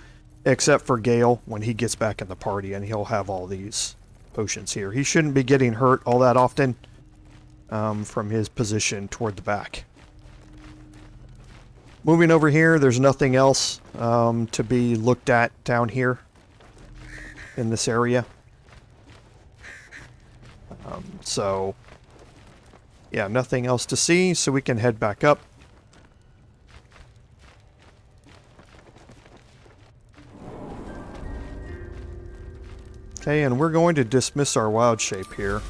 except for Gale when he gets back in the party, and he'll have all these potions here. He shouldn't be getting hurt all that often from his position toward the back. Moving over here, there's nothing else to be looked at down here in this area. So yeah, nothing else to see, so we can head back up. Okay, and we're going to dismiss our wild shape here.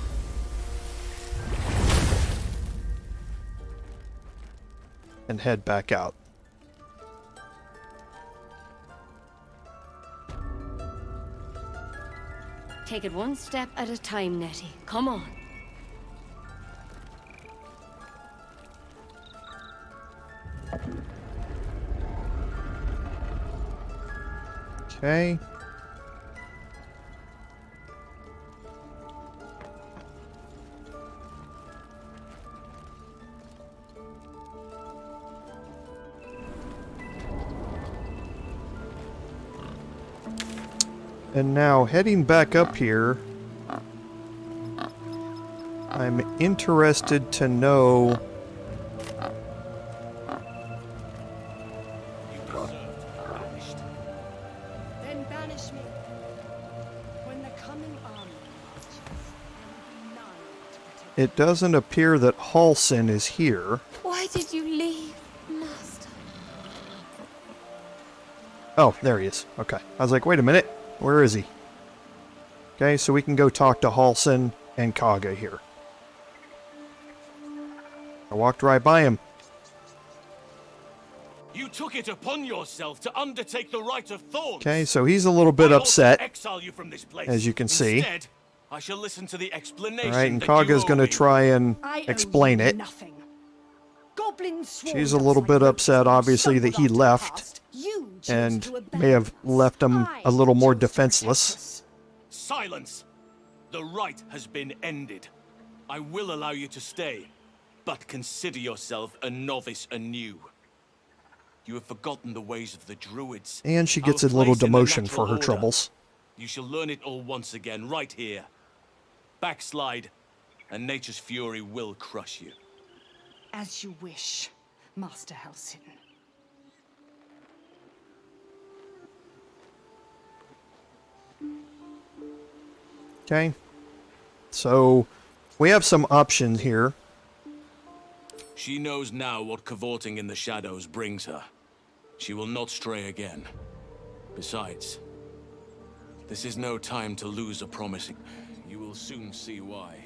And head back out. Take it one step at a time, Nettie. Come on. Okay. And now, heading back up here, I'm interested to know Then banish me. When the coming army it doesn't appear that Halsin is here. Why did you leave, Master? Oh, there he is. Okay. I was like, wait a minute. Where is he? Okay, so we can go talk to Halsin and Kaga here. I walked right by him. You took it upon yourself to undertake the rite of thorns. Okay, so he's a little bit upset, exile you from this place. as you can see. Instead, I shall listen to the explanation. Alright, and Kaga's going to try and explain it. Goblins She's a little bit upset, obviously, that he left and may have left him a little more defenseless. Silence! The rite has been ended. I will allow you to stay, but consider yourself a novice anew. You have forgotten the ways of the Druids. And she gets a little demotion for her troubles. You shall learn it all once again, right here. Backslide, and nature's fury will crush you. As you wish, Master Halsin. Okay. So, we have some options here. She knows now what cavorting in the shadows brings her. She will not stray again. Besides, this is no time to lose a promise. You will soon see why.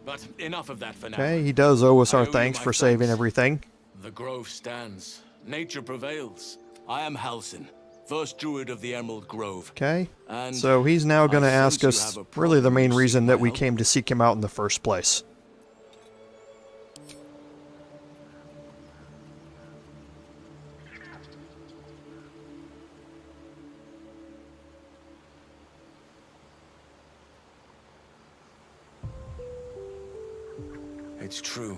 But enough of that for now. Okay, he does owe us our thanks for saving everything. The grove stands. Nature prevails. I am Halsin, first Druid of the Emerald Grove. Okay, And so he's now going to ask you us have a really the main problem reason that we seeking came to seek him out in the first place. It's true.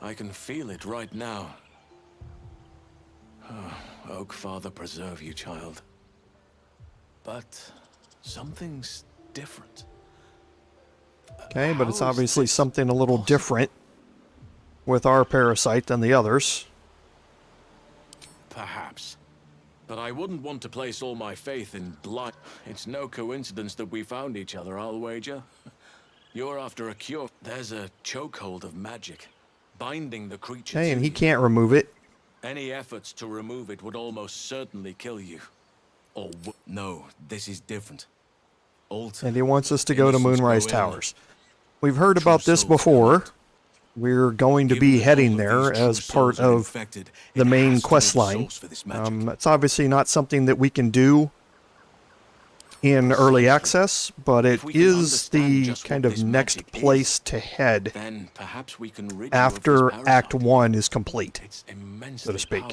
I can feel it right now. Oh, Oak Father preserve you, child. But something's different. Okay, but it's obviously something a little different with our parasite than the others. Perhaps. But I wouldn't want to place all my faith in blind. It's no coincidence that we found each other, I'll wager. You're after a cure. There's a chokehold of magic, binding the creature. Okay, and he can't remove it. Any efforts to remove it would almost certainly kill you. Or no, this is different. Alter. And he wants us to go to Moonrise Towers. We've heard about this before. We're going to be heading there as part of the main quest line. It's obviously not something that we can do in early access, but it is the kind of next place to head after Act 1 is complete, so to speak.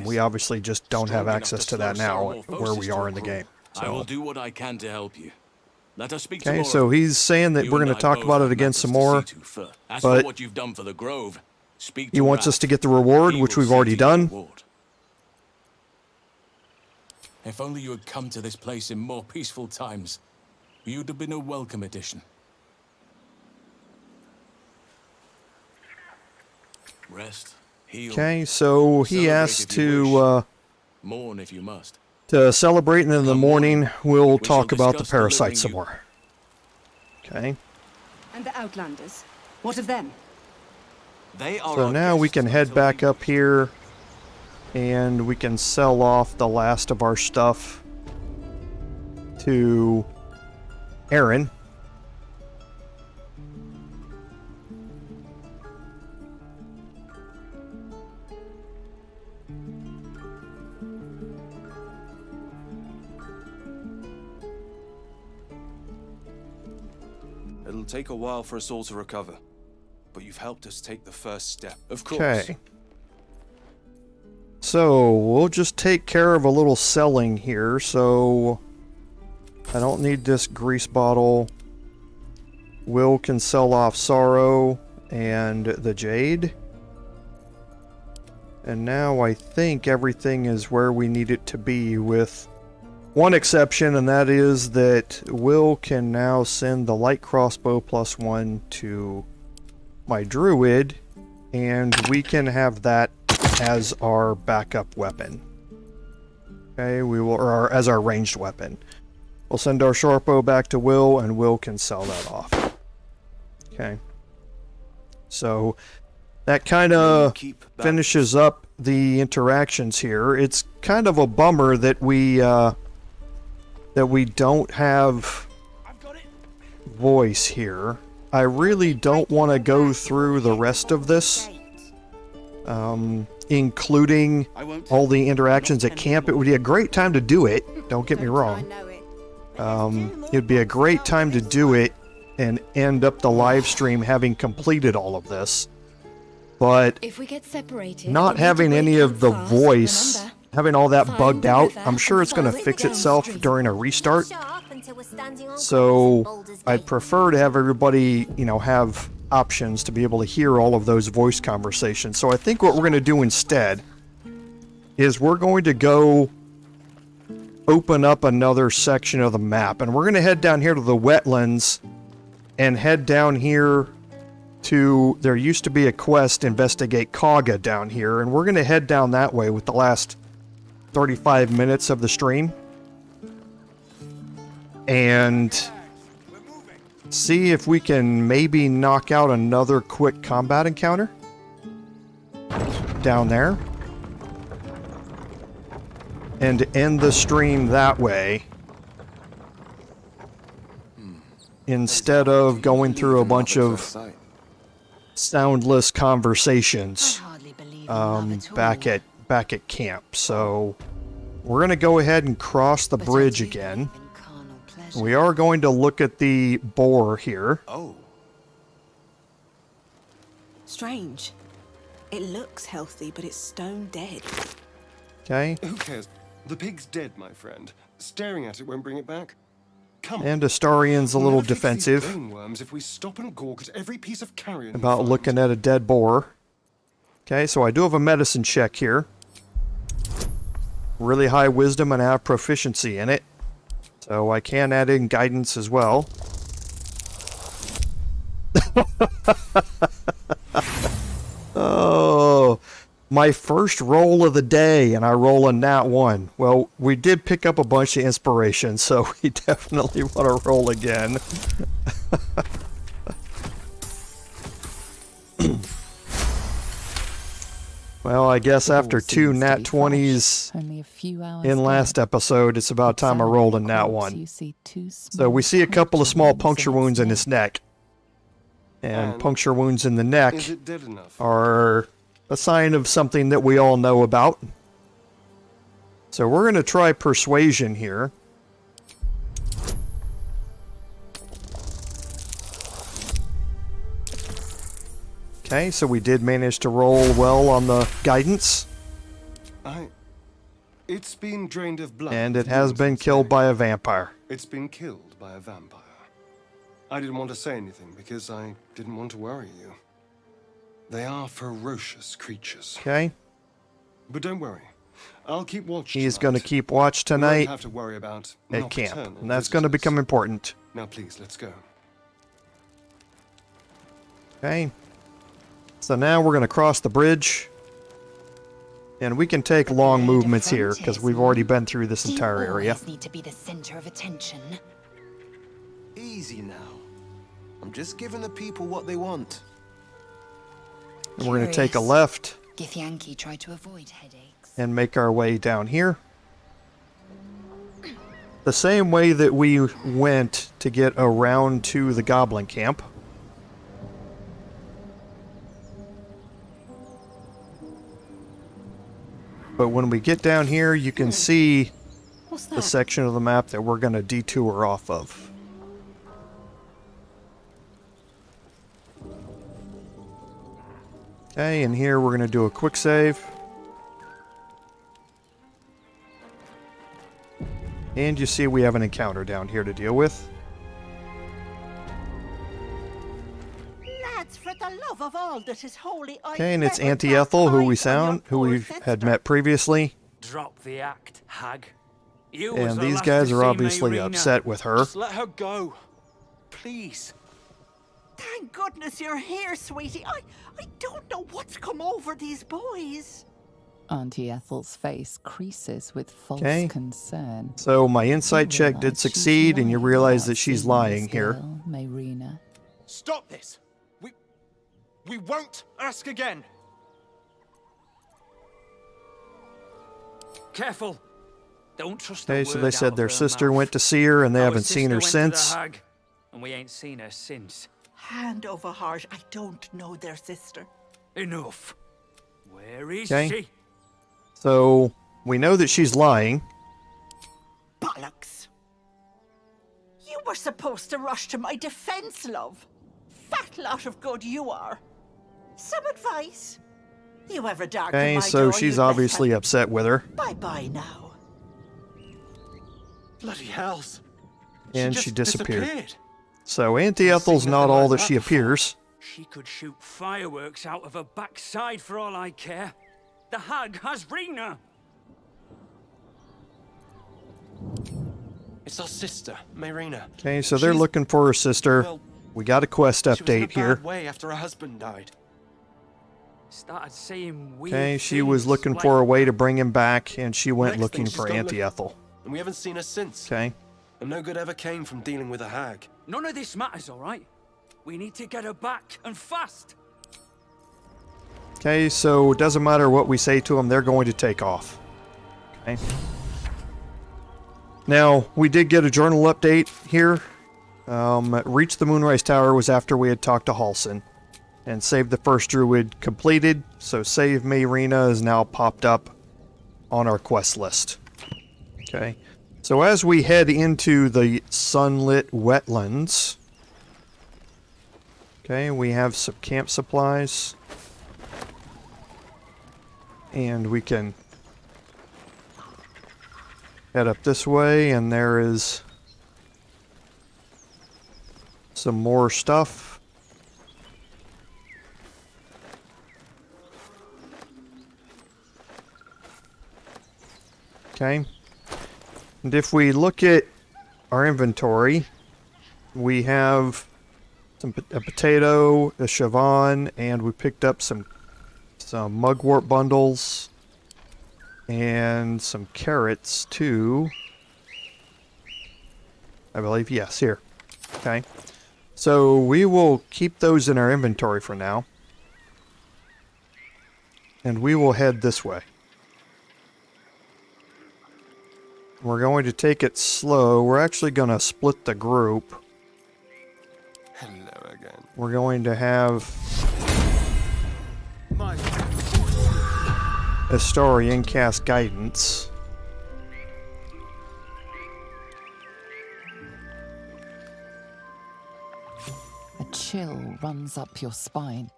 We obviously just don't have access to that now where we are in the game. I will do what I can to help you. Let us speak okay, so he's saying that we're going to talk about it again some more, but what you've done for the Grove, he wants us to get the reward, which we've already done. If only you had come to this place in more peaceful times, you'd have been a welcome addition. Rest, heal. Okay, so he asked to mourn if you must. To celebrate, and in the morning we'll talk about the parasite some more. Okay. And the Outlanders, what of them? They are so now we can head back up here, and we can sell off the last of our stuff to Aaron. It'll take a while for us all to recover, but you've helped us take the first step. Of course. Okay. So, we'll just take care of a little selling here, so I don't need this grease bottle. Will can sell off Sorrow and the Jade. And now I think everything is where we need it to be, with one exception, and that is that Will can now send the light crossbow +1 to my Druid, and we can have that as our backup weapon. Okay, we will, or as our ranged weapon. We'll send our short bow back to Will, and Will can sell that off. Okay. So that kind of finishes up the interactions here. It's kind of a bummer that we don't have voice here. I really don't want to go through the rest of this, including all the interactions at camp. It would be a great time to do it, don't get me wrong. It'd be a great time to do it and end up the live stream having completed all of this. But if we get separated, not having any of the voice, having all that bugged out, I'm sure it's going to fix itself during a restart. So I'd prefer to have everybody, you know, have options to be able to hear all of those voice conversations. So I think what we're going to do instead is we're going to go open up another section of the map, and we're going to head down here to the wetlands and head down here to, there used to be a quest, investigate Kaga down here, and we're going to head down that way with the last 35 minutes of the stream and see if we can maybe knock out another quick combat encounter down there and end the stream that way instead of going through a bunch of soundless conversations back at camp. So we're going to go ahead and cross the bridge again. We are going to look at the boar here. Oh. Strange. It looks healthy, but it's stone dead. Okay. Who cares? The pig's dead, my friend. Staring at it won't bring it back. And Astarian's a little defensive if we stop and gawk at every piece of carrion about looking at a dead boar. Okay, so I do have a medicine check here. Really high wisdom and I have proficiency in it. So I can add in guidance as well. Oh, my first roll of the day, and I roll a nat 1. Well, we did pick up a bunch of inspiration, so we definitely want to roll again. Well, I guess after 2 nat 20s in last episode, it's about time I rolled a nat 1. So we see a couple of small puncture wounds in his neck. And puncture wounds in the neck are a sign of something that we all know about. So we're going to try persuasion here. Okay, so we did manage to roll well on the guidance. It's been drained of blood. And it has been killed by a vampire. It's been killed by a vampire. I didn't want to say anything because I didn't want to worry you. They are ferocious creatures. Okay. But don't worry. I'll keep watch He's going to keep watch tonight we won't have to worry about at camp. And that's going to become important. Now please, let's go. Okay. So now we're going to cross the bridge. And we can take long movements here because we've already been through this entire area. Need to be the center of attention. Easy now. I'm just giving the people what they want. And we're going to take a left Githyanki tried to avoid headaches. and make our way down here. The same way that we went to get around to the Goblin Camp. But when we get down here, you can see the section of the map that we're going to detour off of. Okay, and here we're going to do a quick save. And you see we have an encounter down here to deal with. Lads, for the love of all that is holy, Okay, and it's Auntie Ethel, who we had met previously. Drop the act, hag. And these guys are obviously upset with her. Just let her go. Please. Thank goodness you're here, sweetie. I don't know what's come over these boys. Auntie Ethel's face creases with false concern. So my insight check did succeed, and you realize that she's lying here. Mayrina. Stop this! We won't ask again! Careful! Don't trust Okay, so they said their sister went to see her, and they haven't seen her since. And we ain't seen her since. Hand over heart, I don't know their sister. Enough. Where is Okay. she? So we know that she's lying. Bollocks! You were supposed to rush to my defense, love. Fat lot of good you are. Some advice? You ever darken Okay, my so door, she's you'd best obviously have- upset with her. Bye-bye now. Bloody hells. And just she disappeared. So Auntie Ethel's not nothing all like that she that before. appears. She could shoot fireworks out of her backside for all I care. The hag has Rena. It's our sister, Mayrina. Okay, so they're looking for her sister. We got a quest She was in a update bad here. way after her husband died. Started saying weird Okay, she was things, looking like, for a way to bring him back, and she went Next looking thing, she's for gone Auntie looking- Ethel. And we haven't seen her since. Okay. And no good ever came from dealing with a hag. None of this matters, all right? We need to get her back, and fast. Okay, so it doesn't matter what we say to them, they're going to take off. Okay. Now, we did get a journal update here. Reach the Moonrise Tower was after we had talked to Halsin. And Save the First Druid completed, so Save Mayrina is now popped up on our quest list. Okay. So as we head into the sunlit wetlands, okay, we have some camp supplies. And we can head up this way, and there is some more stuff. Okay. And if we look at our inventory, we have a potato, a Siobhan, and we picked up some mugwort bundles and some carrots too. I believe, yes, here. Okay. So we will keep those in our inventory for now. And we will head this way. We're going to take it slow. We're actually going to split the group. Hello again. We're going to have Historian cast guidance. A chill runs up your spine.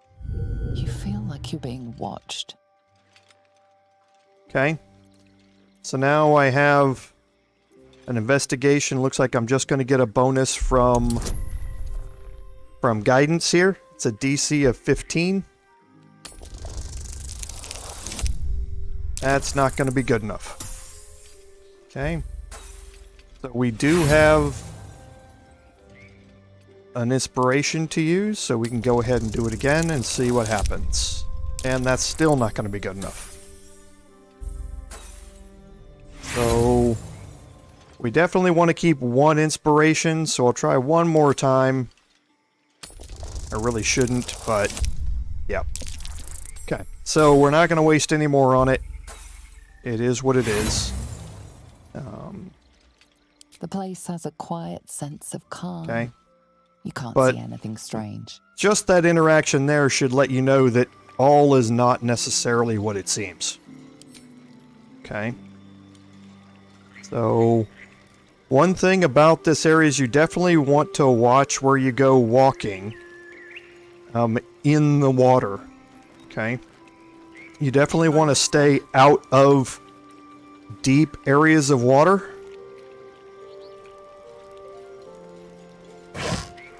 You feel like you're being watched. Okay. So now I have an investigation. Looks like I'm just going to get a bonus from guidance here. It's a DC of 15. That's not going to be good enough. Okay. So we do have an inspiration to use, so we can go ahead and do it again and see what happens. And that's still not going to be good enough. So we definitely want to keep one inspiration, so I'll try one more time. I really shouldn't, but yeah. Okay, so we're not going to waste any more on it. It is what it is. The place has a quiet sense of calm. Okay. You can't But see anything strange. just that interaction there should let you know that all is not necessarily what it seems. Okay. So, one thing about this area is you definitely want to watch where you go walking in the water. Okay. You definitely want to stay out of deep areas of water.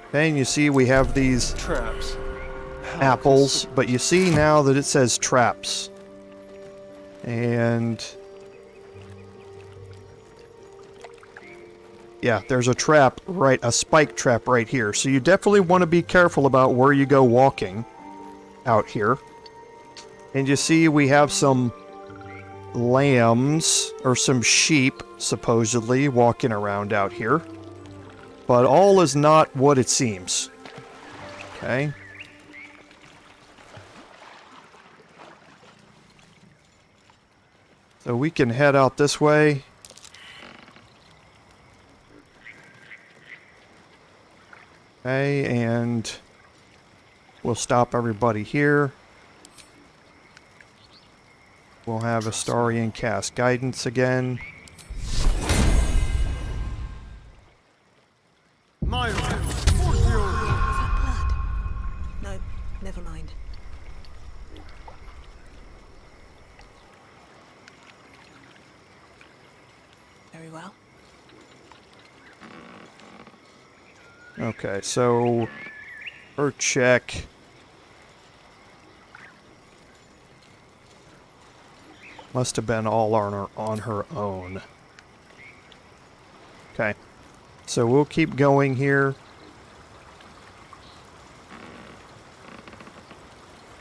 Okay, and you see we have these traps, apples, but you see now that it says traps. And yeah, there's a trap a spike trap right here. So you definitely want to be careful about where you go walking out here. And you see we have some lambs, or some sheep, supposedly, walking around out here. But all is not what it seems. Okay. So we can head out this way. Okay, and we'll stop everybody here. We'll have Astarian cast guidance again. Is that blood? No, never mind. Very well. Okay, so her check. Must have been all on her own. Okay. So we'll keep going here.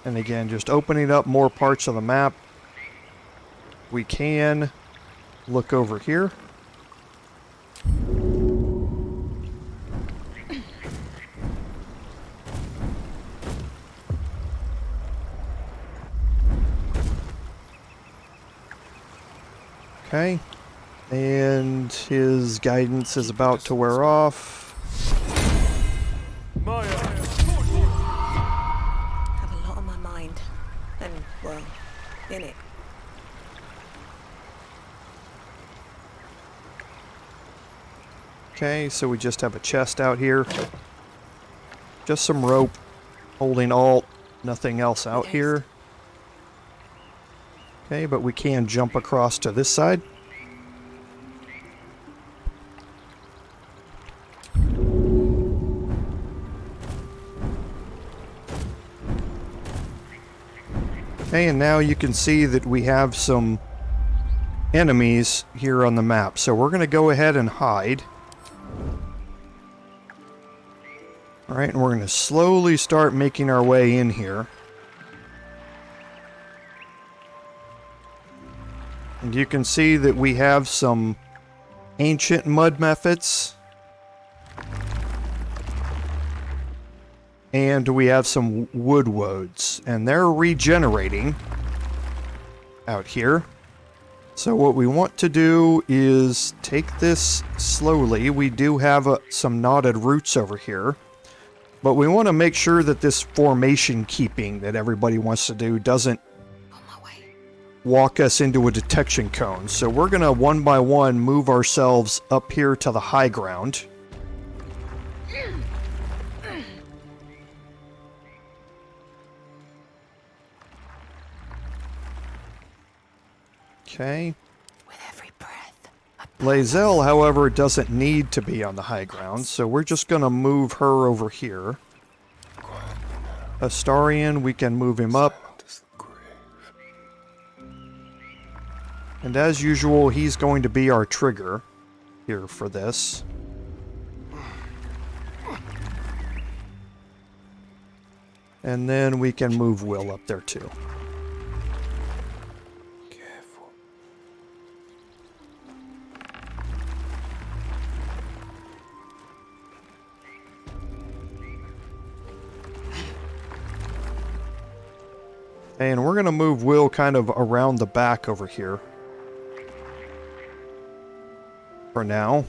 And again, just opening up more parts of the map. We can look over here. Okay. And his guidance is about to wear off. Have a lot on my mind. And, well, in it. Okay, so we just have a chest out here. Just some rope holding alt, nothing else out here. Okay, but we can jump across to this side. Okay, and now you can see that we have some enemies here on the map. So we're going to go ahead and hide. Alright, and we're going to slowly start making our way in here. And you can see that we have some ancient mud Mephits. And we have some wood Woads. And they're regenerating out here. So what we want to do is take this slowly. We do have some knotted roots over here. But we want to make sure that this formation keeping that everybody wants to do doesn't walk us into a detection cone. So we're going to one by one move ourselves up here to the high ground. Okay. With every breath. Lae'zel, however, doesn't need to be on the high ground, so we're just going to move her over here. Astarion, we can move him up. And as usual, he's going to be our trigger here for this. And then we can move Will up there too. And we're going to move Will kind of around the back over here. For now.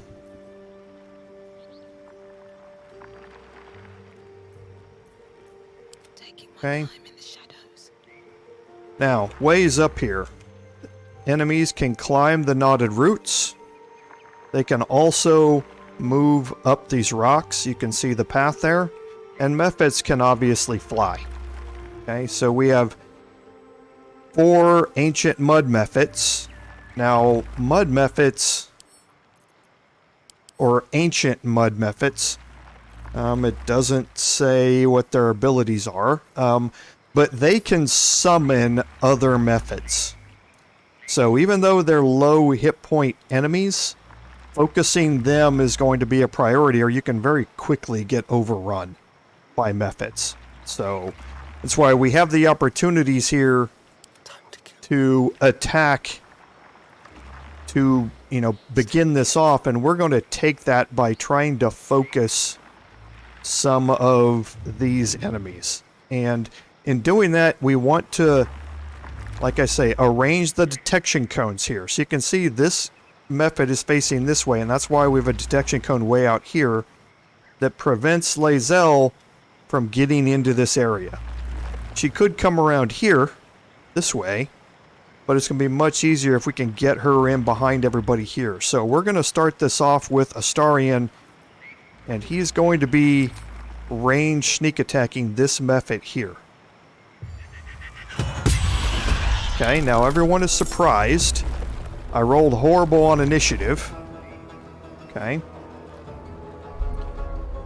Okay. Now, ways up here. Enemies can climb the knotted roots. They can also move up these rocks. You can see the path there. And Mephits can obviously fly. Okay, so we have 4 ancient mud Mephits. Now, mud Mephits, or ancient mud Mephits, it doesn't say what their abilities are, but they can summon other Mephits. So even though they're low hit point enemies, focusing them is going to be a priority, or you can very quickly get overrun by Mephits. So that's why we have the opportunities here to attack, to, you know, begin this off, and we're going to take that by trying to focus some of these enemies. And in doing that, we want to, like I say, arrange the detection cones here. So you can see this Mephit is facing this way, and that's why we have a detection cone way out here that prevents Lae'zel from getting into this area. She could come around here, this way, but it's going to be much easier if we can get her in behind everybody here. So we're going to start this off with Astarion, and he's going to be range sneak attacking this Mephit here. Okay, now everyone is surprised. I rolled horrible on initiative. Okay.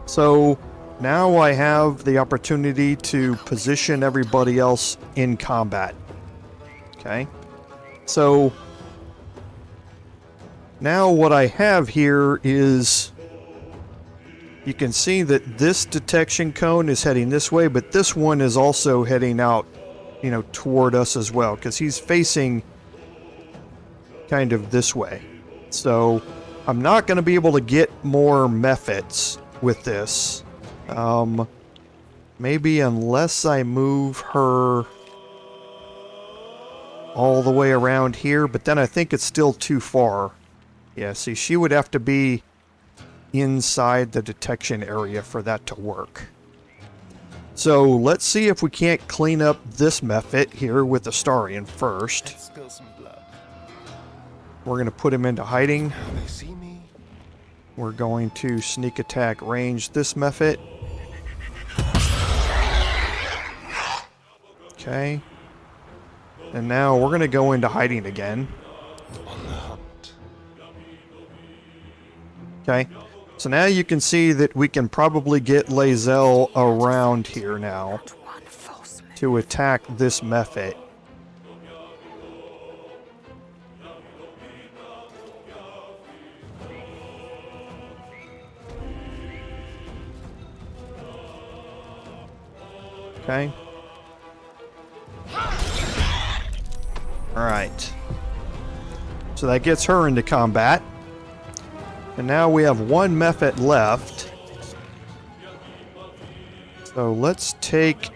So now I have the opportunity to position everybody else in combat. Okay. So now what I have here is, you can see that this detection cone is heading this way, but this one is also heading out, you know, toward us as well, because he's facing kind of this way. So I'm not going to be able to get more Mephits with this. Maybe unless I move her all the way around here, but then I think it's still too far. Yeah, see, she would have to be inside the detection area for that to work. So let's see if we can't clean up this Mephit here with Astarion first. Spill some blood. We're going to put him into hiding. We're going to sneak attack range this Mephit. Okay. And now we're going to go into hiding again. Okay. So now you can see that we can probably get Lae'zel around here now to attack this Mephit. Okay. Alright. So that gets her into combat. And now we have one Mephit left. So let's take...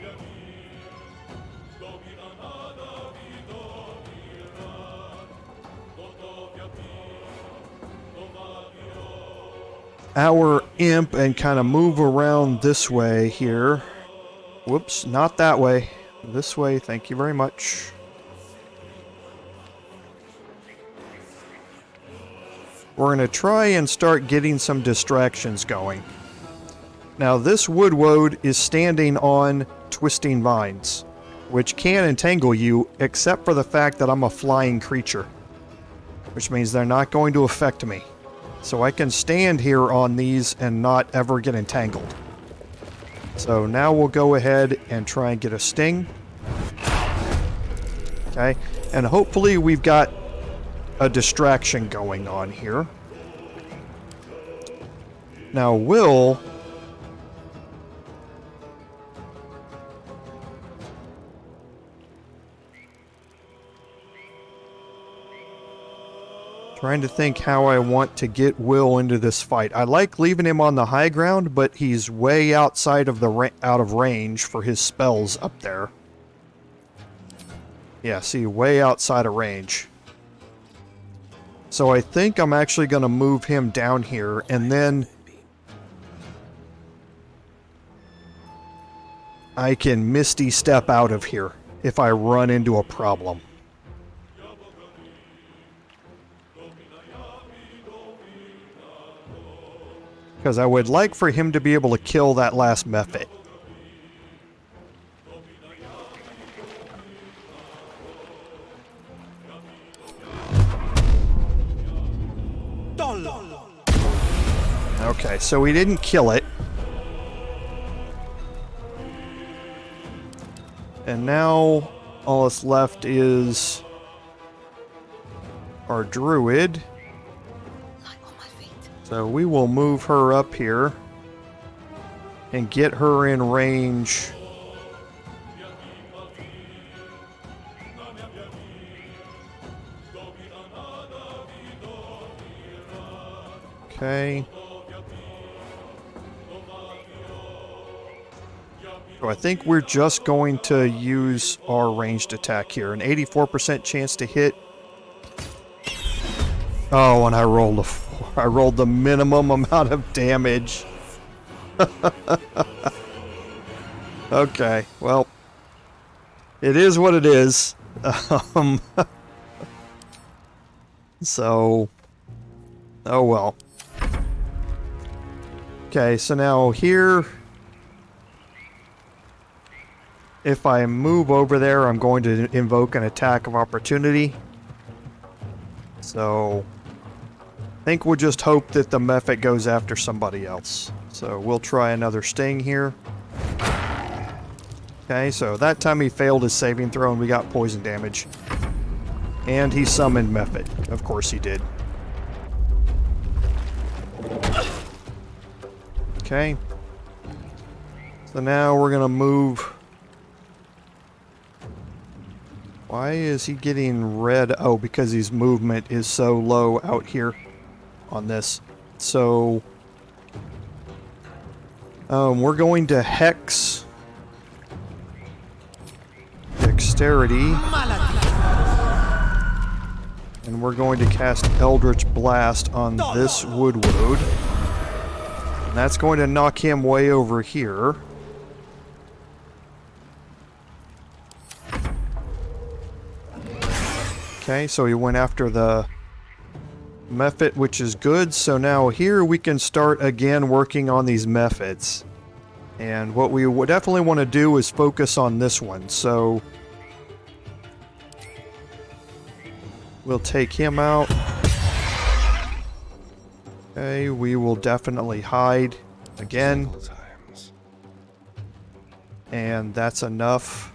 our imp and kind of move around this way here. Whoops, not that way. This way, thank you very much. We're going to try and start getting some distractions going. Now, this Wood is standing on twisting vines, which can entangle you, except for the fact that I'm a flying creature, which means they're not going to affect me. So I can stand here on these and not ever get entangled. So now we'll go ahead and try and get a sting. Okay, and hopefully we've got a distraction going on here. Now Will... trying to think how I want to get Will into this fight. I like leaving him on the high ground, but he's way outside of the out of range for his spells up there. Yeah, see, way outside of range. So I think I'm actually going to move him down here, and then I can Misty Step out of here if I run into a problem. Because I would like for him to be able to kill that last Mephit. Okay, so he didn't kill it. And now all that's left is our Druid. So we will move her up here and get her in range. Okay. So I think we're just going to use our ranged attack here. An 84% chance to hit. Oh, and I rolled the minimum amount of damage. Okay, well, it is what it is. So, oh well. Okay, so now here, if I move over there, I'm going to invoke an attack of opportunity. So, I think we'll just hope that the Mephit goes after somebody else. So we'll try another sting here. Okay, so that time he failed his saving throw and we got poison damage. And he summoned Mephit. Of course he did. Okay. So now we're gonna move. Why is he getting red? Oh, because his movement is so low out here on this. So we're going to Hex Dexterity, and we're going to cast Eldritch Blast on this Wood. And that's going to knock him way over here. Okay, so he went after the Mephit, which is good. So now here we can start again working on these Mephits. And what we would definitely want to do is focus on this one. So we'll take him out. Okay, we will definitely hide again. And that's enough.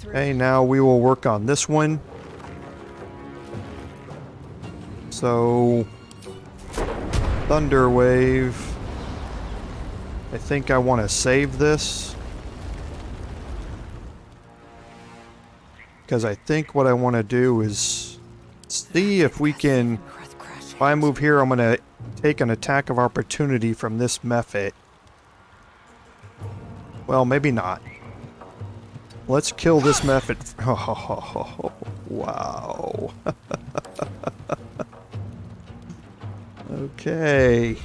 Okay, now we will work on this one. So, Thunder Wave. I think I want to save this. because I think what I want to do is see if we can... If I move here, I'm going to take an attack of opportunity from this Mephit. Well, maybe not. Let's kill this Mephit. Oh, wow. Okay.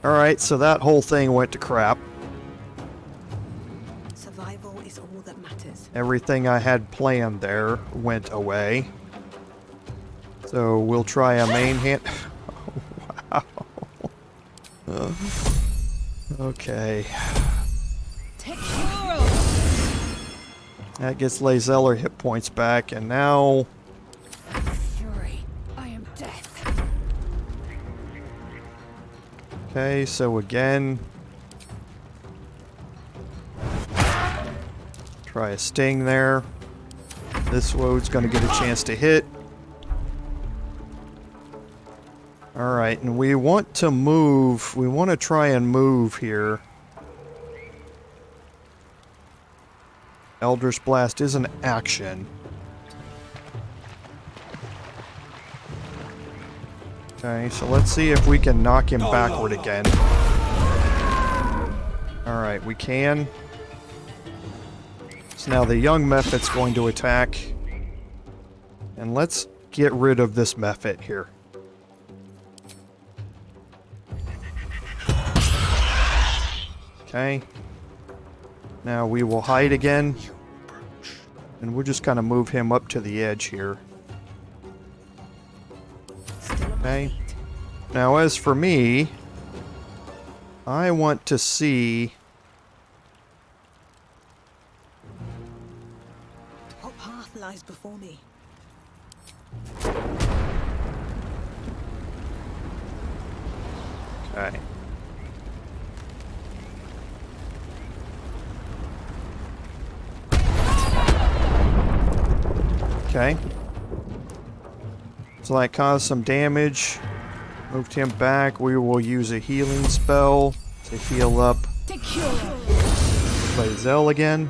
Alright, so that whole thing went to crap. Survival is all that matters. Everything I had planned there went away. So we'll try a main hand. Wow. Okay. That gets Lae'zel hit points back, and now... Fury, I am death. Okay, so again... Try a sting there. This Woad's gonna get a chance to hit. Alright, and we want to move. We want to try and move here. Eldritch Blast is an action. Okay, so let's see if we can knock him backward again. Alright, we can. So now the young Mephit's going to attack. And let's get rid of this Mephit here. Okay. Now we will hide again. And we'll just kind of move him up to the edge here. Okay. Now as for me, I want to see... What path lies before me? Okay. Okay. So that caused some damage. Moved him back. We will use a healing spell to heal up Lae'zel again.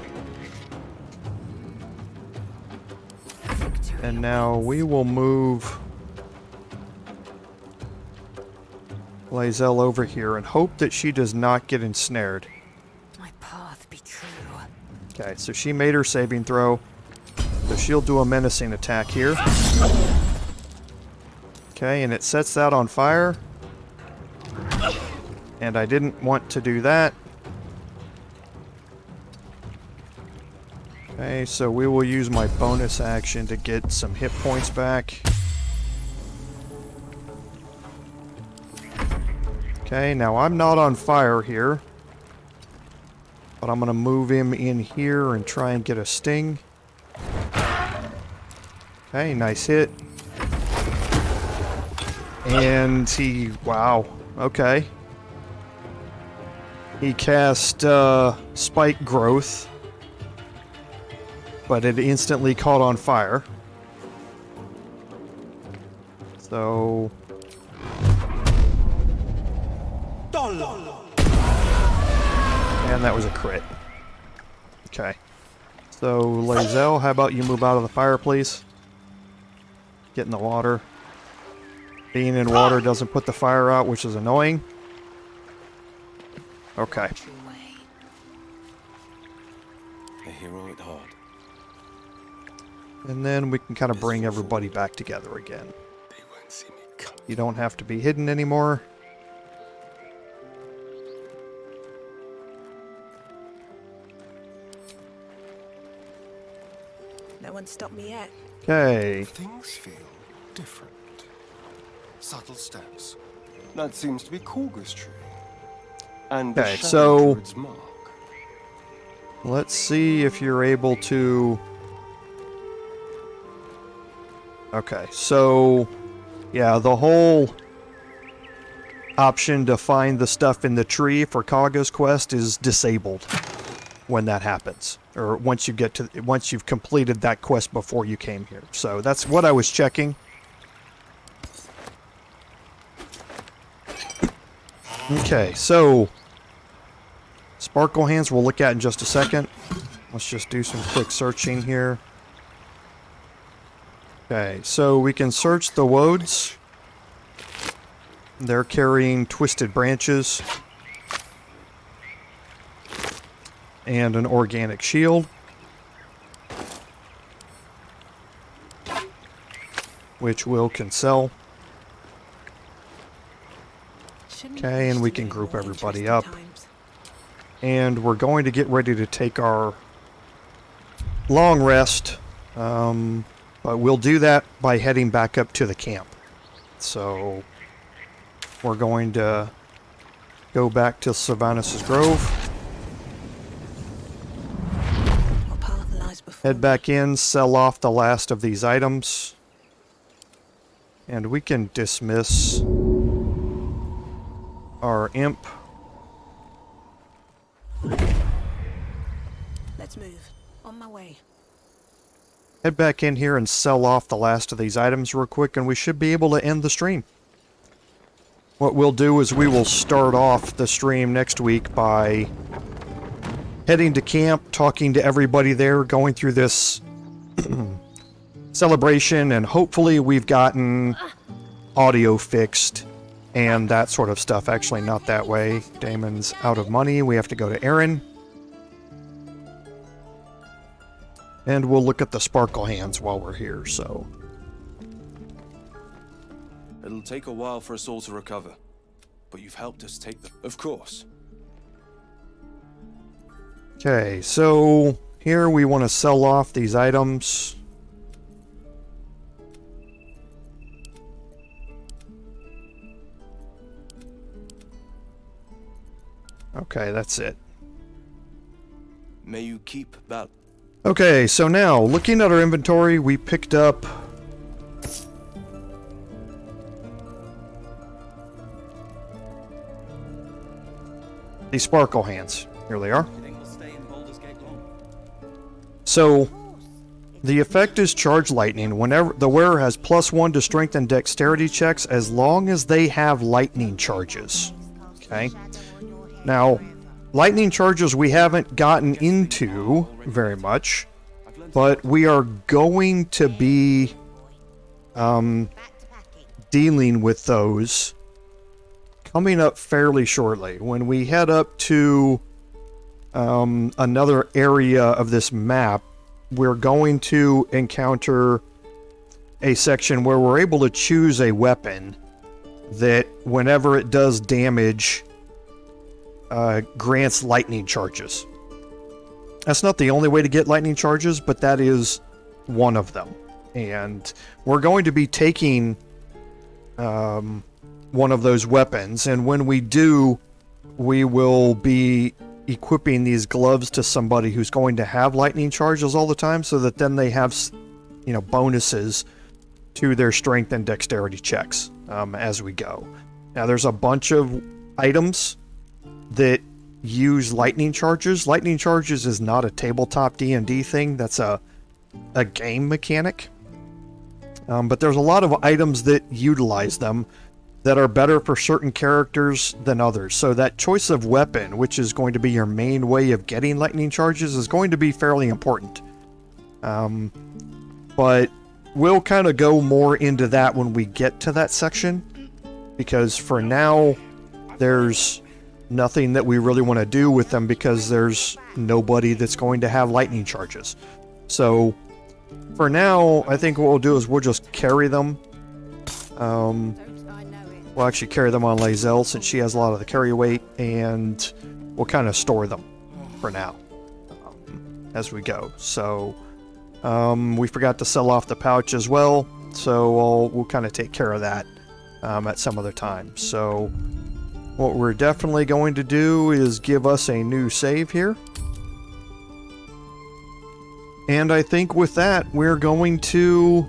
And now we will move Lae'zel over here and hope that she does not get ensnared. My path be true. Okay, so she made her saving throw. So she'll do a menacing attack here. Okay, and it sets that on fire. And I didn't want to do that. Okay, so we will use my bonus action to get some hit points back. Okay, now I'm not on fire here. But I'm going to move him in here and try and get a sting. Okay, nice hit. And he... wow. Okay. He cast Spike Growth. But it instantly caught on fire. So... and that was a crit. Okay. So, Lae'zel, how about you move out of the fire, please? Get in the water. Being in water doesn't put the fire out, which is annoying. Okay. A hero at heart. And then we can kind of bring everybody back together again. You don't have to be hidden anymore. No one stopped me yet. Okay. Things feel different. Subtle steps. That seems to be Corgus tree. And okay, so let's see if you're able to... okay, so yeah, the whole option to find the stuff in the tree for Kaga's quest is disabled when that happens, or once you've completed that quest before you came here. So that's what I was checking. Okay, so Sparkle Hands we'll look at in just a second. Let's just do some quick searching here. Okay, so we can search the Woads. They're carrying twisted branches and an organic shield, which Will can sell. Okay, and we can group everybody up. And we're going to get ready to take our long rest, but we'll do that by heading back up to the camp. So we're going to go back to Sylvanus' Grove, head back in, sell off the last of these items, and we can dismiss our imp. Let's move. On my way. Head back in here and sell off the last of these items real quick, and we should be able to end the stream. What we'll do is we will start off the stream next week by heading to camp, talking to everybody there, going through this celebration, and hopefully we've gotten audio fixed and that sort of stuff. Actually, not that way. Damon's out of money. We have to go to Aaron. And we'll look at the sparkle hands while we're here, so. It'll take a while for us all to recover, but you've helped us take them. Of course. Okay, so here we want to sell off these items. Okay, that's it. May you keep Baldur. Okay, so now, looking at our inventory, we picked up these sparkle hands. Here they are. So, the effect is charge lightning. Whenever the wearer has +1 to strength and dexterity checks, as long as they have lightning charges. Okay? Now, lightning charges we haven't gotten into very much, but we are going to be dealing with those coming up fairly shortly. When we head up to another area of this map, we're going to encounter a section where we're able to choose a weapon that, whenever it does damage, grants lightning charges. That's not the only way to get lightning charges, but that is one of them. And we're going to be taking one of those weapons, and when we do, we will be equipping these gloves to somebody who's going to have lightning charges all the time, so that then they have, you know, bonuses to their strength and dexterity checks as we go. Now, there's a bunch of items that use lightning charges. Lightning charges is not a tabletop D&D thing. That's a game mechanic. But there's a lot of items that utilize them that are better for certain characters than others. So that choice of weapon, which is going to be your main way of getting lightning charges, is going to be fairly important. But we'll kind of go more into that when we get to that section, because for now, there's nothing that we really want to do with them, because there's nobody that's going to have lightning charges. So for now, I think what we'll do is we'll just carry them. We'll actually carry them on Lazelle, since she has a lot of the carry weight, and we'll kind of store them for now as we go. So we forgot to sell off the pouch as well, so we'll kind of take care of that at some other time. So what we're definitely going to do is give us a new save here. And I think with that, we're going to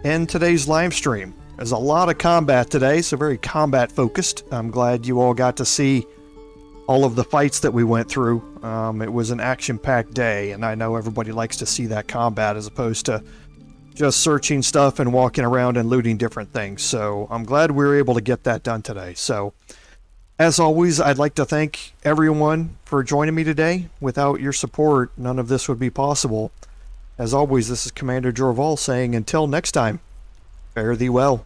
end today's live stream. There's a lot of combat today, so very combat focused. I'm glad you all got to see all of the fights that we went through. It was an action-packed day, and I know everybody likes to see that combat as opposed to just searching stuff and walking around and looting different things. So I'm glad we were able to get that done today. So As always, I'd like to thank everyone for joining me today. Without your support, none of this would be possible. As always, this is Commander Jorval saying, until next time, fare thee well.